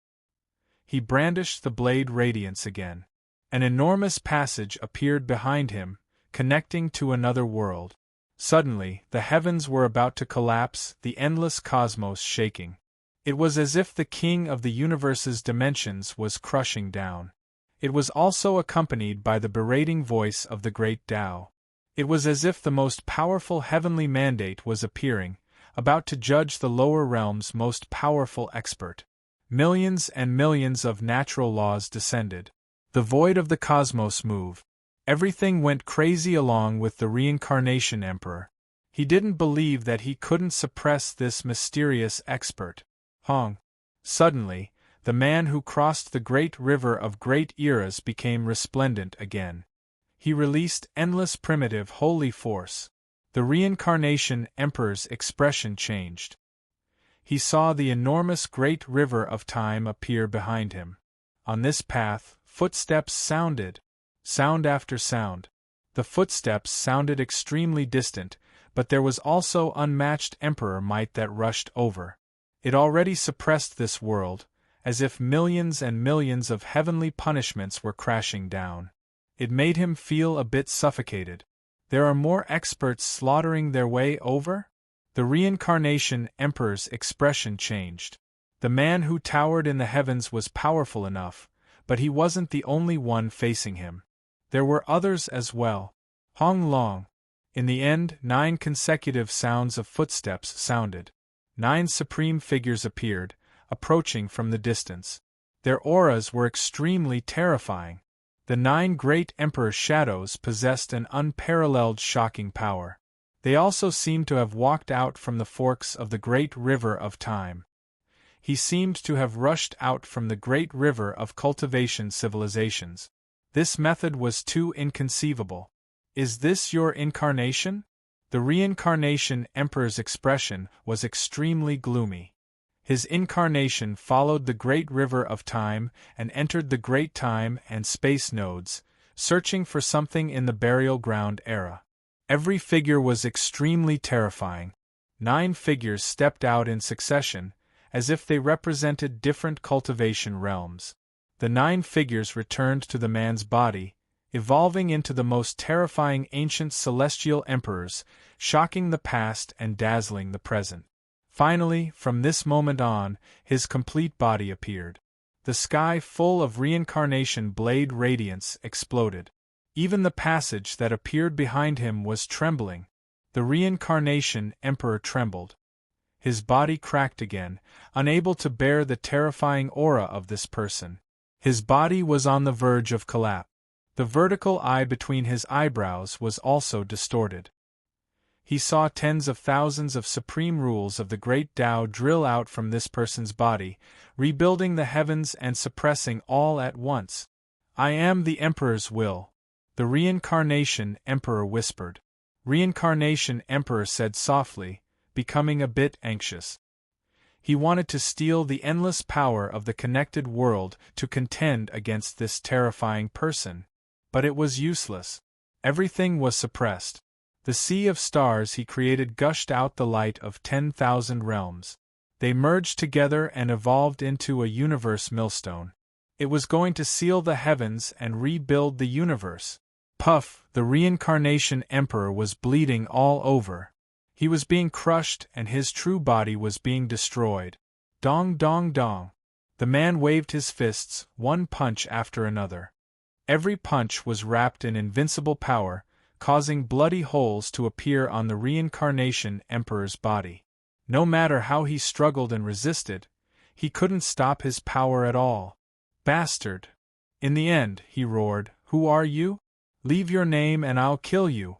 He brandished the blade radiance again. An enormous passage appeared behind him, connecting to another world. Suddenly, the heavens were about to collapse, the endless cosmos shaking. It was as if the king of the universe's dimensions was crushing down. It was also accompanied by the berating voice of the great Tao. It was as if the most powerful heavenly mandate was appearing, about to judge the lower realm's most powerful expert. Millions and millions of natural laws descended. The void of the cosmos moved. Everything went crazy along with the Reincarnation Emperor. He didn't believe that he couldn't suppress this mysterious expert. Hong. Suddenly, the man who crossed the great river of great eras became resplendent again. He released endless primitive holy force. The Reincarnation Emperor's expression changed. He saw the enormous great river of time appear behind him. On this path, footsteps sounded. Sound after sound. The footsteps sounded extremely distant, but there was also unmatched emperor might that rushed over. It already suppressed this world, as if millions and millions of heavenly punishments were crashing down. It made him feel a bit suffocated. There are more experts slaughtering their way over? The reincarnation emperor's expression changed. The man who towered in the heavens was powerful enough, but he wasn't the only one facing him. There were others as well. Hong Long. In the end, 9 consecutive sounds of footsteps sounded. 9 supreme figures appeared, approaching from the distance. Their auras were extremely terrifying. The 9 great emperor shadows possessed an unparalleled shocking power. They also seemed to have walked out from the forks of the great river of time. He seemed to have rushed out from the great river of cultivation civilizations. This method was too inconceivable. Is this your incarnation? The reincarnation emperor's expression was extremely gloomy. His incarnation followed the great river of time and entered the great time and space nodes, searching for something in the burial ground era. Every figure was extremely terrifying. 9 figures stepped out in succession, as if they represented different cultivation realms. The 9 figures returned to the man's body, evolving into the most terrifying ancient celestial emperors, shocking the past and dazzling the present. Finally, from this moment on, his complete body appeared. The sky full of reincarnation blade radiance exploded. Even the passage that appeared behind him was trembling. The reincarnation emperor trembled. His body cracked again, unable to bear the terrifying aura of this person. His body was on the verge of collapse. The vertical eye between his eyebrows was also distorted. He saw tens of thousands of supreme rules of the great Tao drill out from this person's body, rebuilding the heavens and suppressing all at once. I am the Emperor's will. The reincarnation emperor whispered. Reincarnation emperor said softly, becoming a bit anxious. He wanted to steal the endless power of the connected world to contend against this terrifying person. But it was useless. Everything was suppressed. The sea of stars he created gushed out the light of 10,000 realms. They merged together and evolved into a universe millstone. It was going to seal the heavens and rebuild the universe. Puff, the reincarnation emperor was bleeding all over. He was being crushed and his true body was being destroyed. Dong dong dong. The man waved his fists, one punch after another. Every punch was wrapped in invincible power, causing bloody holes to appear on the reincarnation emperor's body. No matter how he struggled and resisted, he couldn't stop his power at all. Bastard! In the end, he roared, "Who are you? Leave your name and I'll kill you."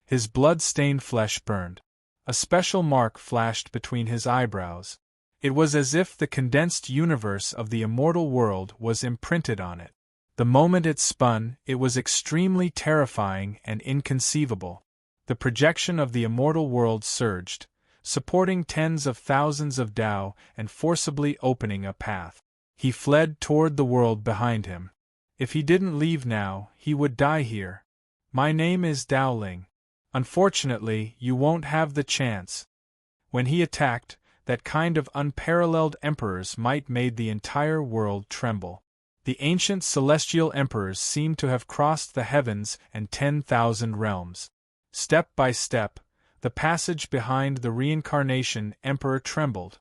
His blood-stained flesh burned. A special mark flashed between his eyebrows. It was as if the condensed universe of the immortal world was imprinted on it. The moment it spun, it was extremely terrifying and inconceivable. The projection of the immortal world surged, supporting tens of thousands of Tao and forcibly opening a path. He fled toward the world behind him. If he didn't leave now, he would die here. My name is Daoling. Unfortunately, you won't have the chance. When he attacked, that kind of unparalleled emperor's might made the entire world tremble. The ancient celestial emperors seemed to have crossed the heavens and 10,000 realms. Step by step, the passage behind the reincarnation emperor trembled.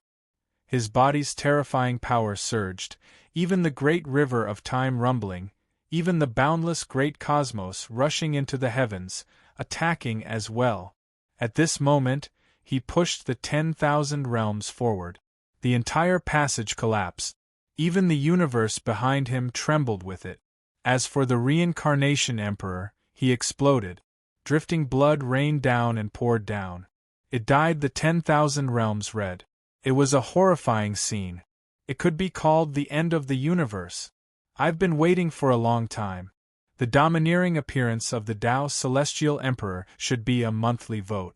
His body's terrifying power surged, even the great river of time rumbling, even the boundless great cosmos rushing into the heavens, attacking as well. At this moment, he pushed the 10,000 realms forward. The entire passage collapsed. Even the universe behind him trembled with it. As for the reincarnation emperor, he exploded. Drifting blood rained down and poured down. It dyed the 10,000 realms red. It was a horrifying scene. It could be called the end of the universe. I've been waiting for a long time. The domineering appearance of the Tao Celestial Emperor should be a monthly vote.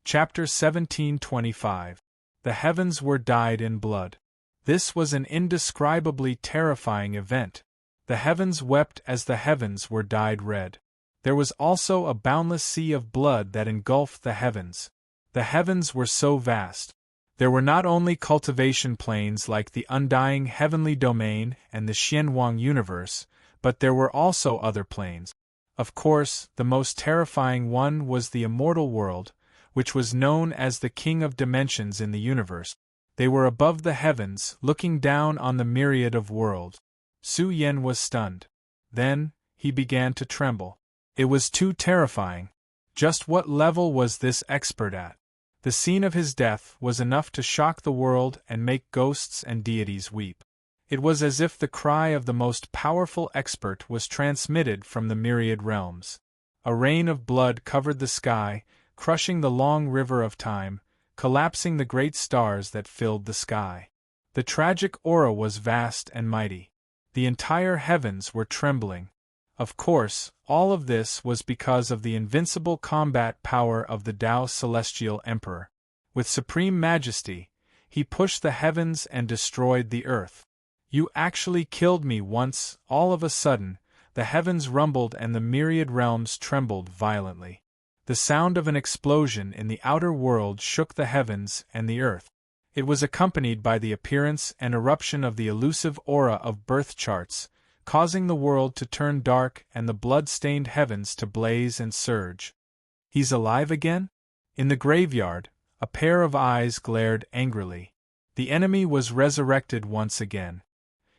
Chapter 1725. The heavens were dyed in blood. This was an indescribably terrifying event. The heavens wept as the heavens were dyed red. There was also a boundless sea of blood that engulfed the heavens. The heavens were so vast. There were not only cultivation planes like the undying heavenly domain and the Xianwang universe, but there were also other planes. Of course, the most terrifying one was the immortal world, which was known as the king of dimensions in the universe. They were above the heavens, looking down on the myriad of worlds. Su Yen was stunned. Then, he began to tremble. It was too terrifying. Just what level was this expert at? The scene of his death was enough to shock the world and make ghosts and deities weep. It was as if the cry of the most powerful expert was transmitted from the myriad realms. A rain of blood covered the sky, crushing the long river of time, collapsing the great stars that filled the sky. The tragic aura was vast and mighty. The entire heavens were trembling. Of course, all of this was because of the invincible combat power of the Tao Celestial Emperor. With supreme majesty, he pushed the heavens and destroyed the earth. "You actually killed me once." All of a sudden, the heavens rumbled and the myriad realms trembled violently. The sound of an explosion in the outer world shook the heavens and the earth. It was accompanied by the appearance and eruption of the elusive aura of birth charts, causing the world to turn dark and the blood-stained heavens to blaze and surge. "He's alive again?" In the graveyard, a pair of eyes glared angrily. The enemy was resurrected once again.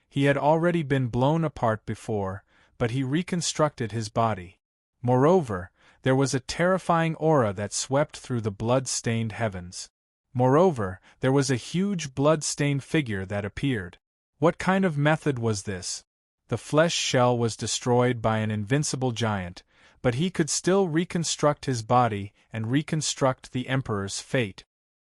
He had already been blown apart before, but he reconstructed his body. Moreover, there was a terrifying aura that swept through the blood-stained heavens. Moreover, there was a huge blood-stained figure that appeared. What kind of method was this? The flesh shell was destroyed by an invincible giant, but he could still reconstruct his body and reconstruct the Emperor's fate.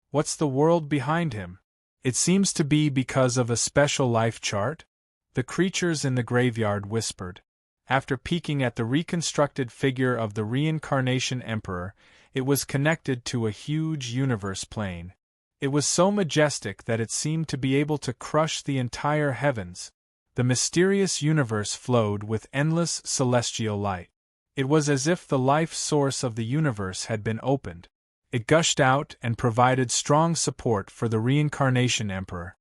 What's the world behind him? It seems to be because of a special life chart? The creatures in the graveyard whispered. After peeking at the reconstructed figure of the reincarnation Emperor, it was connected to a huge universe plane. It was so majestic that it seemed to be able to crush the entire heavens. The mysterious universe flowed with endless celestial light. It was as if the life source of the universe had been opened. It gushed out and provided strong support for the reincarnation Emperor.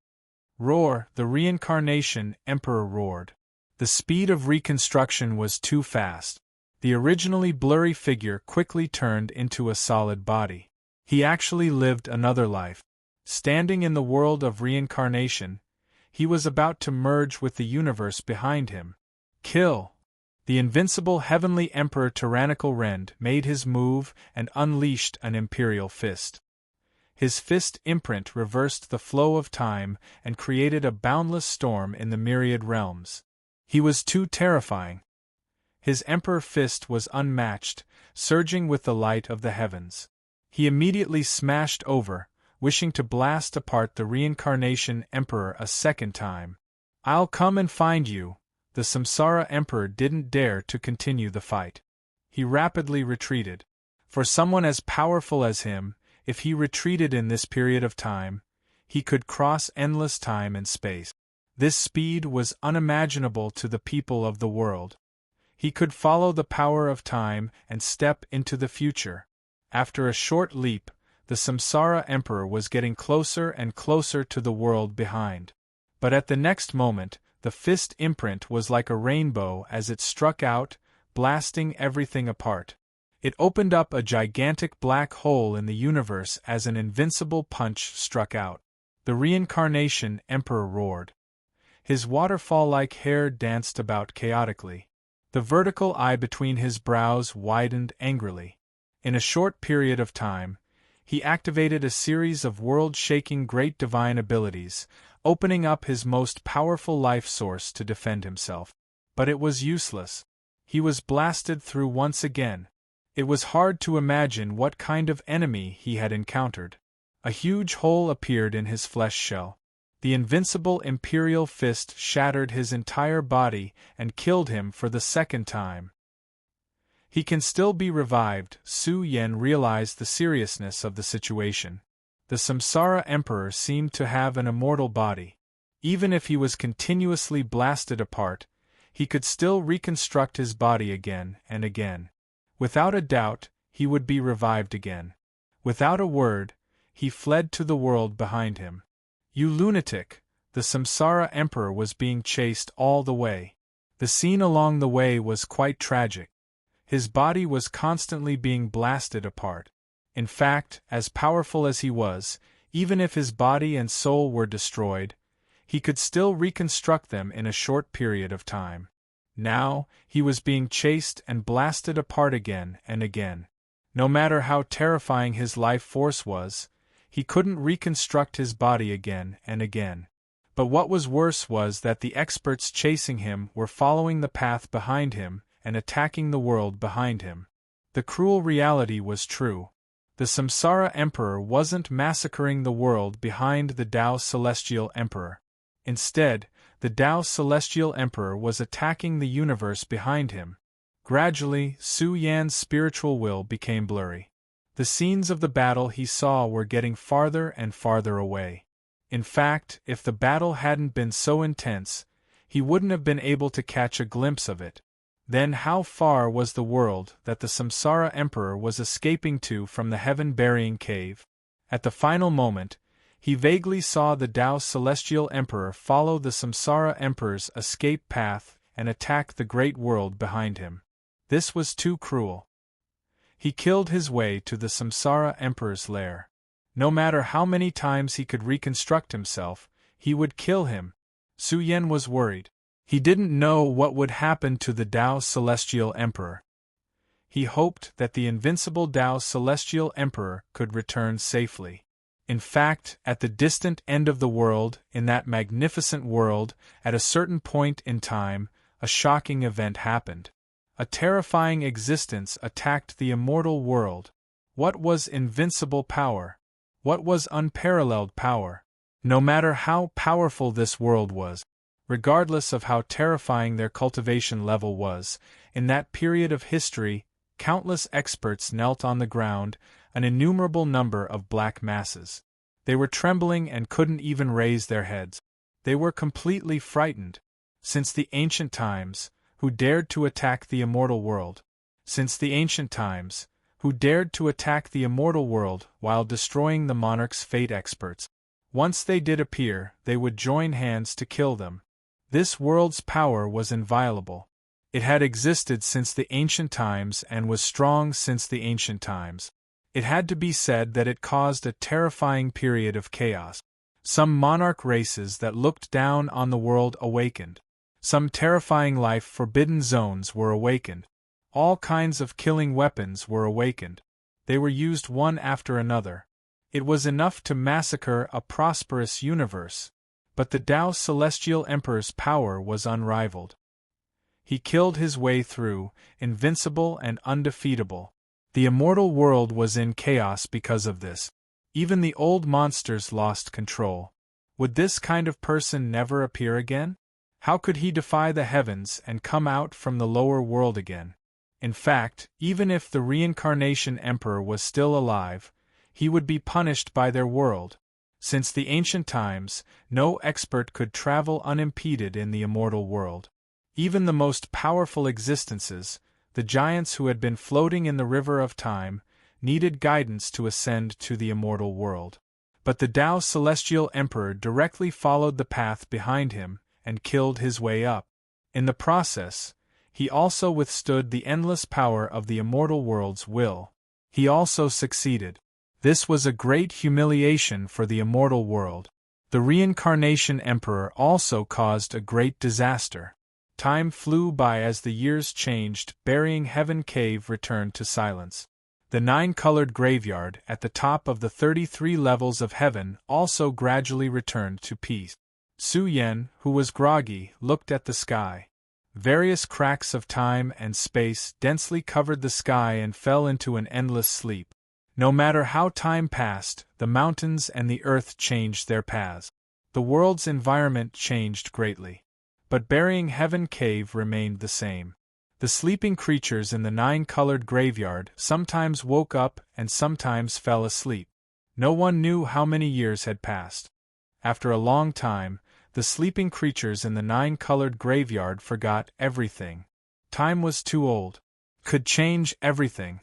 "Roar!" The reincarnation Emperor roared. The speed of reconstruction was too fast. The originally blurry figure quickly turned into a solid body. He actually lived another life. Standing in the world of reincarnation, he was about to merge with the universe behind him. "Kill!" The invincible heavenly Emperor Tyrannical Rend made his move and unleashed an imperial fist. His fist imprint reversed the flow of time and created a boundless storm in the myriad realms. He was too terrifying. His Emperor fist was unmatched, surging with the light of the heavens. He immediately smashed over, wishing to blast apart the reincarnation Emperor a second time. "I'll come and find you." The Samsara Emperor didn't dare to continue the fight. He rapidly retreated. For someone as powerful as him, if he retreated in this period of time, he could cross endless time and space. This speed was unimaginable to the people of the world. He could follow the power of time and step into the future. After a short leap, the Samsara Emperor was getting closer and closer to the world behind. But at the next moment, the fist imprint was like a rainbow as it struck out, blasting everything apart. It opened up a gigantic black hole in the universe as an invincible punch struck out. The reincarnation Emperor roared. His waterfall-like hair danced about chaotically. The vertical eye between his brows widened angrily. In a short period of time, he activated a series of world-shaking great divine abilities, opening up his most powerful life source to defend himself. But it was useless. He was blasted through once again. It was hard to imagine what kind of enemy he had encountered. A huge hole appeared in his flesh shell. The invincible imperial fist shattered his entire body and killed him for the second time. He can still be revived. Su Yen realized the seriousness of the situation. The Samsara Emperor seemed to have an immortal body. Even if he was continuously blasted apart, he could still reconstruct his body again and again. Without a doubt, he would be revived again. Without a word, he fled to the world behind him. You lunatic! The Samsara Emperor was being chased all the way. The scene along the way was quite tragic. His body was constantly being blasted apart. In fact, as powerful as he was, even if his body and soul were destroyed, he could still reconstruct them in a short period of time. Now, he was being chased and blasted apart again and again. No matter how terrifying his life force was, he couldn't reconstruct his body again and again. But what was worse was that the experts chasing him were following the path behind him and attacking the world behind him. The cruel reality was true. The Samsara Emperor wasn't massacring the world behind the Tao Celestial Emperor. Instead, the Tao Celestial Emperor was attacking the universe behind him. Gradually, Su Yan's spiritual will became blurry. The scenes of the battle he saw were getting farther and farther away. In fact, if the battle hadn't been so intense, he wouldn't have been able to catch a glimpse of it. Then how far was the world that the Samsara Emperor was escaping to from the heaven-burying cave? At the final moment, he vaguely saw the Tao Celestial Emperor follow the Samsara Emperor's escape path and attack the great world behind him. This was too cruel. He killed his way to the Samsara Emperor's lair. No matter how many times he could reconstruct himself, he would kill him. Su Yan was worried. He didn't know what would happen to the Tao Celestial Emperor. He hoped that the invincible Tao Celestial Emperor could return safely. In fact, at the distant end of the world, in that magnificent world, at a certain point in time, a shocking event happened. A terrifying existence attacked the immortal world. What was invincible power? What was unparalleled power? No matter how powerful this world was, regardless of how terrifying their cultivation level was, in that period of history, countless experts knelt on the ground, an innumerable number of black masses. They were trembling and couldn't even raise their heads. They were completely frightened. Since the ancient times, who dared to attack the immortal world? Since the ancient times, who dared to attack the immortal world while destroying the monarch's fate experts? Once they did appear, they would join hands to kill them. This world's power was inviolable. It had existed since the ancient times and was strong since the ancient times. It had to be said that it caused a terrifying period of chaos. Some monarch races that looked down on the world awakened. Some terrifying life-forbidden zones were awakened. All kinds of killing weapons were awakened. They were used one after another. It was enough to massacre a prosperous universe. But the Tao Celestial Emperor's power was unrivaled. He killed his way through, invincible and undefeatable. The immortal world was in chaos because of this. Even the old monsters lost control. Would this kind of person never appear again? How could he defy the heavens and come out from the lower world again? In fact, even if the reincarnation emperor was still alive, he would be punished by their world. Since the ancient times, no expert could travel unimpeded in the immortal world. Even the most powerful existences, the giants who had been floating in the river of time, needed guidance to ascend to the immortal world. But the Tao Celestial Emperor directly followed the path behind him and killed his way up. In the process, he also withstood the endless power of the immortal world's will. He also succeeded. This was a great humiliation for the immortal world. The reincarnation emperor also caused a great disaster. Time flew by as the years changed. Burying Heaven Cave returned to silence. The 9-colored graveyard at the top of the 33 levels of heaven also gradually returned to peace. Su Yan, who was groggy, looked at the sky. Various cracks of time and space densely covered the sky and fell into an endless sleep. No matter how time passed, the mountains and the earth changed their paths. The world's environment changed greatly. But Burying Heaven Cave remained the same. The sleeping creatures in the 9-colored graveyard sometimes woke up and sometimes fell asleep. No one knew how many years had passed. After a long time, the sleeping creatures in the 9-colored graveyard forgot everything. Time was too old. could change everything.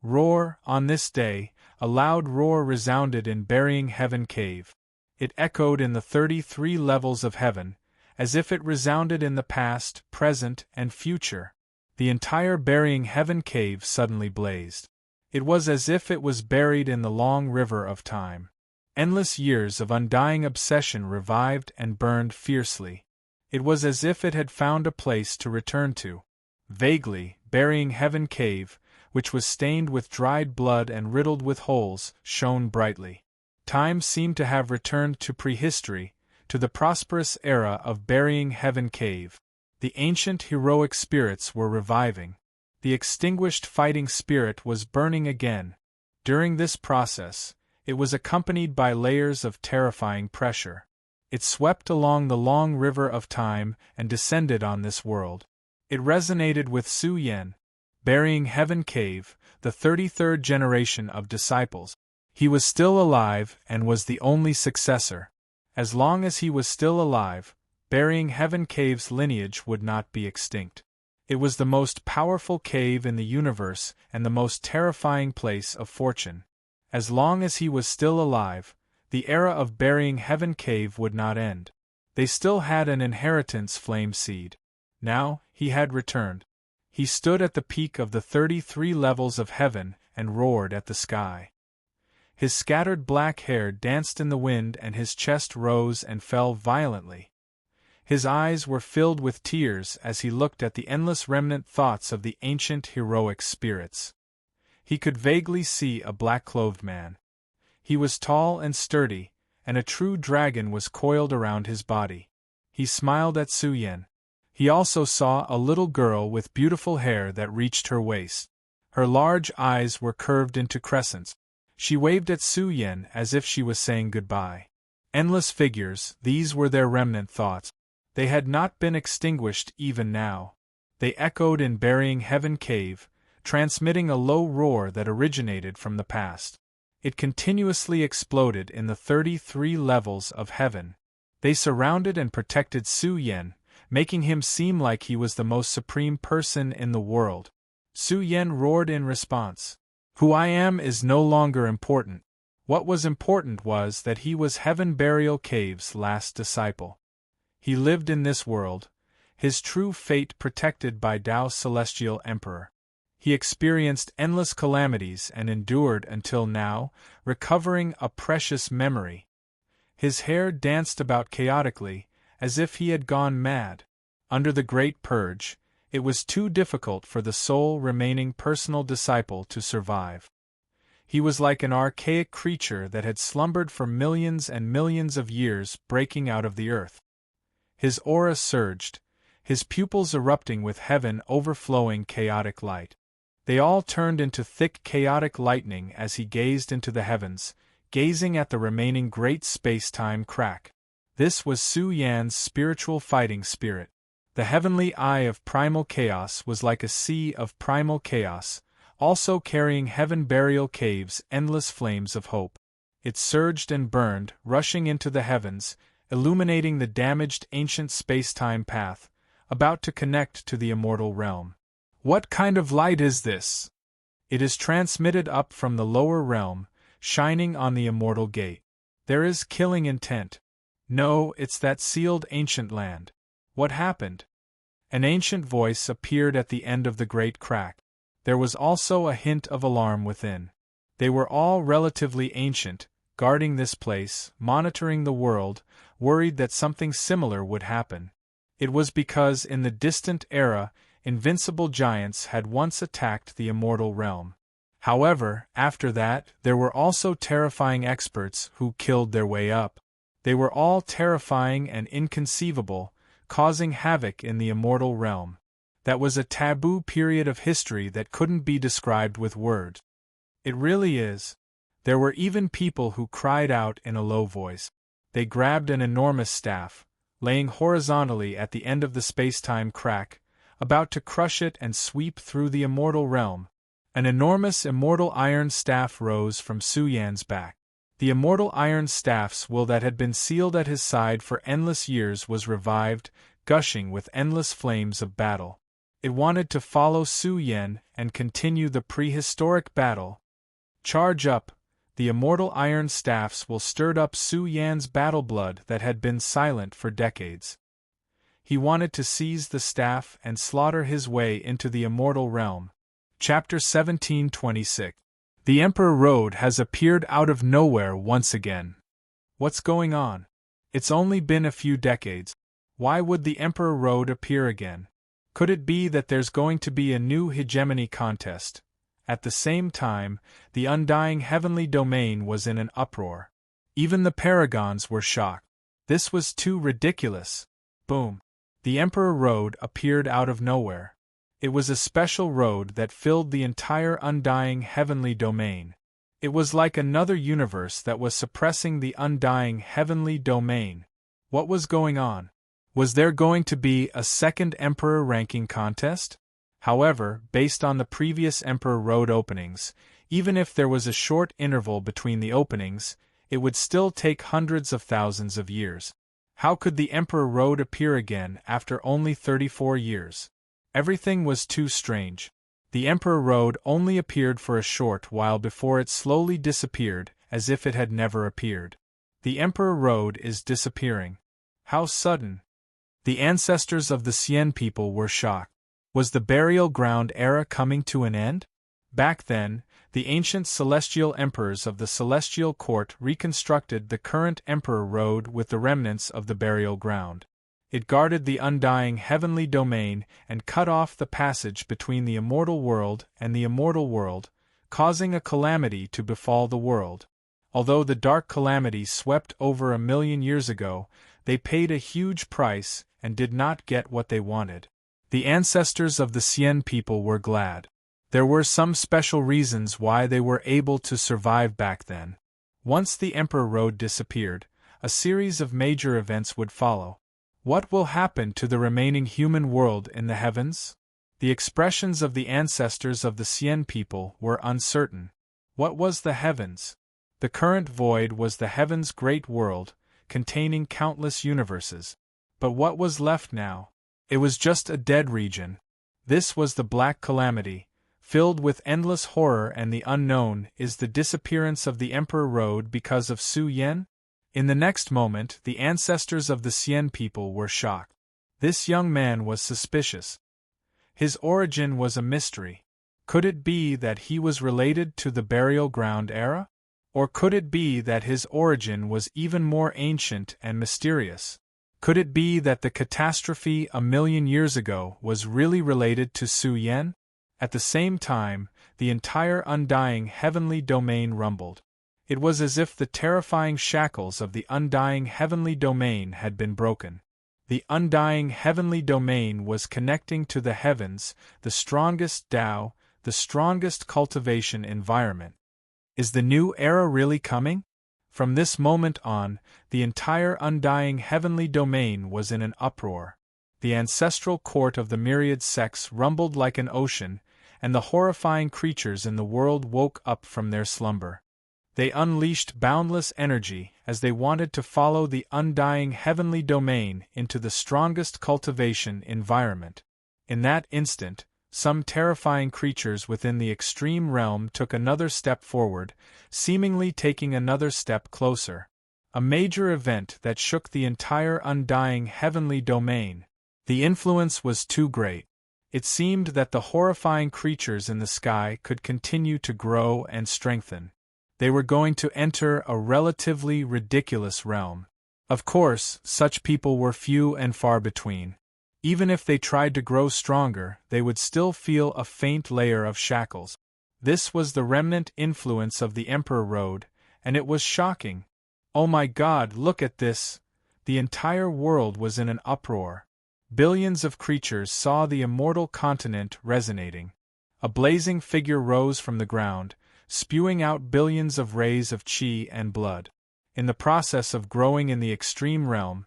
Roar, on this day, a loud roar resounded in Burying Heaven Cave. It echoed in the 33 levels of heaven, as if it resounded in the past, present, and future. The entire Burying Heaven Cave suddenly blazed. It was as if it was buried in the long river of time. Endless years of undying obsession revived and burned fiercely. It was as if it had found a place to return to. Vaguely, Burying Heaven Cave, which was stained with dried blood and riddled with holes, shone brightly. Time seemed to have returned to prehistory, to the prosperous era of Burying Heaven Cave. The ancient heroic spirits were reviving. The extinguished fighting spirit was burning again. During this process, it was accompanied by layers of terrifying pressure. It swept along the long river of time and descended on this world. It resonated with Su Yen, Burying Heaven Cave, the 33rd generation of disciples. He was still alive and was the only successor. As long as he was still alive, Burying Heaven Cave's lineage would not be extinct. It was the most powerful cave in the universe and the most terrifying place of fortune. As long as he was still alive, the era of Burying Heaven Cave would not end. They still had an inheritance flame seed. Now, he had returned. He stood at the peak of the 33 levels of heaven and roared at the sky. His scattered black hair danced in the wind and his chest rose and fell violently. His eyes were filled with tears as he looked at the endless remnant thoughts of the ancient heroic spirits. He could vaguely see a black-clothed man. He was tall and sturdy, and a true dragon was coiled around his body. He smiled at Su Yen. He also saw a little girl with beautiful hair that reached her waist. Her large eyes were curved into crescents. She waved at Su Yen as if she was saying goodbye. Endless figures, these were their remnant thoughts. They had not been extinguished even now. They echoed in Burying Heaven Cave, transmitting a low roar that originated from the past. It continuously exploded in the 33 levels of heaven. They surrounded and protected Su Yen, making him seem like he was the most supreme person in the world. Su Yen roared in response. Who I am is no longer important. What was important was that he was Heaven Burial Cave's last disciple. He lived in this world, his true fate protected by Tao's celestial emperor. He experienced endless calamities and endured until now, recovering a precious memory. His hair danced about chaotically, as if he had gone mad. Under the Great Purge, it was too difficult for the sole remaining personal disciple to survive. He was like an archaic creature that had slumbered for millions and millions of years breaking out of the earth. His aura surged, his pupils erupting with heaven overflowing chaotic light. They all turned into thick chaotic lightning as he gazed into the heavens, gazing at the remaining great space-time crack. This was Su Yan's spiritual fighting spirit. The heavenly eye of primal chaos was like a sea of primal chaos, also carrying Heaven Burial Cave's endless flames of hope. It surged and burned, rushing into the heavens, illuminating the damaged ancient space-time path, about to connect to the immortal realm. What kind of light is this? It is transmitted up from the lower realm, shining on the immortal gate. There is killing intent. No, it's that sealed ancient land. What happened? An ancient voice appeared at the end of the great crack. There was also a hint of alarm within. They were all relatively ancient, guarding this place, monitoring the world, worried that something similar would happen. It was because in the distant era, invincible giants had once attacked the immortal realm. However, after that, there were also terrifying experts who killed their way up. They were all terrifying and inconceivable, causing havoc in the immortal realm. That was a taboo period of history that couldn't be described with words. It really is. There were even people who cried out in a low voice. They grabbed an enormous staff, laying horizontally at the end of the space-time crack, about to crush it and sweep through the immortal realm. An enormous immortal iron staff rose from Su Yan's back. The immortal iron staff's will that had been sealed at his side for endless years was revived, gushing with endless flames of battle. It wanted to follow Su Yan and continue the prehistoric battle. Charge up, the immortal iron staffs will stir up Su Yan's battle blood that had been silent for decades. He wanted to seize the staff and slaughter his way into the immortal realm. Chapter 1726. The Emperor Road has appeared out of nowhere once again. What's going on? It's only been a few decades. Why would the Emperor Road appear again? Could it be that there's going to be a new hegemony contest? At the same time, the undying heavenly domain was in an uproar. Even the paragons were shocked. This was too ridiculous. Boom. The Emperor Road appeared out of nowhere. It was a special road that filled the entire undying heavenly domain. It was like another universe that was suppressing the undying heavenly domain. What was going on? Was there going to be a second Emperor ranking contest? However, based on the previous Emperor Road openings, even if there was a short interval between the openings, it would still take hundreds of thousands of years. How could the Emperor Road appear again after only 34 years? Everything was too strange. The Emperor Road only appeared for a short while before it slowly disappeared, as if it had never appeared. The Emperor Road is disappearing. How sudden! The ancestors of the Xian people were shocked. Was the burial ground era coming to an end? Back then, the ancient celestial emperors of the celestial court reconstructed the current Emperor Road with the remnants of the burial ground. It guarded the undying heavenly domain and cut off the passage between the immortal world and the immortal world, causing a calamity to befall the world. Although the dark calamity swept over 1,000,000 years ago, they paid a huge price and did not get what they wanted. The ancestors of the Xian people were glad. There were some special reasons why they were able to survive back then. Once the Emperor Road disappeared, a series of major events would follow. What will happen to the remaining human world in the heavens? The expressions of the ancestors of the Xian people were uncertain. What was the heavens? The current void was the heavens' great world, containing countless universes. But what was left now? It was just a dead region. This was the black calamity, filled with endless horror, and the unknown is the disappearance of the Emperor Road because of Su Yan? In the next moment, the ancestors of the Xian people were shocked. This young man was suspicious. His origin was a mystery. Could it be that he was related to the burial ground era? Or could it be that his origin was even more ancient and mysterious? Could it be that the catastrophe 1,000,000 years ago was really related to Su Yan? At the same time, the entire undying heavenly domain rumbled. It was as if the terrifying shackles of the undying heavenly domain had been broken. The undying heavenly domain was connecting to the heavens, the strongest Tao, the strongest cultivation environment. Is the new era really coming? From this moment on, the entire undying heavenly domain was in an uproar. The ancestral court of the myriad sects rumbled like an ocean, and the horrifying creatures in the world woke up from their slumber. They unleashed boundless energy as they wanted to follow the undying heavenly domain into the strongest cultivation environment. In that instant, some terrifying creatures within the extreme realm took another step forward, seemingly taking another step closer. A major event that shook the entire undying heavenly domain. The influence was too great. It seemed that the horrifying creatures in the sky could continue to grow and strengthen. They were going to enter a relatively ridiculous realm. Of course, such people were few and far between. Even if they tried to grow stronger, they would still feel a faint layer of shackles. This was the remnant influence of the Emperor Road, and it was shocking. Oh my God, look at this! The entire world was in an uproar. Billions of creatures saw the immortal continent resonating. A blazing figure rose from the ground, spewing out billions of rays of chi and blood. In the process of growing in the extreme realm,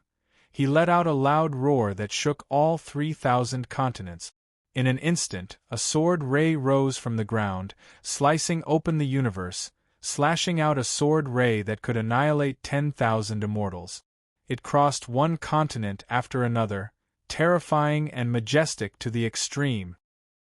he let out a loud roar that shook all 3,000 continents. In an instant, a sword ray rose from the ground, slicing open the universe, slashing out a sword ray that could annihilate 10,000 immortals. It crossed one continent after another, terrifying and majestic to the extreme.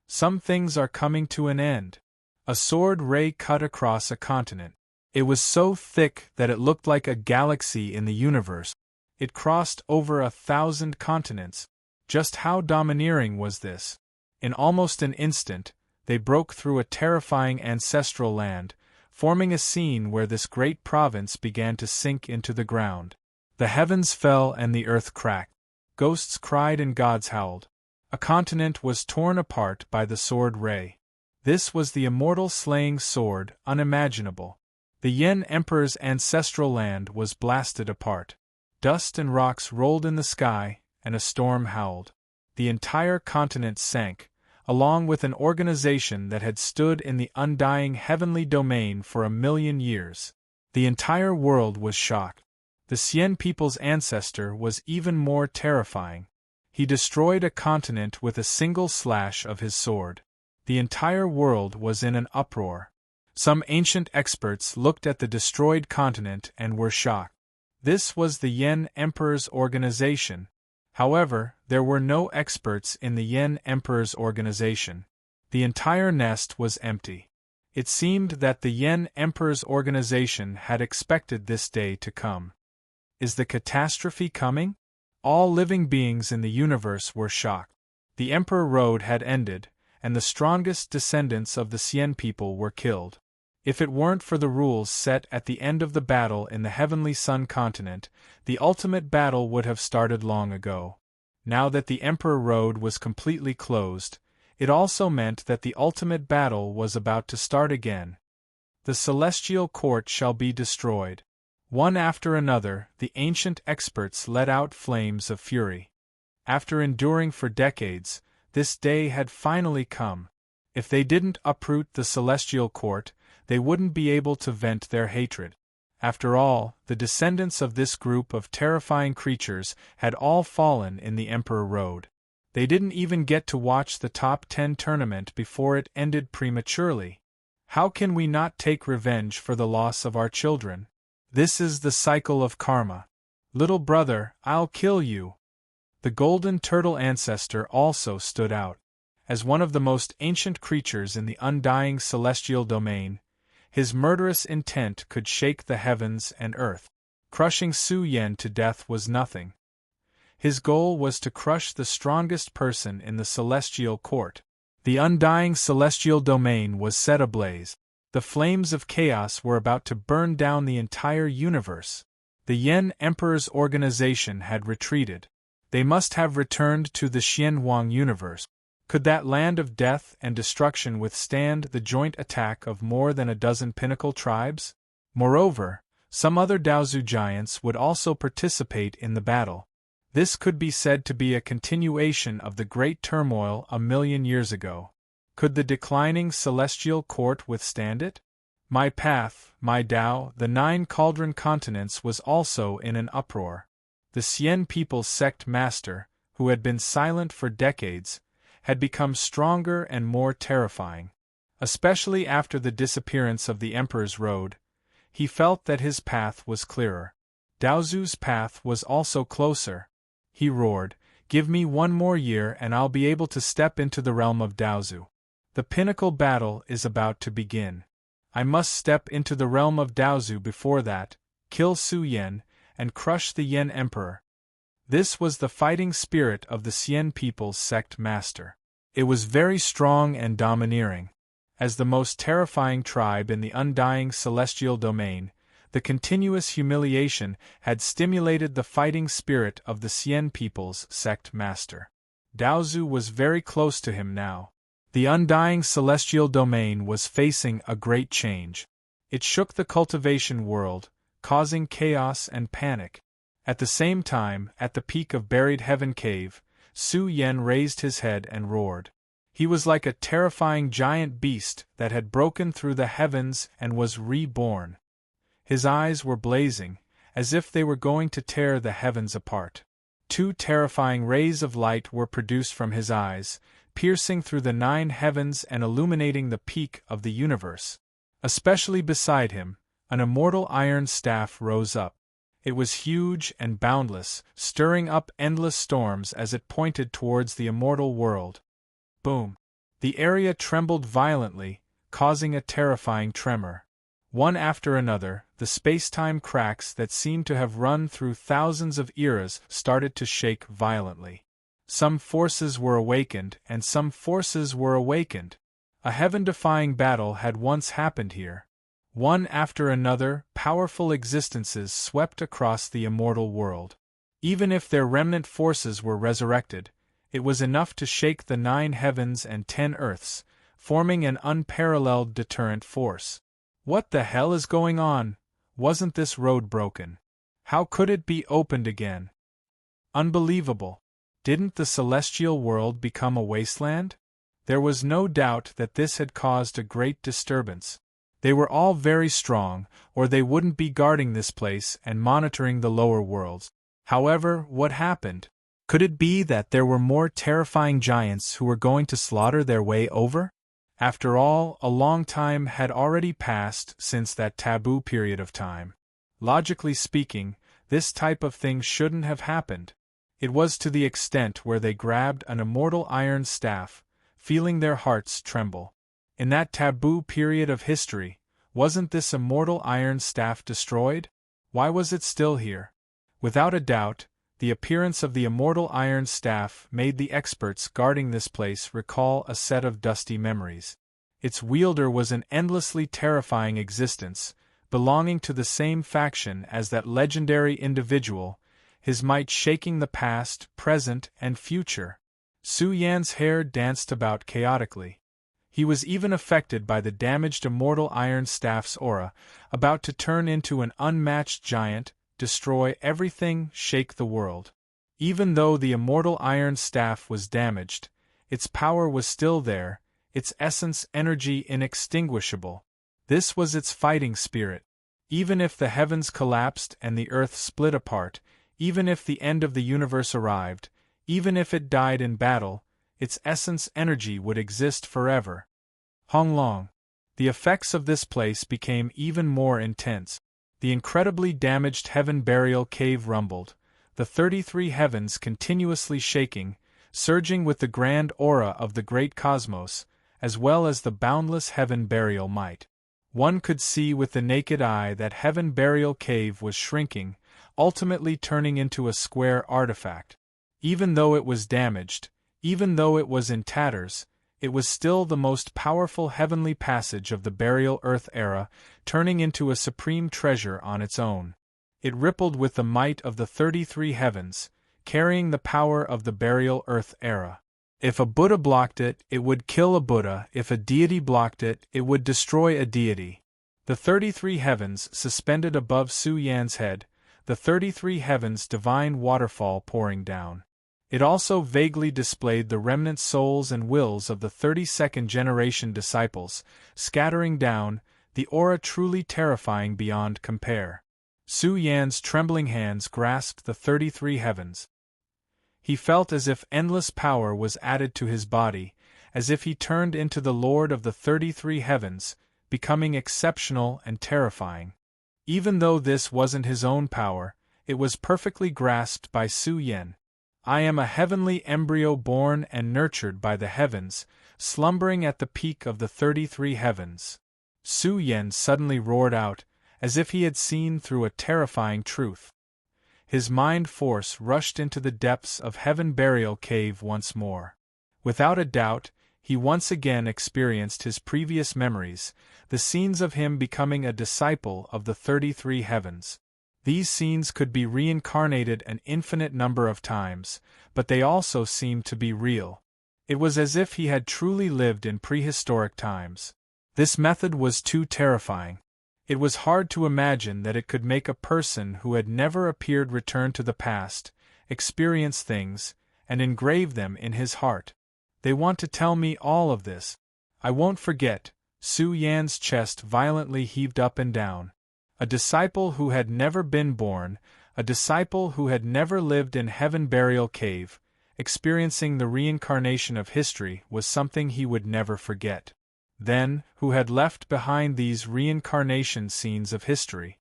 Some things are coming to an end. A sword ray cut across a continent. It was so thick that it looked like a galaxy in the universe. It crossed over 1,000 continents. Just how domineering was this? In almost an instant, they broke through a terrifying ancestral land, forming a scene where this great province began to sink into the ground. The heavens fell and the earth cracked. Ghosts cried and gods howled. A continent was torn apart by the sword ray. This was the immortal slaying sword, unimaginable. The Yen Emperor's ancestral land was blasted apart. Dust and rocks rolled in the sky, and a storm howled. The entire continent sank, along with an organization that had stood in the undying heavenly domain for 1,000,000 years. The entire world was shocked. The Xian people's ancestor was even more terrifying. He destroyed a continent with a single slash of his sword. The entire world was in an uproar. Some ancient experts looked at the destroyed continent and were shocked. This was the Yen Emperor's organization. However, there were no experts in the Yen Emperor's organization. The entire nest was empty. It seemed that the Yen Emperor's organization had expected this day to come. Is the catastrophe coming? All living beings in the universe were shocked. The Emperor Road had ended, and the strongest descendants of the Xian people were killed. If it weren't for the rules set at the end of the battle in the Heavenly Sun continent, the ultimate battle would have started long ago. Now that the Emperor Road was completely closed, it also meant that the ultimate battle was about to start again. The celestial court shall be destroyed. One after another, the ancient experts let out flames of fury. After enduring for decades, this day had finally come. If they didn't uproot the celestial court, they wouldn't be able to vent their hatred. After all, the descendants of this group of terrifying creatures had all fallen in the Emperor Road. They didn't even get to watch the top 10 tournament before it ended prematurely. How can we not take revenge for the loss of our children? This is the cycle of karma. Little brother, I'll kill you. The golden turtle ancestor also stood out. As one of the most ancient creatures in the undying celestial domain, his murderous intent could shake the heavens and earth. Crushing Su Yen to death was nothing. His goal was to crush the strongest person in the celestial court. The undying celestial domain was set ablaze. The flames of chaos were about to burn down the entire universe. The Yen Emperor's organization had retreated. They must have returned to the Xianhuang universe. Could that land of death and destruction withstand the joint attack of more than a dozen pinnacle tribes? Moreover, some other Daozu giants would also participate in the battle. This could be said to be a continuation of the great turmoil 1,000,000 years ago. Could the declining celestial court withstand it? My path, my Tao, the 9 cauldron continents was also in an uproar. The Xian people's sect master, who had been silent for decades, had become stronger and more terrifying. Especially after the disappearance of the Emperor's Road, he felt that his path was clearer. Daozu's path was also closer. He roared, "Give me 1 more year and I'll be able to step into the realm of Daozu. The pinnacle battle is about to begin. I must step into the realm of Daozu before that, kill Su Yen, and crush the Yen Emperor." This was the fighting spirit of the Xian people's sect master. It was very strong and domineering. As the most terrifying tribe in the undying celestial domain, the continuous humiliation had stimulated the fighting spirit of the Xian people's sect master. Daozu was very close to him now. The undying celestial domain was facing a great change. It shook the cultivation world, causing chaos and panic. At the same time, at the peak of Buried Heaven Cave, Su Yen raised his head and roared. He was like a terrifying giant beast that had broken through the heavens and was reborn. His eyes were blazing, as if they were going to tear the heavens apart. 2 terrifying rays of light were produced from his eyes, piercing through the 9 heavens and illuminating the peak of the universe. Especially beside him, an immortal iron staff rose up. It was huge and boundless, stirring up endless storms as it pointed towards the immortal world. Boom! The area trembled violently, causing a terrifying tremor. One after another, the space-time cracks that seemed to have run through thousands of eras started to shake violently. Some forces were awakened, and some forces were awakened. A heaven-defying battle had once happened here. One after another, powerful existences swept across the immortal world. Even if their remnant forces were resurrected, it was enough to shake the 9 heavens and 10 earths, forming an unparalleled deterrent force. What the hell is going on? Wasn't this road broken? How could it be opened again? Unbelievable. Didn't the celestial world become a wasteland? There was no doubt that this had caused a great disturbance. They were all very strong, or they wouldn't be guarding this place and monitoring the lower worlds. However, what happened? Could it be that there were more terrifying giants who were going to slaughter their way over? After all, a long time had already passed since that taboo period of time. Logically speaking, this type of thing shouldn't have happened. It was to the extent where they grabbed an immortal iron staff, feeling their hearts tremble. In that taboo period of history, wasn't this immortal iron staff destroyed? Why was it still here? Without a doubt, the appearance of the immortal iron staff made the experts guarding this place recall a set of dusty memories. Its wielder was an endlessly terrifying existence, belonging to the same faction as that legendary individual, his might shaking the past, present, and future. Su Yan's hair danced about chaotically. He was even affected by the damaged immortal iron staff's aura, about to turn into an unmatched giant, destroy everything, shake the world. Even though the immortal iron staff was damaged, its power was still there, its essence energy inextinguishable. This was its fighting spirit. Even if the heavens collapsed and the earth split apart, even if the end of the universe arrived, even if it died in battle, its essence energy would exist forever. Honglong. The effects of this place became even more intense. The incredibly damaged heaven burial cave rumbled, the 33 heavens continuously shaking, surging with the grand aura of the great cosmos, as well as the boundless heaven burial might. One could see with the naked eye that heaven burial cave was shrinking, ultimately turning into a square artifact. Even though it was damaged, even though it was in tatters, it was still the most powerful heavenly passage of the burial earth era, turning into a supreme treasure on its own. It rippled with the might of the 33 heavens, carrying the power of the burial earth era. If a Buddha blocked it, it would kill a Buddha. If a deity blocked it, it would destroy a deity. The 33 heavens suspended above Su Yan's head, the 33 heavens divine waterfall pouring down. It also vaguely displayed the remnant souls and wills of the 32nd generation disciples, scattering down, the aura truly terrifying beyond compare. Su Yan's trembling hands grasped the 33 heavens. He felt as if endless power was added to his body, as if he turned into the Lord of the 33 heavens, becoming exceptional and terrifying. Even though this wasn't his own power, it was perfectly grasped by Su Yan. I am a heavenly embryo born and nurtured by the heavens, slumbering at the peak of the 33 heavens. Su Yan suddenly roared out, as if he had seen through a terrifying truth. His mind force rushed into the depths of heaven burial cave once more. Without a doubt, he once again experienced his previous memories, the scenes of him becoming a disciple of the 33 heavens. These scenes could be reincarnated an infinite number of times, but they also seemed to be real. It was as if he had truly lived in prehistoric times. This method was too terrifying. It was hard to imagine that it could make a person who had never appeared return to the past, experience things, and engrave them in his heart. They want to tell me all of this. I won't forget. Su Yan's chest violently heaved up and down. A disciple who had never been born, a disciple who had never lived in heaven burial cave, experiencing the reincarnation of history was something he would never forget. Then, who had left behind these reincarnation scenes of history?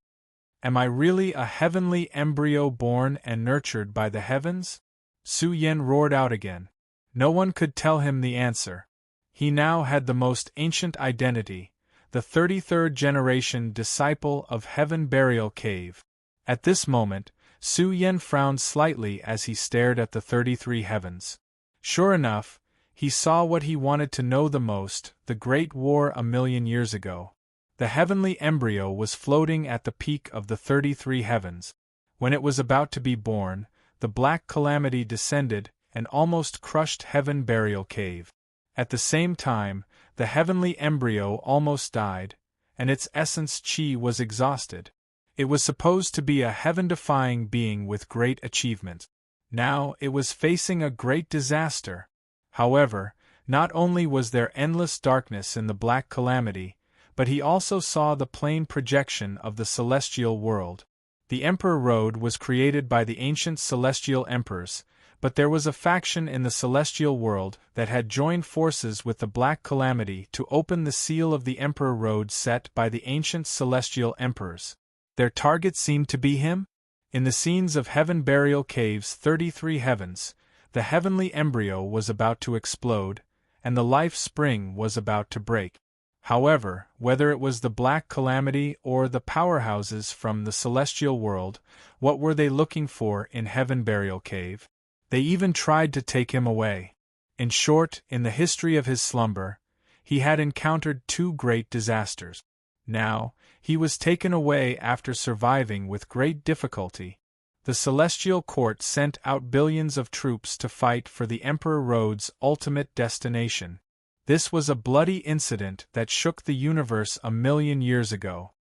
Am I really a heavenly embryo born and nurtured by the heavens? Su Yen roared out again. No one could tell him the answer. He now had the most ancient identity, the 33rd generation disciple of Heaven Burial Cave. At this moment, Su Yen frowned slightly as he stared at the 33 heavens. Sure enough, he saw what he wanted to know the most, the Great War a million years ago. The heavenly embryo was floating at the peak of the 33 heavens. When it was about to be born, the black calamity descended and almost crushed Heaven Burial Cave. At the same time, the heavenly embryo almost died, and its essence chi was exhausted. It was supposed to be a heaven-defying being with great achievement. Now it was facing a great disaster. However, not only was there endless darkness in the black calamity, but he also saw the plain projection of the celestial world. The Emperor Road was created by the ancient celestial emperors, but there was a faction in the celestial world that had joined forces with the black calamity to open the seal of the Emperor Road set by the ancient celestial emperors. Their target seemed to be him? In the scenes of Heaven Burial Cave's 33 heavens, the heavenly embryo was about to explode, and the life spring was about to break. However, whether it was the black calamity or the powerhouses from the celestial world, what were they looking for in Heaven Burial Cave? They even tried to take him away. In short, in the history of his slumber, he had encountered two great disasters. Now, he was taken away after surviving with great difficulty. The celestial court sent out billions of troops to fight for the Emperor Road's ultimate destination. This was a bloody incident that shook the universe a million years ago.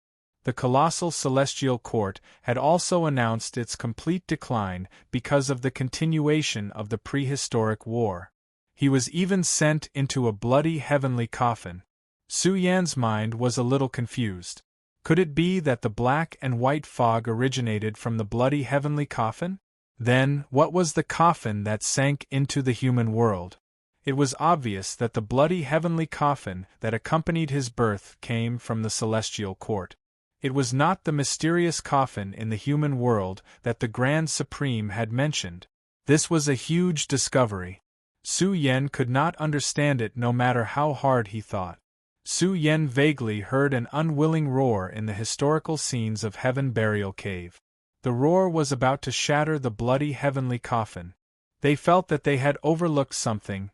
The colossal celestial court had also announced its complete decline because of the continuation of the prehistoric war. He was even sent into a bloody heavenly coffin. Su Yan's mind was a little confused. Could it be that the black and white fog originated from the bloody heavenly coffin? Then, what was the coffin that sank into the human world? It was obvious that the bloody heavenly coffin that accompanied his birth came from the celestial court. It was not the mysterious coffin in the human world that the Grand Supreme had mentioned. This was a huge discovery. Su Yen could not understand it no matter how hard he thought. Su Yen vaguely heard an unwilling roar in the historical scenes of Heaven Burial Cave. The roar was about to shatter the bloody heavenly coffin. They felt that they had overlooked something.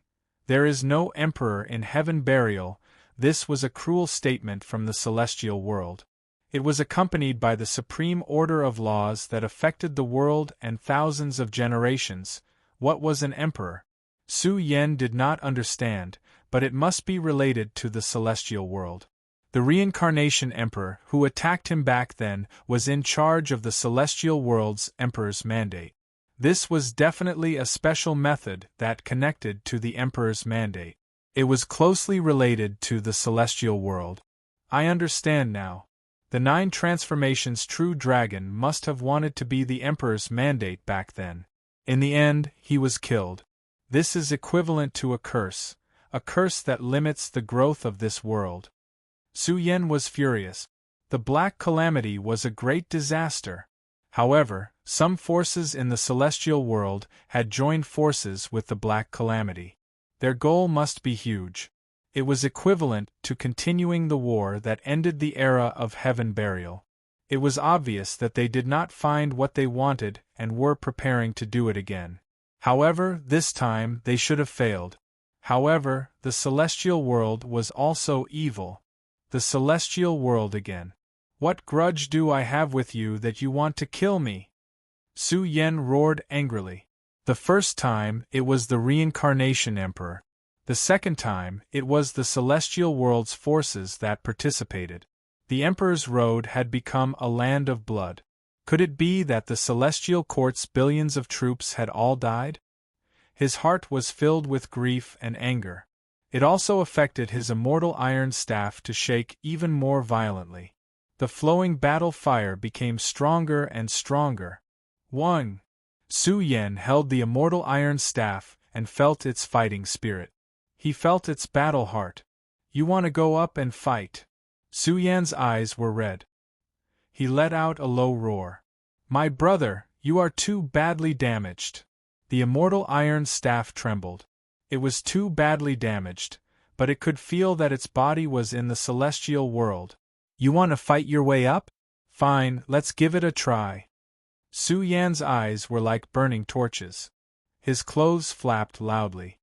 There is no emperor in Heaven Burial. This was a cruel statement from the celestial world. It was accompanied by the supreme order of laws that affected the world and thousands of generations. What was an emperor? Su Yen did not understand, but it must be related to the celestial world. The reincarnation emperor who attacked him back then was in charge of the celestial world's emperor's mandate. This was definitely a special method that connected to the emperor's mandate. It was closely related to the celestial world. I understand now. The 9 transformations true dragon must have wanted to be the emperor's mandate back then. In the end, he was killed. This is equivalent to a curse that limits the growth of this world. Su Yen was furious. The Black Calamity was a great disaster. However, some forces in the celestial world had joined forces with the Black Calamity. Their goal must be huge. It was equivalent to continuing the war that ended the era of Heaven Burial. It was obvious that they did not find what they wanted and were preparing to do it again. However, this time they should have failed. However, the celestial world was also evil. The celestial world again. What grudge do I have with you that you want to kill me? Su Yen roared angrily. The first time, it was the reincarnation emperor. The second time, it was the celestial world's forces that participated. The Emperor's Road had become a land of blood. Could it be that the celestial court's billions of troops had all died? His heart was filled with grief and anger. It also affected his immortal iron staff to shake even more violently. The flowing battle fire became stronger and stronger. 1. Su Yen held the immortal iron staff and felt its fighting spirit. He felt its battle heart. You want to go up and fight? Su Yan's eyes were red. He let out a low roar. "My brother, you are too badly damaged." The immortal iron staff trembled. It was too badly damaged, but it could feel that its body was in the celestial world. "You want to fight your way up? Fine, let's give it a try." Su Yan's eyes were like burning torches. His clothes flapped loudly.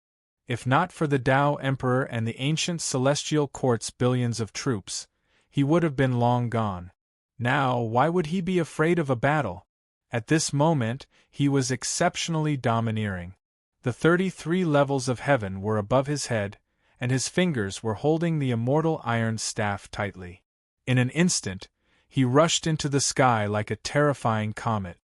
If not for the Tao Emperor and the ancient celestial court's billions of troops, he would have been long gone. Now, why would he be afraid of a battle? At this moment, he was exceptionally domineering. The 33 levels of heaven were above his head, and his fingers were holding the immortal iron staff tightly. In an instant, he rushed into the sky like a terrifying comet.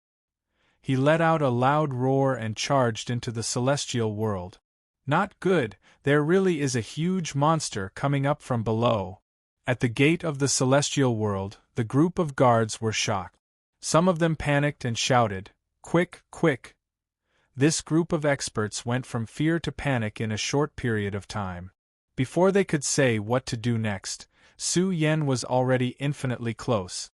He let out a loud roar and charged into the celestial world. Not good, there really is a huge monster coming up from below. At the gate of the celestial world, the group of guards were shocked. Some of them panicked and shouted, "Quick, quick!" This group of experts went from fear to panic in a short period of time. Before they could say what to do next, Su Yan was already infinitely close.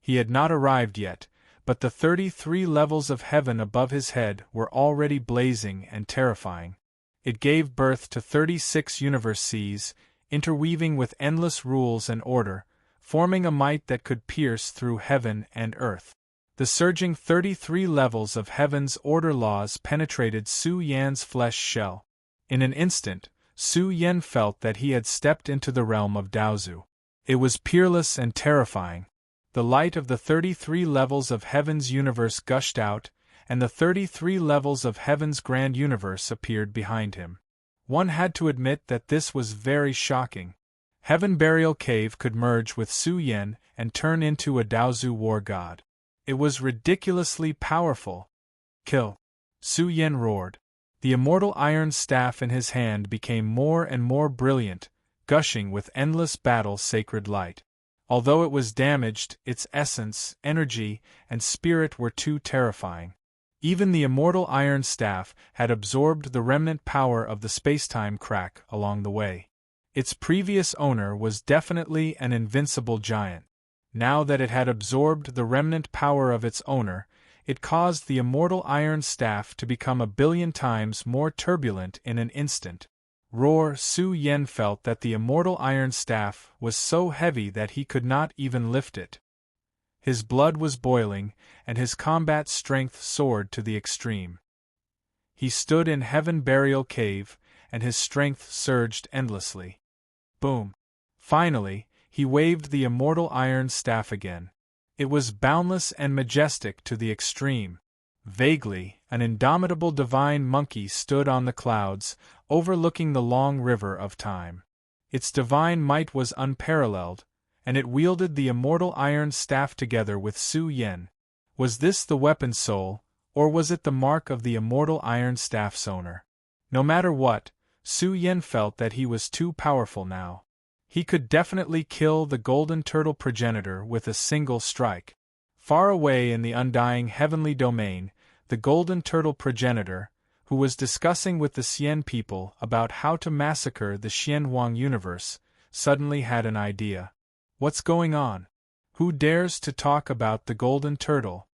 He had not arrived yet, but the 33 levels of heaven above his head were already blazing and terrifying. It gave birth to 36 universes, interweaving with endless rules and order, forming a might that could pierce through heaven and earth. The surging 33 levels of heaven's order laws penetrated Su Yan's flesh shell. In an instant, Su Yan felt that he had stepped into the realm of Daozu. It was peerless and terrifying. The light of the 33 levels of heaven's universe gushed out, and the 33 levels of heaven's grand universe appeared behind him. One had to admit that this was very shocking. Heaven Burial Cave could merge with Su Yan and turn into a Daozu war god. It was ridiculously powerful. "Kill!" Su Yan roared. The immortal iron staff in his hand became more and more brilliant, gushing with endless battle-sacred light. Although it was damaged, its essence, energy, and spirit were too terrifying. Even the immortal iron staff had absorbed the remnant power of the spacetime crack along the way. Its previous owner was definitely an invincible giant. Now that it had absorbed the remnant power of its owner, it caused the immortal iron staff to become a billion times more turbulent in an instant. Roar! Su Yan felt that the immortal iron staff was so heavy that he could not even lift it. His blood was boiling, and his combat strength soared to the extreme. He stood in Heaven Burial Cave, and his strength surged endlessly. Boom! Finally, he waved the immortal iron staff again. It was boundless and majestic to the extreme. Vaguely, an indomitable divine monkey stood on the clouds, overlooking the long river of time. Its divine might was unparalleled, and it wielded the immortal iron staff together with Su Yan. Was this the weapon soul, or was it the mark of the immortal iron staff's owner? No matter what, Su Yan felt that he was too powerful now. He could definitely kill the golden turtle progenitor with a single strike. Far away in the undying heavenly domain, the golden turtle progenitor, who was discussing with the Xian people about how to massacre the Xianhuang universe, suddenly had an idea. What's going on? Who dares to talk about the golden turtle?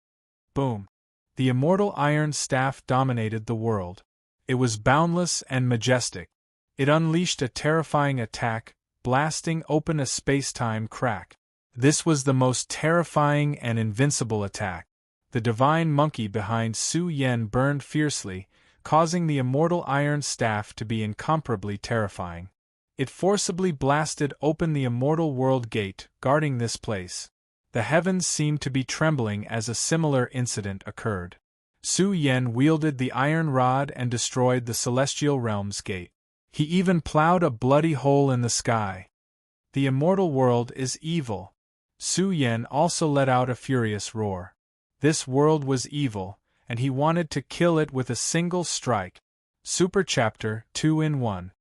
Boom! The immortal iron staff dominated the world. It was boundless and majestic. It unleashed a terrifying attack, blasting open a space-time crack. This was the most terrifying and invincible attack. The divine monkey behind Su Yan burned fiercely, causing the immortal iron staff to be incomparably terrifying. It forcibly blasted open the immortal world gate, guarding this place. The heavens seemed to be trembling as a similar incident occurred. Su Yan wielded the iron rod and destroyed the celestial realm's gate. He even plowed a bloody hole in the sky. The immortal world is evil. Su Yan also let out a furious roar. This world was evil, and he wanted to kill it with a single strike. Super Chapter 2 in 1.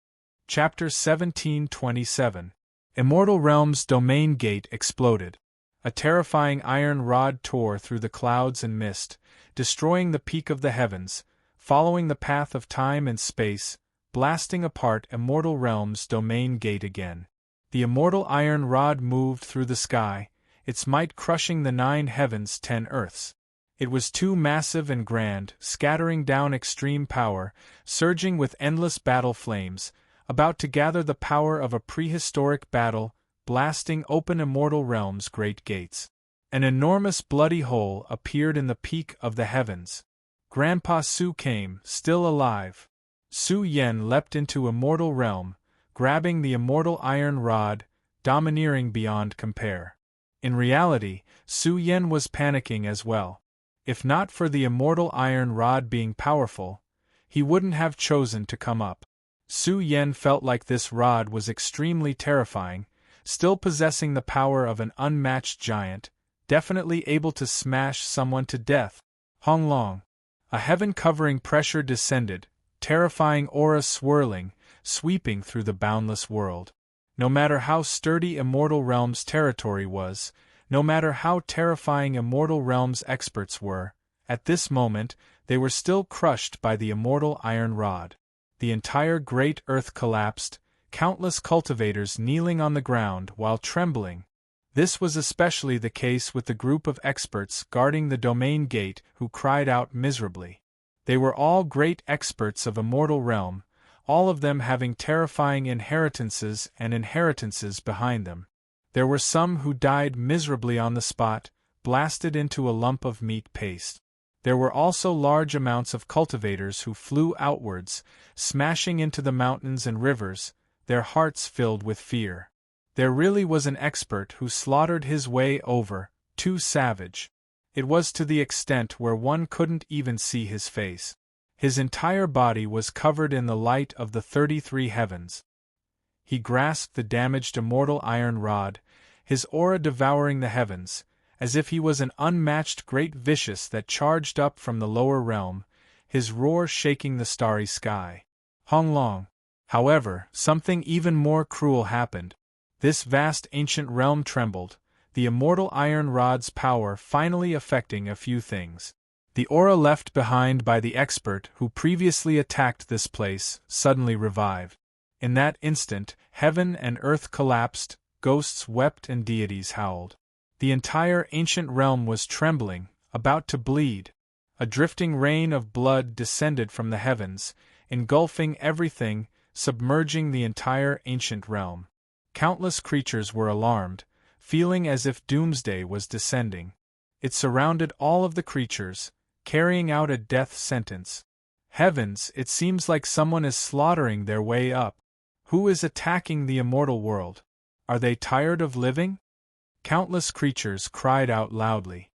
Chapter 1727. Immortal Realm's domain gate exploded. A terrifying iron rod tore through the clouds and mist, destroying the peak of the heavens, following the path of time and space, blasting apart Immortal Realm's domain gate again. The immortal iron rod moved through the sky, its might crushing the 9 heavens 10 earths. It was too massive and grand, scattering down extreme power, surging with endless battle flames, about to gather the power of a prehistoric battle, blasting open immortal realms' great gates. An enormous bloody hole appeared in the peak of the heavens. Grandpa Su came, still alive. Su Yen leapt into immortal realm, grabbing the immortal iron rod, domineering beyond compare. In reality, Su Yen was panicking as well. If not for the immortal iron rod being powerful, he wouldn't have chosen to come up. Su Yen felt like this rod was extremely terrifying, still possessing the power of an unmatched giant, definitely able to smash someone to death. Hong Long. A heaven-covering pressure descended, terrifying aura swirling, sweeping through the boundless world. No matter how sturdy Immortal Realms' territory was, no matter how terrifying Immortal Realms' experts were, at this moment, they were still crushed by the immortal iron rod. The entire great earth collapsed, countless cultivators kneeling on the ground while trembling. This was especially the case with the group of experts guarding the domain gate who cried out miserably. They were all great experts of Immortal Realm, all of them having terrifying inheritances and inheritances behind them. There were some who died miserably on the spot, blasted into a lump of meat paste. There were also large amounts of cultivators who flew outwards, smashing into the mountains and rivers, their hearts filled with fear. There really was an expert who slaughtered his way over, too savage. It was to the extent where one couldn't even see his face. His entire body was covered in the light of the 33 heavens. He grasped the damaged immortal iron rod, his aura devouring the heavens, as if he was an unmatched great vicious that charged up from the lower realm, his roar shaking the starry sky. Hong Long. However, something even more cruel happened. This vast ancient realm trembled, the immortal iron rod's power finally affecting a few things. The aura left behind by the expert who previously attacked this place suddenly revived. In that instant, heaven and earth collapsed, ghosts wept and deities howled. The entire ancient realm was trembling, about to bleed. A drifting rain of blood descended from the heavens, engulfing everything, submerging the entire ancient realm. Countless creatures were alarmed, feeling as if doomsday was descending. It surrounded all of the creatures, carrying out a death sentence. Heavens, it seems like someone is slaughtering their way up. Who is attacking the immortal world? Are they tired of living? Countless creatures cried out loudly.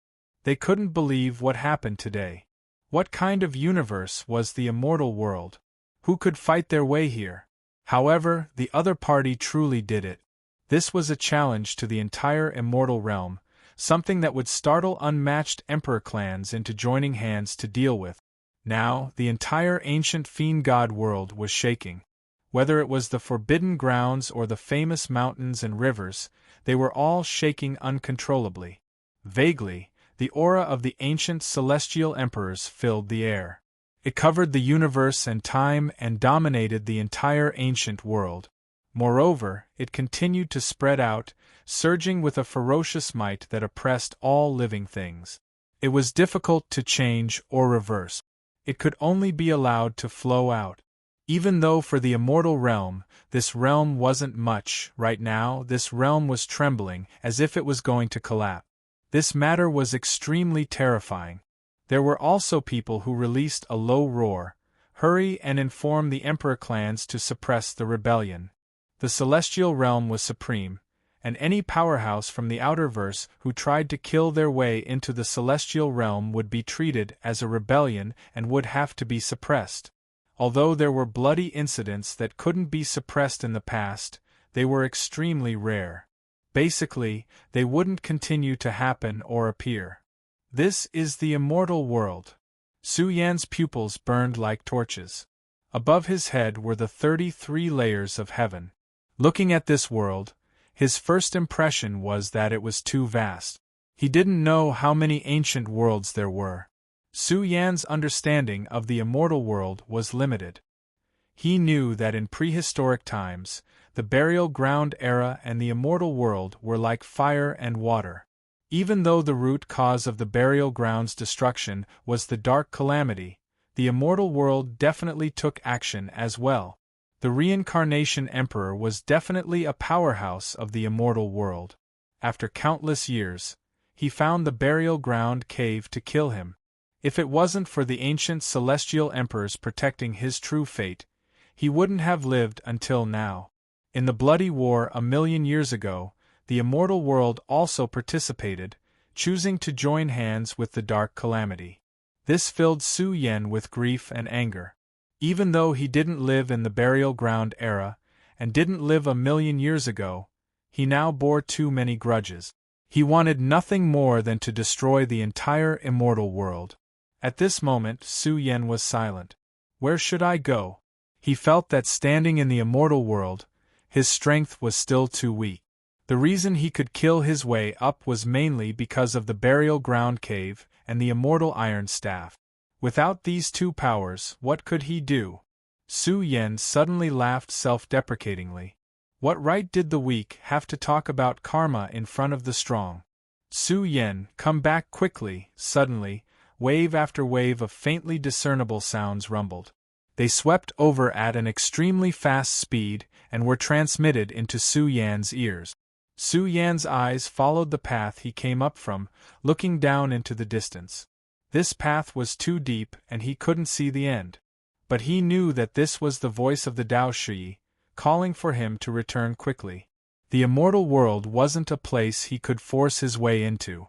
They couldn't believe what happened today. What kind of universe was the immortal world? Who could fight their way here? However, the other party truly did it. This was a challenge to the entire immortal realm, something that would startle unmatched emperor clans into joining hands to deal with. Now, the entire ancient fiend god world was shaking. Whether it was the forbidden grounds or the famous mountains and rivers, they were all shaking uncontrollably. Vaguely, the aura of the ancient celestial emperors filled the air. It covered the universe and time and dominated the entire ancient world. Moreover, it continued to spread out, surging with a ferocious might that oppressed all living things. It was difficult to change or reverse. It could only be allowed to flow out. Even though for the immortal realm, this realm wasn't much, right now this realm was trembling as if it was going to collapse. This matter was extremely terrifying. There were also people who released a low roar, hurry and inform the emperor clans to suppress the rebellion. The celestial realm was supreme, and any powerhouse from the outerverse who tried to kill their way into the celestial realm would be treated as a rebellion and would have to be suppressed. Although there were bloody incidents that couldn't be suppressed in the past, they were extremely rare. Basically, they wouldn't continue to happen or appear. This is the immortal world. Su Yan's pupils burned like torches. Above his head were the 33 layers of heaven. Looking at this world, his first impression was that it was too vast. He didn't know how many ancient worlds there were. Su Yan's understanding of the immortal world was limited. He knew that in prehistoric times, the burial ground era and the immortal world were like fire and water. Even though the root cause of the burial ground's destruction was the dark calamity, the immortal world definitely took action as well. The reincarnation emperor was definitely a powerhouse of the immortal world. After countless years, he found the burial ground cave to kill him. If it wasn't for the ancient celestial emperors protecting his true fate, he wouldn't have lived until now. In the bloody war 1,000,000 years ago, the immortal world also participated, choosing to join hands with the dark calamity. This filled Su Yan with grief and anger. Even though he didn't live in the burial ground era, and didn't live 1,000,000 years ago, he now bore too many grudges. He wanted nothing more than to destroy the entire immortal world. At this moment, Su Yan was silent. Where should I go? He felt that standing in the immortal world, his strength was still too weak. The reason he could kill his way up was mainly because of the burial ground cave and the immortal iron staff. Without these two powers, what could he do? Su Yan suddenly laughed self-deprecatingly. What right did the weak have to talk about karma in front of the strong? Su Yan, come back quickly. Suddenly, wave after wave of faintly discernible sounds rumbled. They swept over at an extremely fast speed and were transmitted into Su Yan's ears. Su Yan's eyes followed the path he came up from, looking down into the distance. This path was too deep and he couldn't see the end. But he knew that this was the voice of the Tao Shi, calling for him to return quickly. The immortal world wasn't a place he could force his way into.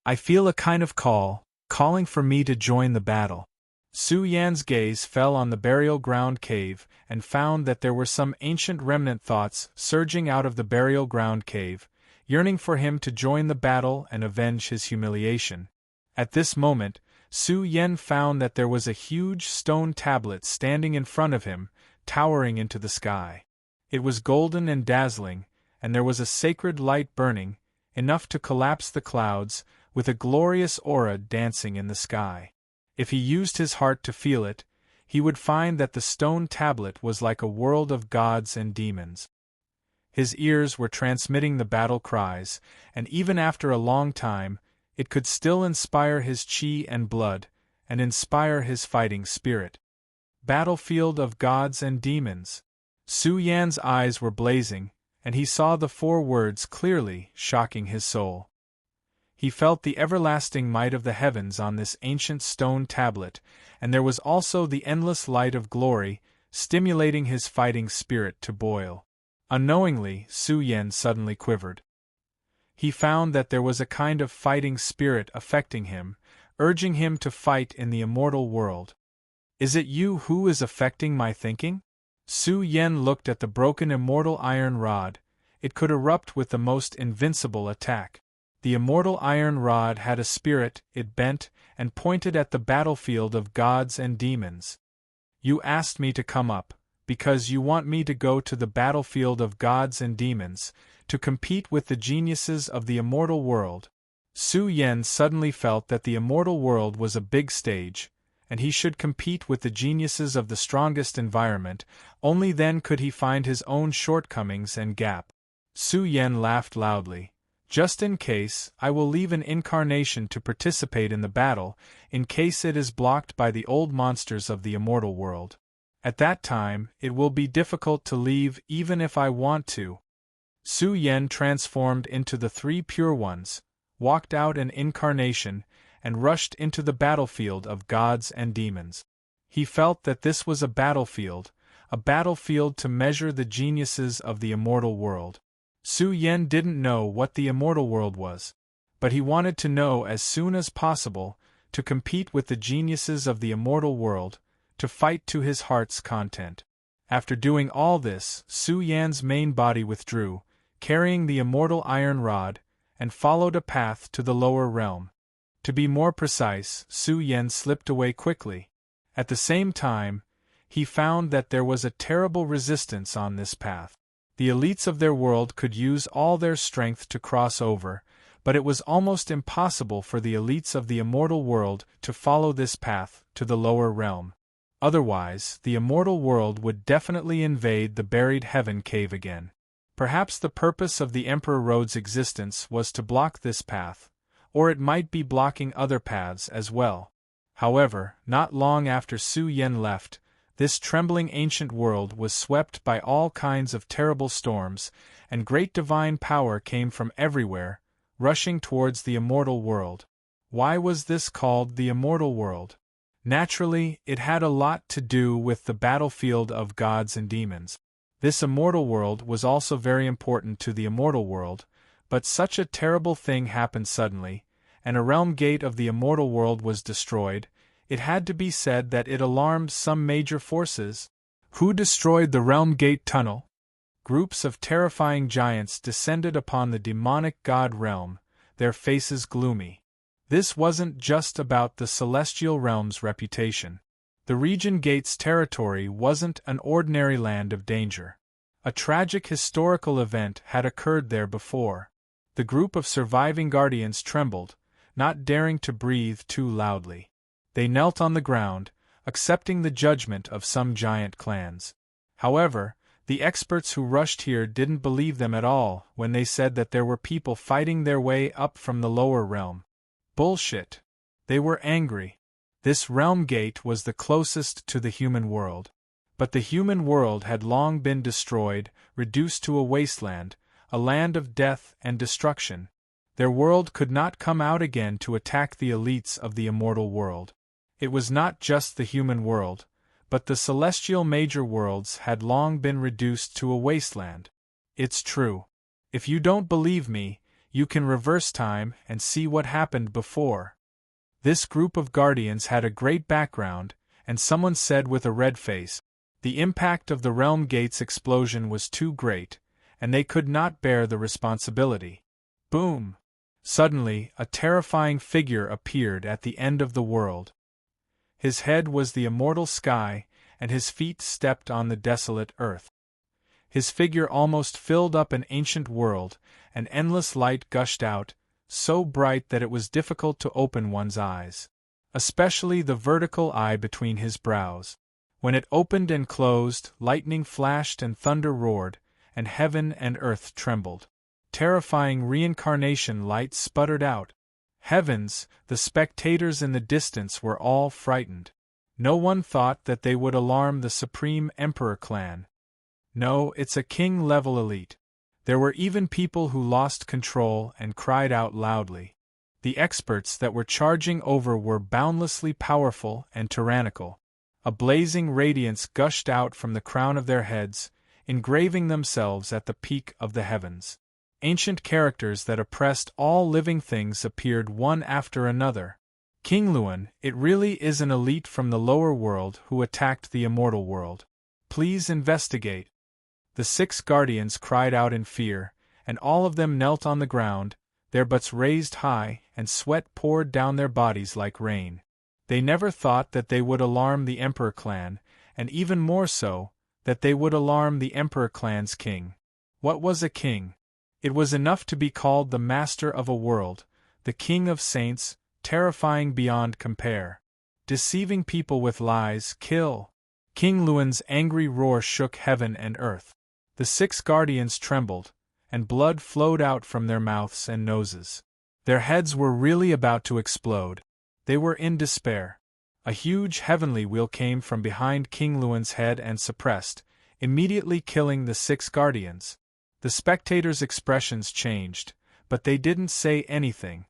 I feel a kind of call, calling for me to join the battle. Su Yan's gaze fell on the burial ground cave and found that there were some ancient remnant thoughts surging out of the burial ground cave, yearning for him to join the battle and avenge his humiliation. At this moment, Su Yan found that there was a huge stone tablet standing in front of him, towering into the sky. It was golden and dazzling, and there was a sacred light burning, enough to collapse the clouds, with a glorious aura dancing in the sky. If he used his heart to feel it, he would find that the stone tablet was like a world of gods and demons. His ears were transmitting the battle cries, and even after a long time, it could still inspire his chi and blood, and inspire his fighting spirit. Battlefield of gods and demons. Su Yan's eyes were blazing, and he saw the 4 words clearly, shocking his soul. He felt the everlasting might of the heavens on this ancient stone tablet, and there was also the endless light of glory, stimulating his fighting spirit to boil. Unknowingly, Su Yan suddenly quivered. He found that there was a kind of fighting spirit affecting him, urging him to fight in the immortal world. Is it you who is affecting my thinking? Su Yan looked at the broken immortal iron rod. It could erupt with the most invincible attack. The immortal iron rod had a spirit, it bent, and pointed at the battlefield of gods and demons. You asked me to come up, because you want me to go to the battlefield of gods and demons, to compete with the geniuses of the immortal world. Su Yan suddenly felt that the immortal world was a big stage, and he should compete with the geniuses of the strongest environment. Only then could he find his own shortcomings and gap. Su Yan laughed loudly. Just in case, I will leave an incarnation to participate in the battle, in case it is blocked by the old monsters of the immortal world. At that time, it will be difficult to leave even if I want to. Su Yan transformed into the 3 pure ones, walked out an incarnation, and rushed into the battlefield of gods and demons. He felt that this was a battlefield to measure the geniuses of the immortal world. Su Yan didn't know what the immortal world was, but he wanted to know as soon as possible, to compete with the geniuses of the immortal world, to fight to his heart's content. After doing all this, Su Yan's main body withdrew, carrying the immortal iron rod, and followed a path to the lower realm. To be more precise, Su Yan slipped away quickly. At the same time, he found that there was a terrible resistance on this path. The elites of their world could use all their strength to cross over, but it was almost impossible for the elites of the immortal world to follow this path to the lower realm. Otherwise, the immortal world would definitely invade the buried heaven cave again. Perhaps the purpose of the Emperor Road's existence was to block this path, or it might be blocking other paths as well. However, not long after Su Yen left, this trembling ancient world was swept by all kinds of terrible storms, and great divine power came from everywhere, rushing towards the immortal world. Why was this called the immortal world? Naturally, it had a lot to do with the battlefield of gods and demons. This immortal world was also very important to the immortal world, but such a terrible thing happened suddenly, and a realm gate of the immortal world was destroyed. It had to be said that it alarmed some major forces. Who destroyed the realm gate tunnel? Groups of terrifying giants descended upon the demonic god realm, their faces gloomy. This wasn't just about the celestial realm's reputation. The region gate's territory wasn't an ordinary land of danger. A tragic historical event had occurred there before. The group of surviving guardians trembled, not daring to breathe too loudly. They knelt on the ground, accepting the judgment of some giant clans. However, the experts who rushed here didn't believe them at all when they said that there were people fighting their way up from the lower realm. Bullshit. They were angry. This realm gate was the closest to the human world. But the human world had long been destroyed, reduced to a wasteland, a land of death and destruction. Their world could not come out again to attack the elites of the immortal world. It was not just the human world, but the celestial major worlds had long been reduced to a wasteland. It's true. If you don't believe me, you can reverse time and see what happened before. This group of guardians had a great background, and someone said with a red face, the impact of the realm gate's explosion was too great, and they could not bear the responsibility. Boom! Suddenly, a terrifying figure appeared at the end of the world. His head was the immortal sky, and his feet stepped on the desolate earth. His figure almost filled up an ancient world, and endless light gushed out, so bright that it was difficult to open one's eyes. Especially the vertical eye between his brows. When it opened and closed, lightning flashed and thunder roared, and heaven and earth trembled. Terrifying reincarnation light sputtered out. Heavens, the spectators in the distance were all frightened. No one thought that they would alarm the Supreme Emperor clan. No, it's a king-level elite. There were even people who lost control and cried out loudly. The experts that were charging over were boundlessly powerful and tyrannical. A blazing radiance gushed out from the crown of their heads, engraving themselves at the peak of the heavens. Ancient characters that oppressed all living things appeared one after another. King Luan, it really is an elite from the lower world who attacked the immortal world. Please investigate. The 6 guardians cried out in fear, and all of them knelt on the ground, their butts raised high, and sweat poured down their bodies like rain. They never thought that they would alarm the Emperor clan, and even more so, that they would alarm the Emperor clan's king. What was a king? It was enough to be called the master of a world, the king of saints, terrifying beyond compare. Deceiving people with lies, kill. King Luan's angry roar shook heaven and earth. The 6 guardians trembled, and blood flowed out from their mouths and noses. Their heads were really about to explode. They were in despair. A huge heavenly wheel came from behind King Luan's head and suppressed, immediately killing the 6 guardians. The spectators' expressions changed, but they didn't say anything.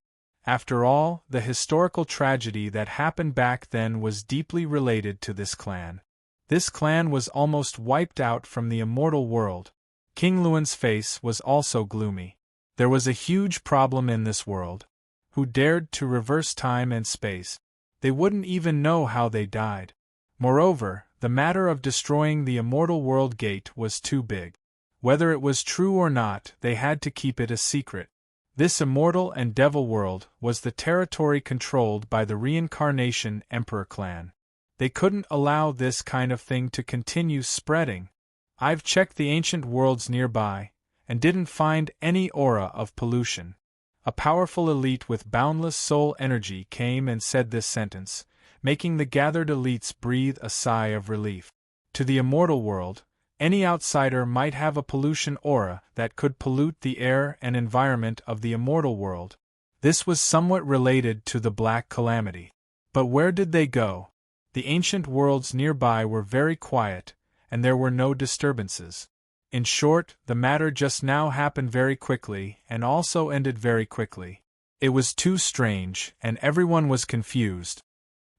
After all, the historical tragedy that happened back then was deeply related to this clan. This clan was almost wiped out from the immortal world. King Luan's face was also gloomy. There was a huge problem in this world. Who dared to reverse time and space? They wouldn't even know how they died. Moreover, the matter of destroying the immortal world gate was too big. Whether it was true or not, they had to keep it a secret. This immortal and devil world was the territory controlled by the reincarnation Emperor clan. They couldn't allow this kind of thing to continue spreading. I've checked the ancient worlds nearby, and didn't find any aura of pollution. A powerful elite with boundless soul energy came and said this sentence, making the gathered elites breathe a sigh of relief. To the immortal world, any outsider might have a pollution aura that could pollute the air and environment of the immortal world. This was somewhat related to the Black Calamity. But where did they go? The ancient worlds nearby were very quiet, and there were no disturbances. In short, the matter just now happened very quickly and also ended very quickly. It was too strange, and everyone was confused.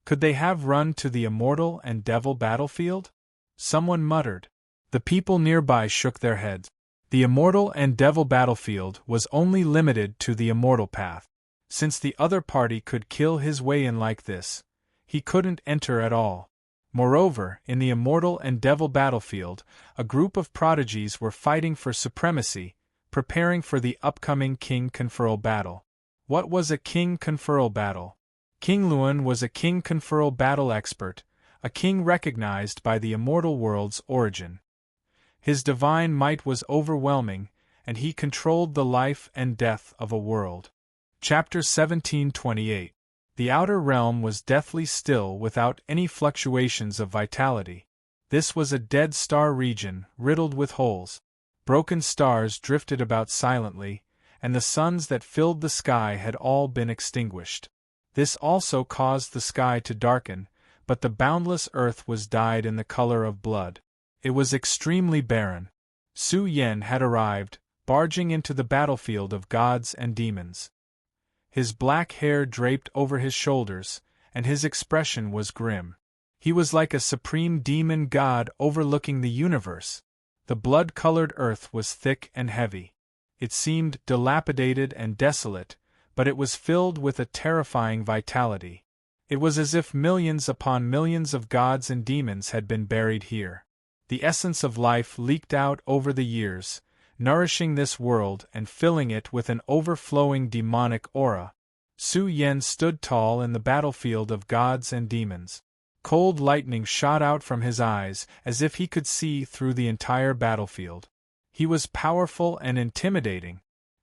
Could they have run to the immortal and devil battlefield? Someone muttered. The people nearby shook their heads. The immortal and devil battlefield was only limited to the immortal path. Since the other party could kill his way in like this, he couldn't enter at all. Moreover, in the immortal and devil battlefield, a group of prodigies were fighting for supremacy, preparing for the upcoming King Conferral battle. What was a King Conferral battle? King Luan was a King Conferral battle expert, a king recognized by the immortal world's origin. His divine might was overwhelming, and he controlled the life and death of a world. Chapter 1728. The outer realm was deathly still without any fluctuations of vitality. This was a dead star region, riddled with holes. Broken stars drifted about silently, and the suns that filled the sky had all been extinguished. This also caused the sky to darken, but the boundless earth was dyed in the color of blood. It was extremely barren. Su Yen had arrived, barging into the battlefield of gods and demons. His black hair draped over his shoulders, and his expression was grim. He was like a supreme demon god overlooking the universe. The blood-colored earth was thick and heavy. It seemed dilapidated and desolate, but it was filled with a terrifying vitality. It was as if millions upon millions of gods and demons had been buried here. The essence of life leaked out over the years, nourishing this world and filling it with an overflowing demonic aura. Su Yen stood tall in the battlefield of gods and demons. Cold lightning shot out from his eyes as if he could see through the entire battlefield. He was powerful and intimidating.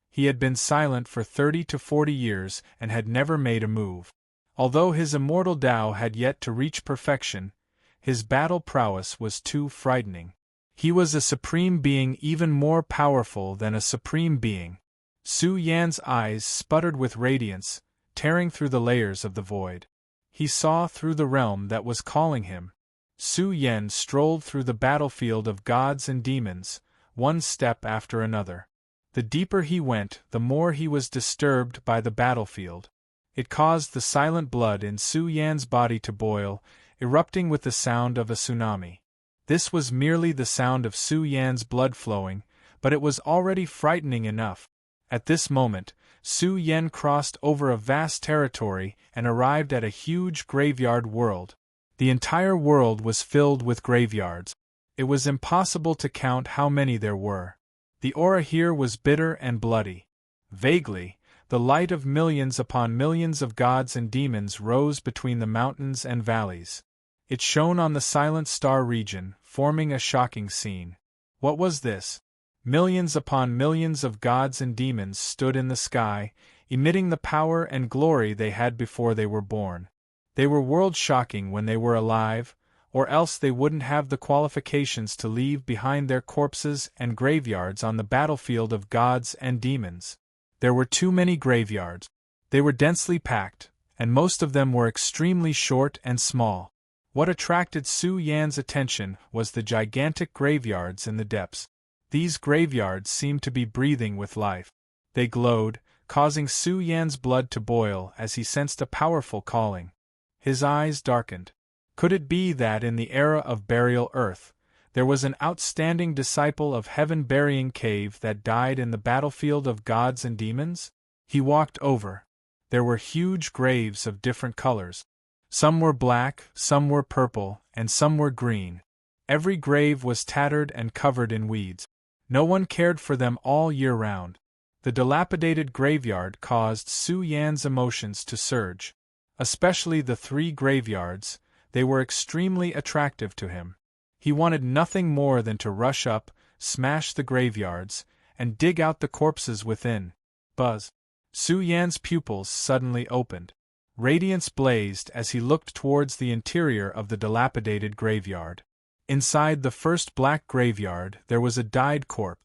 He had been silent for 30 to 40 years and had never made a move. Although his immortal Tao had yet to reach perfection, his battle prowess was too frightening. He was a supreme being even more powerful than a supreme being. Su Yan's eyes sputtered with radiance, tearing through the layers of the void. He saw through the realm that was calling him. Su Yan strolled through the battlefield of gods and demons, one step after another. The deeper he went, the more he was disturbed by the battlefield. It caused the silent blood in Su Yan's body to boil, erupting with the sound of a tsunami. This was merely the sound of Su Yan's blood flowing, but it was already frightening enough. At this moment, Su Yan crossed over a vast territory and arrived at a huge graveyard world. The entire world was filled with graveyards. It was impossible to count how many there were. The aura here was bitter and bloody. Vaguely, the light of millions upon millions of gods and demons rose between the mountains and valleys. It shone on the silent star region, forming a shocking scene. What was this? Millions upon millions of gods and demons stood in the sky, emitting the power and glory they had before they were born. They were world-shocking when they were alive, or else they wouldn't have the qualifications to leave behind their corpses and graveyards on the battlefield of gods and demons. There were too many graveyards. They were densely packed, and most of them were extremely short and small. What attracted Su Yan's attention was the gigantic graveyards in the depths. These graveyards seemed to be breathing with life. They glowed, causing Su Yan's blood to boil as he sensed a powerful calling. His eyes darkened. Could it be that in the era of burial earth, there was an outstanding disciple of heaven-burying cave that died in the battlefield of gods and demons? He walked over. There were huge graves of different colors. Some were black, some were purple, and some were green. Every grave was tattered and covered in weeds. No one cared for them all year round. The dilapidated graveyard caused Su Yan's emotions to surge. Especially the 3 graveyards, they were extremely attractive to him. He wanted nothing more than to rush up, smash the graveyards, and dig out the corpses within. Buzz. Su Yan's pupils suddenly opened. Radiance blazed as he looked towards the interior of the dilapidated graveyard. Inside the first black graveyard there was a dyed corpse.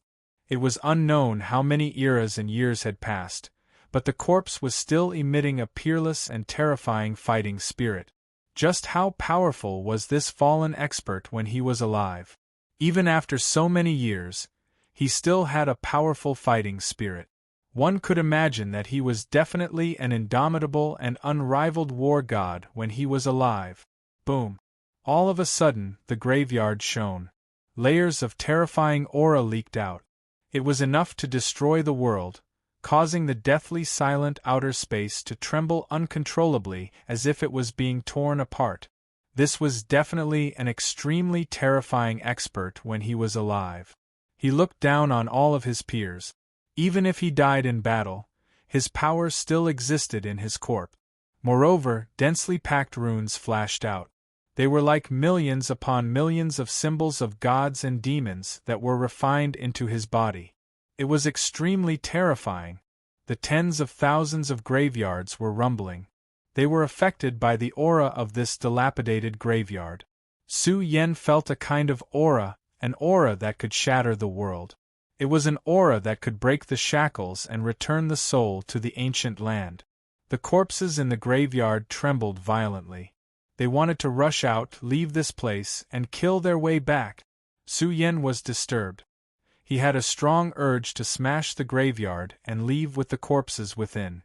It was unknown how many eras and years had passed, but the corpse was still emitting a peerless and terrifying fighting spirit. Just how powerful was this fallen expert when he was alive? Even after so many years, he still had a powerful fighting spirit. One could imagine that he was definitely an indomitable and unrivaled war god when he was alive. Boom! All of a sudden, the graveyard shone. Layers of terrifying aura leaked out. It was enough to destroy the world, causing the deathly silent outer space to tremble uncontrollably as if it was being torn apart. This was definitely an extremely terrifying expert when he was alive. He looked down on all of his peers. Even if he died in battle, his power still existed in his corpse. Moreover, densely packed runes flashed out. They were like millions upon millions of symbols of gods and demons that were refined into his body. It was extremely terrifying. The tens of thousands of graveyards were rumbling. They were affected by the aura of this dilapidated graveyard. Su Yen felt a kind of aura, an aura that could shatter the world. It was an aura that could break the shackles and return the soul to the ancient land. The corpses in the graveyard trembled violently. They wanted to rush out, leave this place, and kill their way back. Su Yen was disturbed. He had a strong urge to smash the graveyard and leave with the corpses within.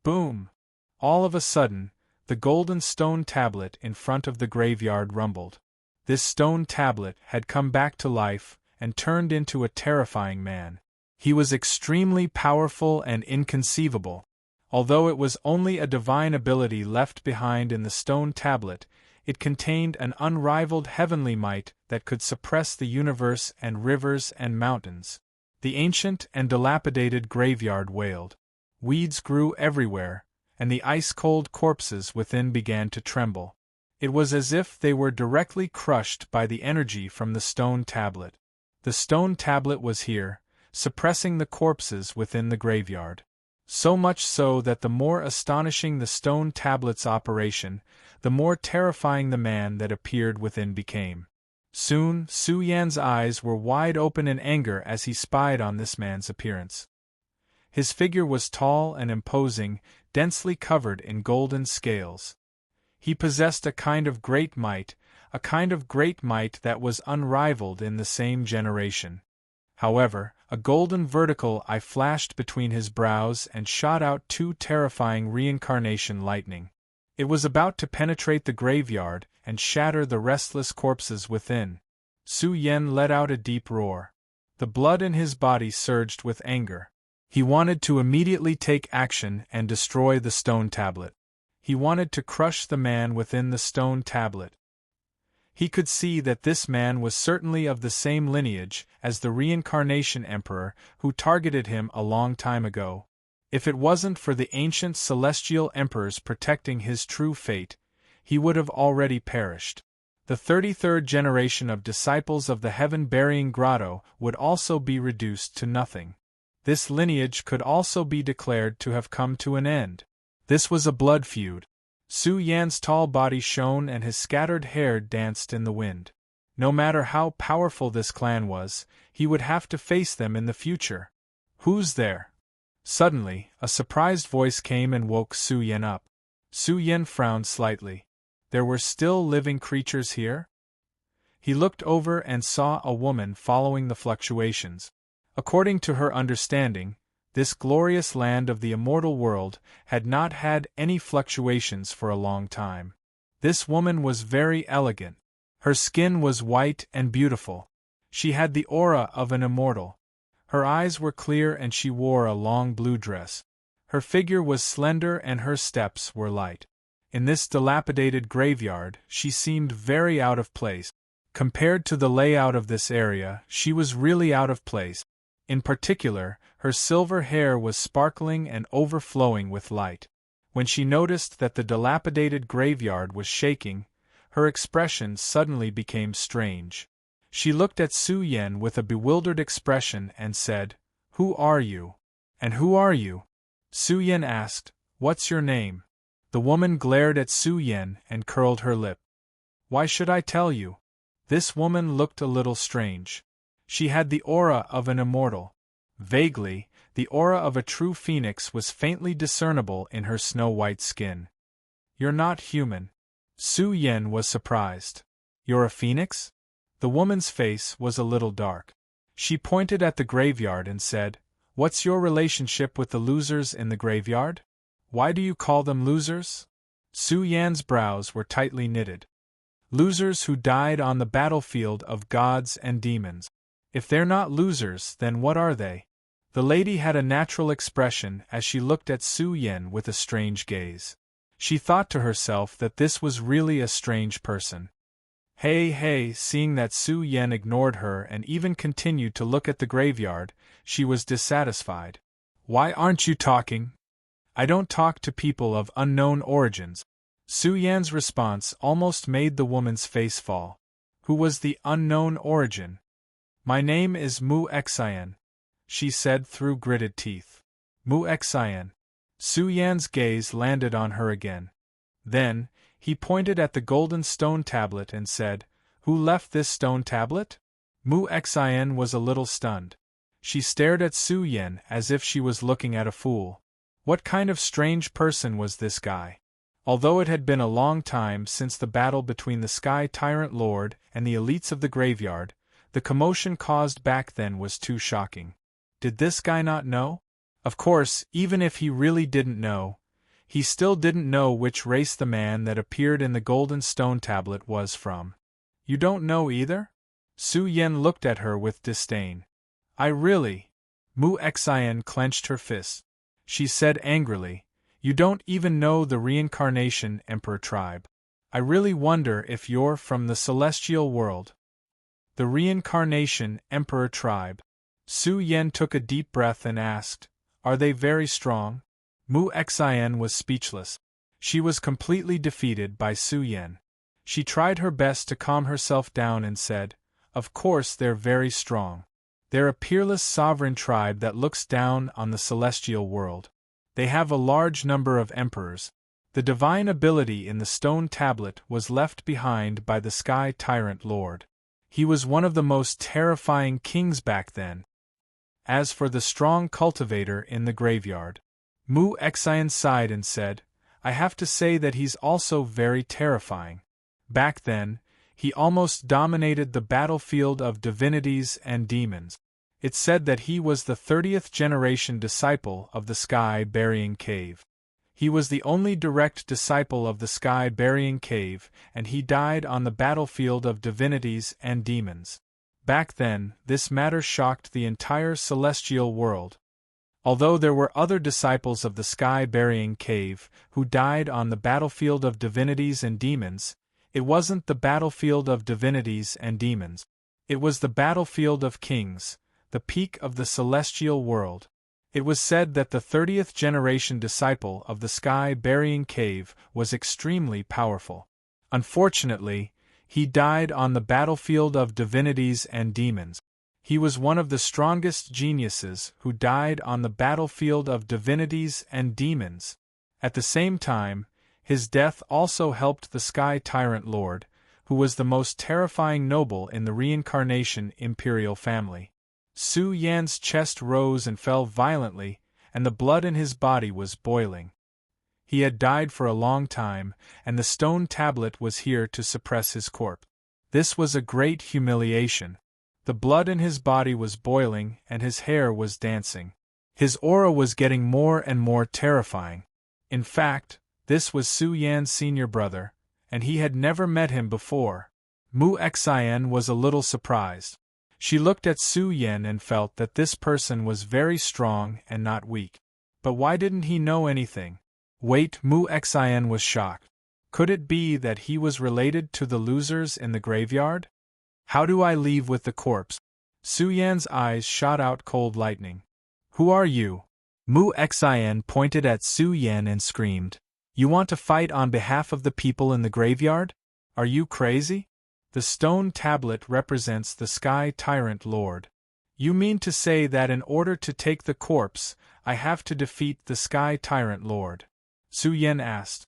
Boom! All of a sudden, the golden stone tablet in front of the graveyard rumbled. This stone tablet had come back to life and turned into a terrifying man. He was extremely powerful and inconceivable. Although it was only a divine ability left behind in the stone tablet, it contained an unrivaled heavenly might that could suppress the universe and rivers and mountains. The ancient and dilapidated graveyard wailed. Weeds grew everywhere, and the ice-cold corpses within began to tremble. It was as if they were directly crushed by the energy from the stone tablet. The stone tablet was here, suppressing the corpses within the graveyard. So much so that the more astonishing the stone tablet's operation, the more terrifying the man that appeared within became. Soon, Su Yan's eyes were wide open in anger as he spied on this man's appearance. His figure was tall and imposing, densely covered in golden scales. He possessed a kind of great might that was unrivaled in the same generation. However, a golden vertical eye flashed between his brows and shot out two terrifying reincarnation lightning. It was about to penetrate the graveyard and shatter the restless corpses within. Su Yen let out a deep roar. The blood in his body surged with anger. He wanted to immediately take action and destroy the stone tablet. He wanted to crush the man within the stone tablet. He could see that this man was certainly of the same lineage as the reincarnation emperor who targeted him a long time ago. If it wasn't for the ancient celestial emperors protecting his true fate, he would have already perished. The 33rd generation of disciples of the heaven-burying grotto would also be reduced to nothing. This lineage could also be declared to have come to an end. This was a blood feud. Su Yan's tall body shone and his scattered hair danced in the wind. No matter how powerful this clan was, he would have to face them in the future. "Who's there?" Suddenly, a surprised voice came and woke Su Yan up. Su Yan frowned slightly. There were still living creatures here? He looked over and saw a woman following the fluctuations. According to her understanding, this glorious land of the immortal world had not had any fluctuations for a long time. This woman was very elegant. Her skin was white and beautiful. She had the aura of an immortal. Her eyes were clear and she wore a long blue dress. Her figure was slender and her steps were light. In this dilapidated graveyard, she seemed very out of place. Compared to the layout of this area, she was really out of place. In particular, her silver hair was sparkling and overflowing with light. When she noticed that the dilapidated graveyard was shaking, her expression suddenly became strange. She looked at Su Yan with a bewildered expression and said, "Who are you? And who are you?" Su Yan asked, "What's your name?" The woman glared at Su Yan and curled her lip. "Why should I tell you?" This woman looked a little strange. She had the aura of an immortal. Vaguely, The aura of a true phoenix was faintly discernible in her snow-white skin. "You're not human." Su Yan was surprised. "You're a phoenix?" The woman's face was a little dark. She pointed at the graveyard and said, "What's your relationship with the losers in the graveyard? Why do you call them losers?" Su Yan's brows were tightly knitted. "Losers who died on the battlefield of gods and demons. If they're not losers, then what are they?" The lady had a natural expression as she looked at Su Yan with a strange gaze. She thought to herself that this was really a strange person. Hey, seeing that Su Yan ignored her and even continued to look at the graveyard, she was dissatisfied. "Why aren't you talking?" "I don't talk to people of unknown origins." Su Yan's response almost made the woman's face fall. Who was the unknown origin? "My name is Mu Xian," she said through gritted teeth. Mu Xian. Su Yan's gaze landed on her again. Then, he pointed at the golden stone tablet and said, "Who left this stone tablet?" Mu Xian was a little stunned. She stared at Su Yan as if she was looking at a fool. What kind of strange person was this guy? Although it had been a long time since the battle between the Sky Tyrant Lord and the elites of the graveyard, the commotion caused back then was too shocking. Did this guy not know? Of course, even if he really didn't know, he still didn't know which race the man that appeared in the golden stone tablet was from. "You don't know either?" Su Yan looked at her with disdain. "I really—" Mu Xian clenched her fists. She said angrily, "You don't even know the Reincarnation Emperor tribe. I really wonder if you're from the celestial world." The Reincarnation Emperor tribe. Su Yan took a deep breath and asked, "Are they very strong?" Mu Xian was speechless. She was completely defeated by Su Yan. She tried her best to calm herself down and said, "Of course they're very strong. They're a peerless sovereign tribe that looks down on the celestial world. They have a large number of emperors. The divine ability in the stone tablet was left behind by the Sky Tyrant Lord. He was one of the most terrifying kings back then." As for the strong cultivator in the graveyard, Mu Xian sighed and said, "I have to say that he's also very terrifying. Back then, he almost dominated the battlefield of divinities and demons. It's said that he was the 30th generation disciple of the Sky-Burying Cave. He was the only direct disciple of the Sky-Burying Cave, and he died on the battlefield of divinities and demons. Back then, this matter shocked the entire celestial world. Although there were other disciples of the Sky-Burying Cave who died on the battlefield of divinities and demons, it wasn't the battlefield of divinities and demons. It was the battlefield of kings, the peak of the celestial world. It was said that the 30th generation disciple of the Sky-Burying Cave was extremely powerful. Unfortunately, he died on the battlefield of divinities and demons. He was one of the strongest geniuses who died on the battlefield of divinities and demons. At the same time, his death also helped the Sky Tyrant Lord, who was the most terrifying noble in the Reincarnation Imperial family. Su Yan's chest rose and fell violently, and the blood in his body was boiling. He had died for a long time, and the stone tablet was here to suppress his corpse. This was a great humiliation. The blood in his body was boiling, and his hair was dancing. His aura was getting more and more terrifying. In fact, this was Su Yan's senior brother, and he had never met him before. Mu Xian was a little surprised. She looked at Su Yan and felt that this person was very strong and not weak. But why didn't he know anything? Wait, Mu Xian was shocked. Could it be that he was related to the losers in the graveyard? "How do I leave with the corpse?" Su Yan's eyes shot out cold lightning. "Who are you?" Mu Xian pointed at Su Yan and screamed. "You want to fight on behalf of the people in the graveyard? Are you crazy? The stone tablet represents the Sky Tyrant Lord. You mean to say that in order to take the corpse, I have to defeat the Sky Tyrant Lord?" Su Yan asked.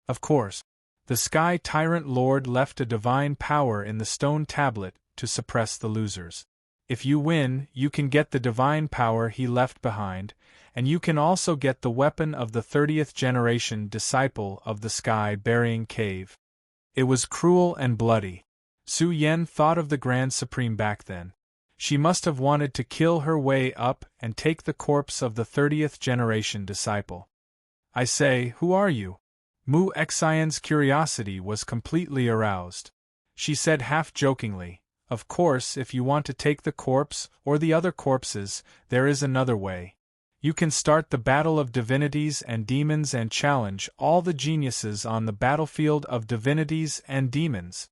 Of course. The Sky Tyrant Lord left a divine power in the stone tablet to suppress the losers. If you win, you can get the divine power he left behind, and you can also get the weapon of the 30th generation disciple of the sky-burying cave. It was cruel and bloody. Su Yan thought of the Grand Supreme back then. She must have wanted to kill her way up and take the corpse of the 30th generation disciple. I say, who are you? Mu Xian's curiosity was completely aroused. She said half-jokingly, of course, if you want to take the corpse or the other corpses, there is another way. You can start the battle of divinities and demons and challenge all the geniuses on the battlefield of divinities and demons.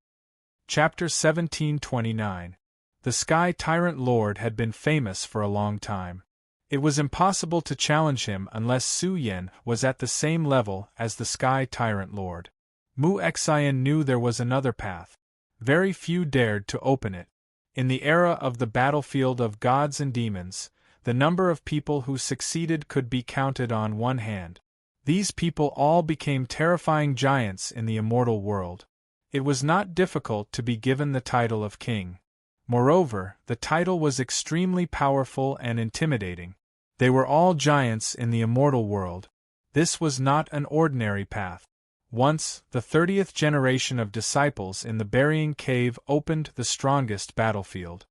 Chapter 1729. The Sky Tyrant Lord had been famous for a long time. It was impossible to challenge him unless Su Yan was at the same level as the Sky Tyrant Lord. Mu Xian knew there was another path. Very few dared to open it. In the era of the battlefield of gods and demons, the number of people who succeeded could be counted on one hand. These people all became terrifying giants in the immortal world. It was not difficult to be given the title of king. Moreover, the title was extremely powerful and intimidating. They were all giants in the immortal world. This was not an ordinary path. Once, the 30th generation of disciples in the burying cave opened the strongest battlefield.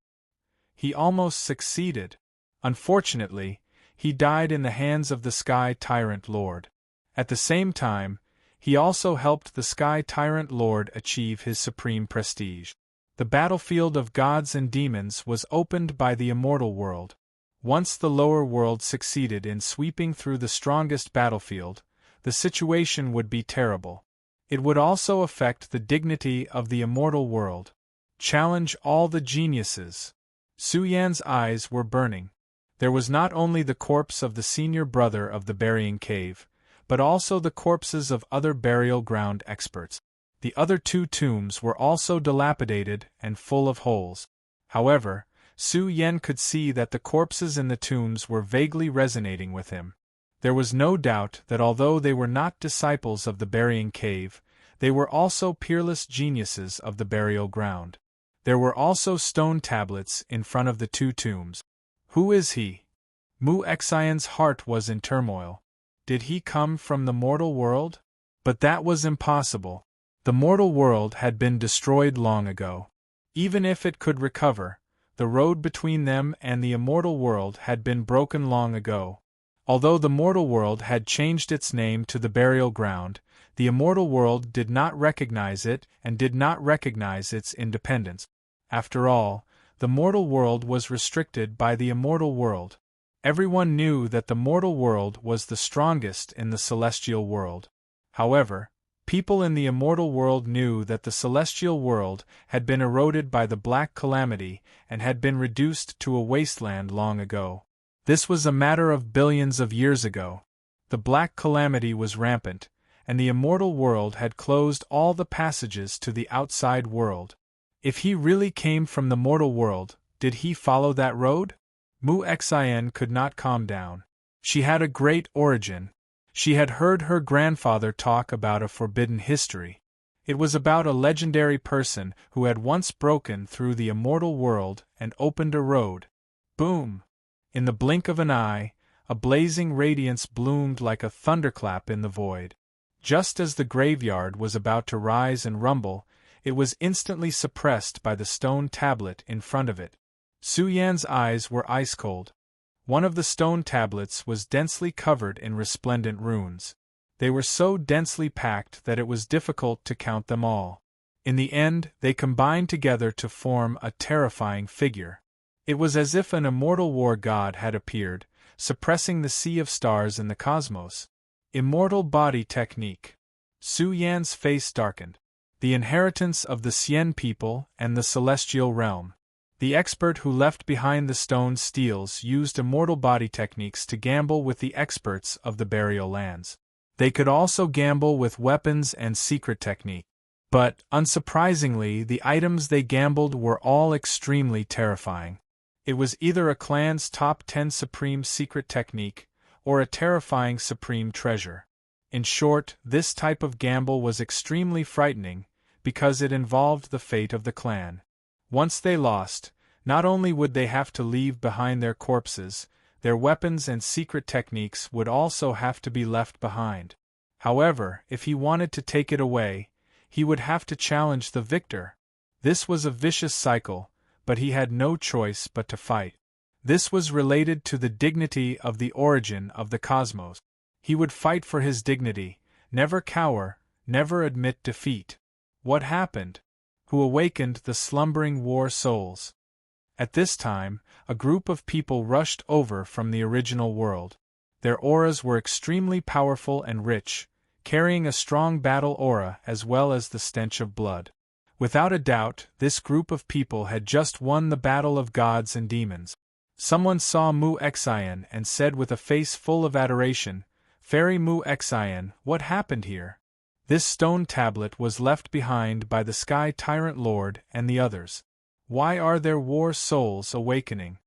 He almost succeeded. Unfortunately, he died in the hands of the Sky Tyrant Lord. At the same time, he also helped the Sky Tyrant Lord achieve his supreme prestige. The battlefield of gods and demons was opened by the immortal world. Once the lower world succeeded in sweeping through the strongest battlefield, the situation would be terrible. It would also affect the dignity of the immortal world. Challenge all the geniuses. Su Yan's eyes were burning. There was not only the corpse of the senior brother of the burying cave, but also the corpses of other burial ground experts. The other two tombs were also dilapidated and full of holes. However, Su Yan could see that the corpses in the tombs were vaguely resonating with him. There was no doubt that although they were not disciples of the burying cave, they were also peerless geniuses of the burial ground. There were also stone tablets in front of the two tombs. Who is he? Mu Xian's heart was in turmoil. Did he come from the mortal world? But that was impossible. The mortal world had been destroyed long ago. Even if it could recover, the road between them and the immortal world had been broken long ago. Although the mortal world had changed its name to the burial ground, the immortal world did not recognize it and did not recognize its independence. After all, the mortal world was restricted by the immortal world. Everyone knew that the mortal world was the strongest in the celestial world. However, people in the immortal world knew that the celestial world had been eroded by the Black Calamity and had been reduced to a wasteland long ago. This was a matter of billions of years ago. The Black Calamity was rampant, and the immortal world had closed all the passages to the outside world. If he really came from the mortal world, did he follow that road? Mu Xian could not calm down. She had a great origin. She had heard her grandfather talk about a forbidden history. It was about a legendary person who had once broken through the immortal world and opened a road. Boom! In the blink of an eye, a blazing radiance bloomed like a thunderclap in the void. Just as the graveyard was about to rise and rumble, it was instantly suppressed by the stone tablet in front of it. Su Yan's eyes were ice-cold. One of the stone tablets was densely covered in resplendent runes. They were so densely packed that it was difficult to count them all. In the end, they combined together to form a terrifying figure. It was as if an immortal war god had appeared, suppressing the sea of stars in the cosmos. Immortal body technique. Su Yan's face darkened. The inheritance of the Xian people and the celestial realm. The expert who left behind the stone steels used immortal body techniques to gamble with the experts of the burial lands. They could also gamble with weapons and secret technique. But, unsurprisingly, the items they gambled were all extremely terrifying. It was either a clan's top 10 supreme secret technique, or a terrifying supreme treasure. In short, this type of gamble was extremely frightening, because it involved the fate of the clan. Once they lost, Not only would they have to leave behind their corpses, their weapons and secret techniques would also have to be left behind. However, if he wanted to take it away, he would have to challenge the victor. This was a vicious cycle, but he had no choice but to fight. This was related to the dignity of the origin of the cosmos. He would fight for his dignity, never cower, never admit defeat. What happened? Who awakened the slumbering war souls? At this time, a group of people rushed over from the original world. Their auras were extremely powerful and rich, carrying a strong battle aura as well as the stench of blood. Without a doubt, this group of people had just won the battle of gods and demons. Someone saw Mu Xian and said with a face full of adoration, "Fairy Mu Xian, what happened here?" This stone tablet was left behind by the Sky Tyrant Lord and the others. Why are their war souls awakening?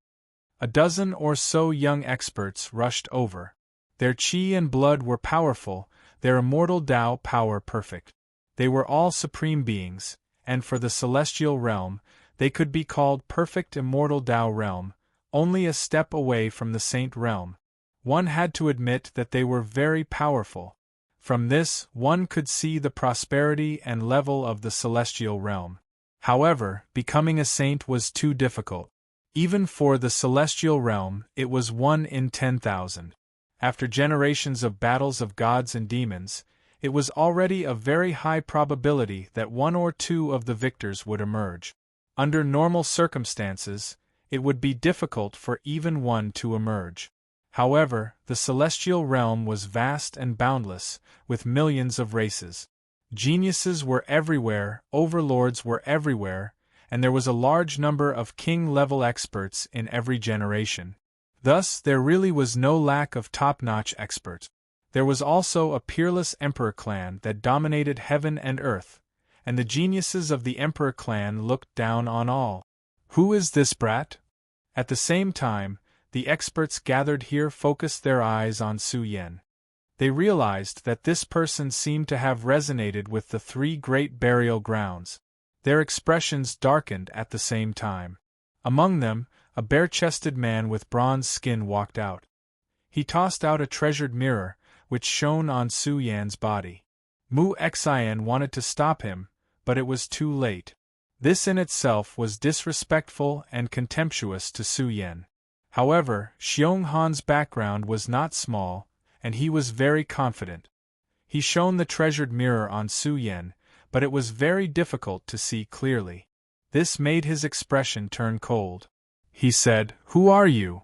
A dozen or so young experts rushed over. Their chi and blood were powerful, their immortal Tao power perfect. They were all supreme beings, and for the celestial realm, they could be called perfect immortal Tao realm, only a step away from the saint realm. One had to admit that they were very powerful. From this, one could see the prosperity and level of the celestial realm. However, becoming a saint was too difficult. Even for the celestial realm, it was 1 in 10,000. After generations of battles of gods and demons, it was already a very high probability that one or two of the victors would emerge. Under normal circumstances, it would be difficult for even one to emerge. However, the celestial realm was vast and boundless, with millions of races. Geniuses were everywhere, overlords were everywhere, and there was a large number of king-level experts in every generation. Thus, there really was no lack of top-notch experts. There was also a peerless emperor clan that dominated heaven and earth, and the geniuses of the emperor clan looked down on all. Who is this brat? At the same time, the experts gathered here focused their eyes on Su Yan. They realized that this person seemed to have resonated with the 3 great burial grounds. Their expressions darkened at the same time. Among them, a bare-chested man with bronze skin walked out. He tossed out a treasured mirror, which shone on Su Yan's body. Mu Xian wanted to stop him, but it was too late. This in itself was disrespectful and contemptuous to Su Yan. However, Xiong Han's background was not small, and he was very confident. He shone the treasured mirror on Su Yan, but it was very difficult to see clearly. This made his expression turn cold. He said, "Who are you?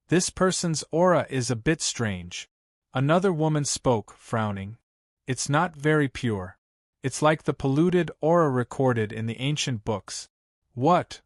This person's aura is a bit strange." Another woman spoke, frowning. "It's not very pure. It's like the polluted aura recorded in the ancient books." What?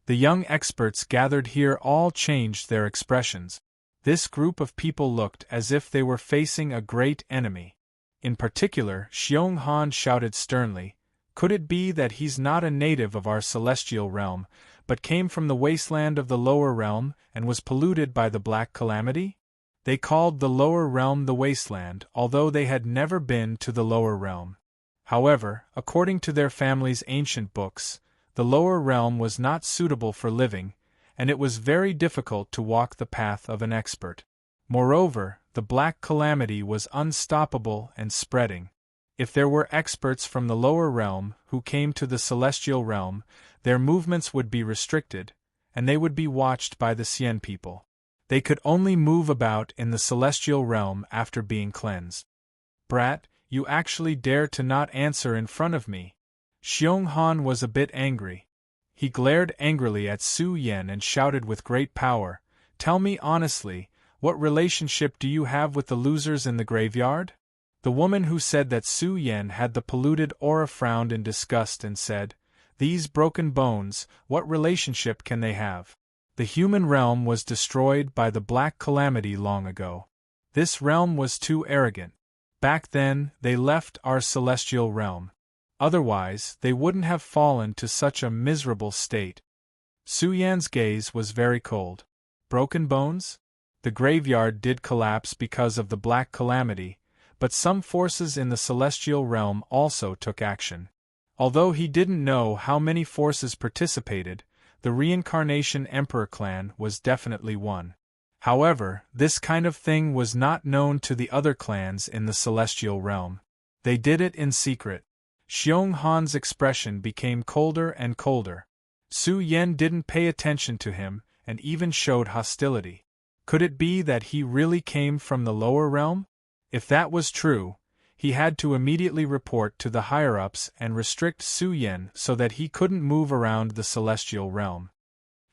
The young experts gathered here all changed their expressions. This group of people looked as if they were facing a great enemy. In particular, Xiong Han shouted sternly, "Could it be that he's not a native of our celestial realm, but came from the wasteland of the lower realm and was polluted by the Black Calamity?" They called the lower realm the wasteland, although they had never been to the lower realm. However, according to their family's ancient books, the lower realm was not suitable for living, and it was very difficult to walk the path of an expert. Moreover, the Black Calamity was unstoppable and spreading. If there were experts from the lower realm who came to the celestial realm, their movements would be restricted, and they would be watched by the Xian people. They could only move about in the celestial realm after being cleansed. "Brat, you actually dare to not answer in front of me." Xiong Han was a bit angry. He glared angrily at Su Yan and shouted with great power, "Tell me honestly, what relationship do you have with the losers in the graveyard?" The woman who said that Su Yan had the polluted aura frowned in disgust and said, "These broken bones, what relationship can they have? The human realm was destroyed by the Black Calamity long ago. This realm was too arrogant. Back then, they left our celestial realm. Otherwise, they wouldn't have fallen to such a miserable state." Su Yan's gaze was very cold. Broken bones? The graveyard did collapse because of the Black Calamity, but some forces in the celestial realm also took action. Although he didn't know how many forces participated, The Reincarnation Emperor clan was definitely one. However, this kind of thing was not known to the other clans in the celestial realm. They did it in secret. Xiong Han's expression became colder and colder. Su Yen didn't pay attention to him, and even showed hostility. Could it be that he really came from the lower realm? If that was true, he had to immediately report to the higher-ups and restrict Su Yen so that he couldn't move around the celestial realm.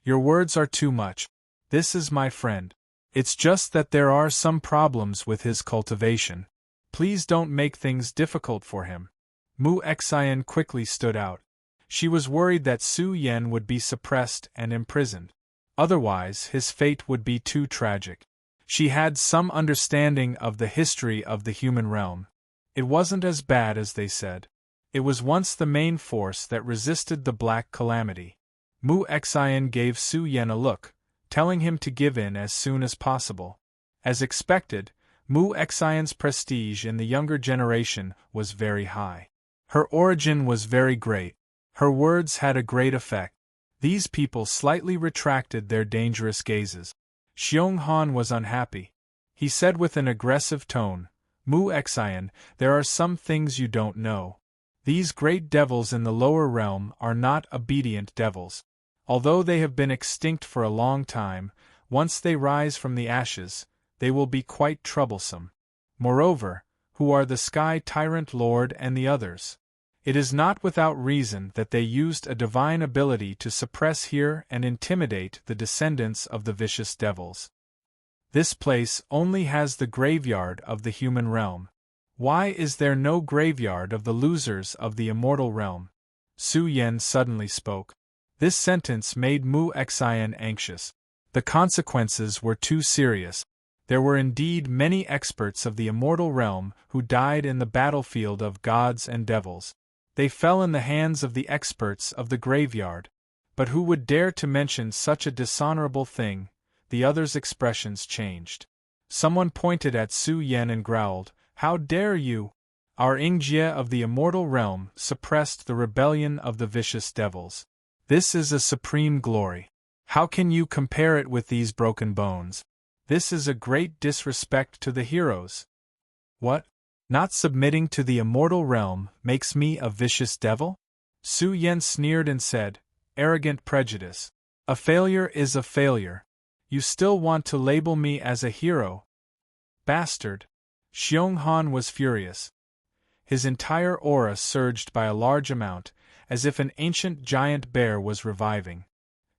Your words are too much. This is my friend. It's just that there are some problems with his cultivation. Please don't make things difficult for him. Mu Xian quickly stood out. She was worried that Su Yen would be suppressed and imprisoned. Otherwise, his fate would be too tragic. She had some understanding of the history of the human realm. It wasn't as bad as they said. It was once the main force that resisted the Black Calamity. Mu Xian gave Su Yen a look, telling him to give in as soon as possible. As expected, Mu Xian's prestige in the younger generation was very high. Her origin was very great. Her words had a great effect. These people slightly retracted their dangerous gazes. Xiong Han was unhappy. He said with an aggressive tone, Mu Xian, there are some things you don't know. These great devils in the lower realm are not obedient devils. Although they have been extinct for a long time, once they rise from the ashes, they will be quite troublesome. Moreover, who are the Sky Tyrant Lord and the others? It is not without reason that they used a divine ability to suppress here and intimidate the descendants of the vicious devils. This place only has the graveyard of the human realm. Why is there no graveyard of the losers of the immortal realm? Su Yen suddenly spoke. This sentence made Mu Xian anxious. The consequences were too serious. There were indeed many experts of the immortal realm who died in the battlefield of gods and devils. They fell in the hands of the experts of the graveyard. But who would dare to mention such a dishonorable thing? The others' expressions changed. Someone pointed at Su Yen and growled, "How dare you? Our Ingjie of the immortal realm suppressed the rebellion of the vicious devils. This is a supreme glory. How can you compare it with these broken bones? This is a great disrespect to the heroes." What? Not submitting to the immortal realm makes me a vicious devil? Su Yen sneered and said, "Arrogant prejudice. A failure is a failure. You still want to label me as a hero? Bastard." Xiong Han was furious. His entire aura surged by a large amount, as if an ancient giant bear was reviving.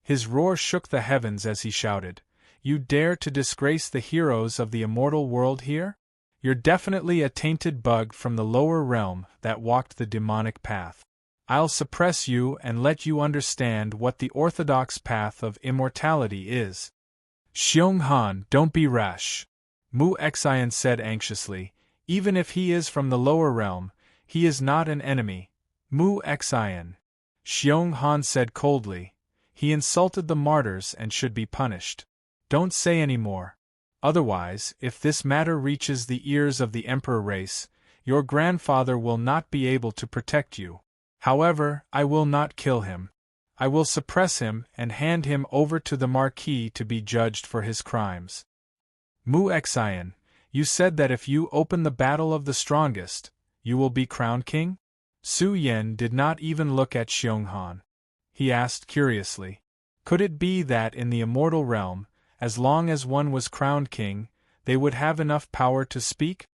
His roar shook the heavens as he shouted, "You dare to disgrace the heroes of the immortal world here? You're definitely a tainted bug from the lower realm that walked the demonic path. I'll suppress you and let you understand what the orthodox path of immortality is." "Xiong Han, don't be rash," Mu Xian said anxiously. "Even if he is from the lower realm, he is not an enemy." "Mu Xian," Xiong Han said coldly, "he insulted the martyrs and should be punished. Don't say any more. Otherwise, if this matter reaches the ears of the Emperor race, your grandfather will not be able to protect you. However, I will not kill him. I will suppress him and hand him over to the Marquis to be judged for his crimes." "Mu Xian, you said that if you open the battle of the strongest, you will be crowned king?" Su Yen did not even look at Xiong Han. He asked curiously, could it be that in the immortal realm, as long as one was crowned king, they would have enough power to speak?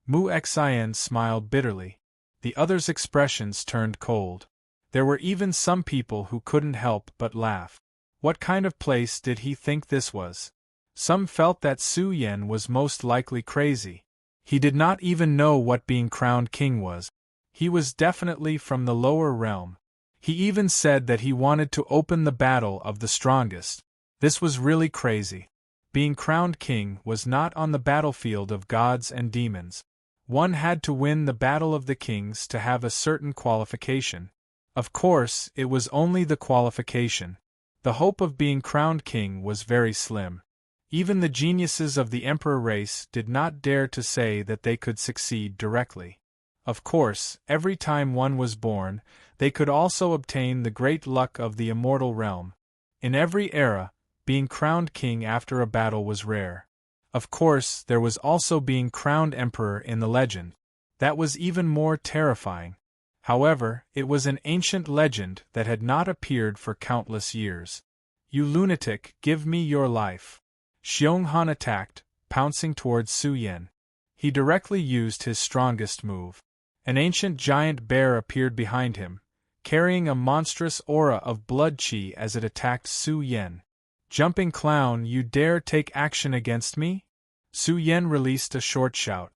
Mu Xian smiled bitterly. The others' expressions turned cold. There were even some people who couldn't help but laugh. What kind of place did he think this was? Some felt that Su Yen was most likely crazy. He did not even know what being crowned king was. He was definitely from the lower realm. He even said that he wanted to open the battle of the strongest. This was really crazy. Being crowned king was not on the battlefield of gods and demons. One had to win the battle of the kings to have a certain qualification. Of course, it was only the qualification. The hope of being crowned king was very slim. Even the geniuses of the emperor race did not dare to say that they could succeed directly. Of course, every time one was born, they could also obtain the great luck of the immortal realm. In every era, being crowned king after a battle was rare. Of course, there was also being crowned emperor in the legend. That was even more terrifying. However, it was an ancient legend that had not appeared for countless years. You lunatic, give me your life. Xionghan attacked, pouncing towards Su Yan. He directly used his strongest move. An ancient giant bear appeared behind him, carrying a monstrous aura of blood qi as it attacked Su Yan. Jumping clown, you dare take action against me? Su Yan released a short shout.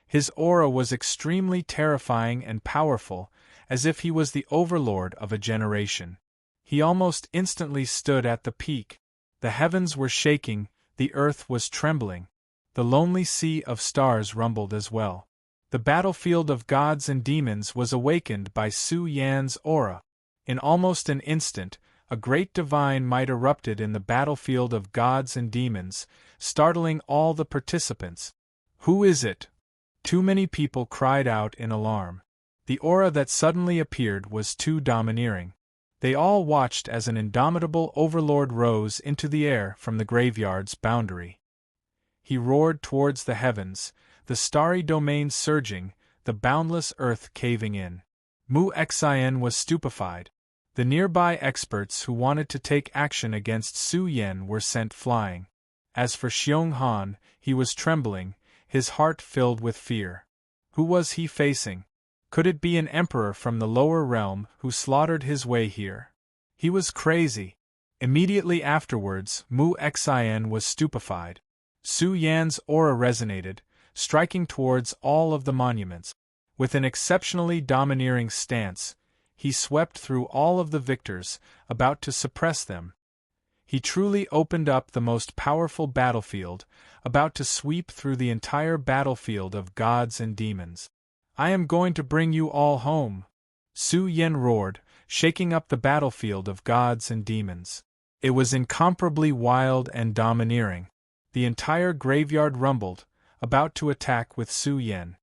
His aura was extremely terrifying and powerful, as if he was the overlord of a generation. He almost instantly stood at the peak. The heavens were shaking, the earth was trembling. The lonely sea of stars rumbled as well. The battlefield of gods and demons was awakened by Su Yan's aura. In almost an instant, a great divine might erupted in the battlefield of gods and demons, startling all the participants. Who is it? Too many people cried out in alarm. The aura that suddenly appeared was too domineering. They all watched as an indomitable overlord rose into the air from the graveyard's boundary. He roared towards the heavens, the starry domain surging, the boundless earth caving in. Mu Xian was stupefied. The nearby experts who wanted to take action against Su Yan were sent flying. As for Xionghan, he was trembling, his heart filled with fear. Who was he facing? Could it be an emperor from the lower realm who slaughtered his way here? He was crazy. Immediately afterwards, Mu Xian was stupefied. Su Yan's aura resonated, striking towards all of the monuments. With an exceptionally domineering stance, he swept through all of the victors, about to suppress them. He truly opened up the most powerful battlefield, about to sweep through the entire battlefield of gods and demons. I am going to bring you all home, Su Yan roared, shaking up the battlefield of gods and demons. It was incomparably wild and domineering. The entire graveyard rumbled, about to attack with Su Yan.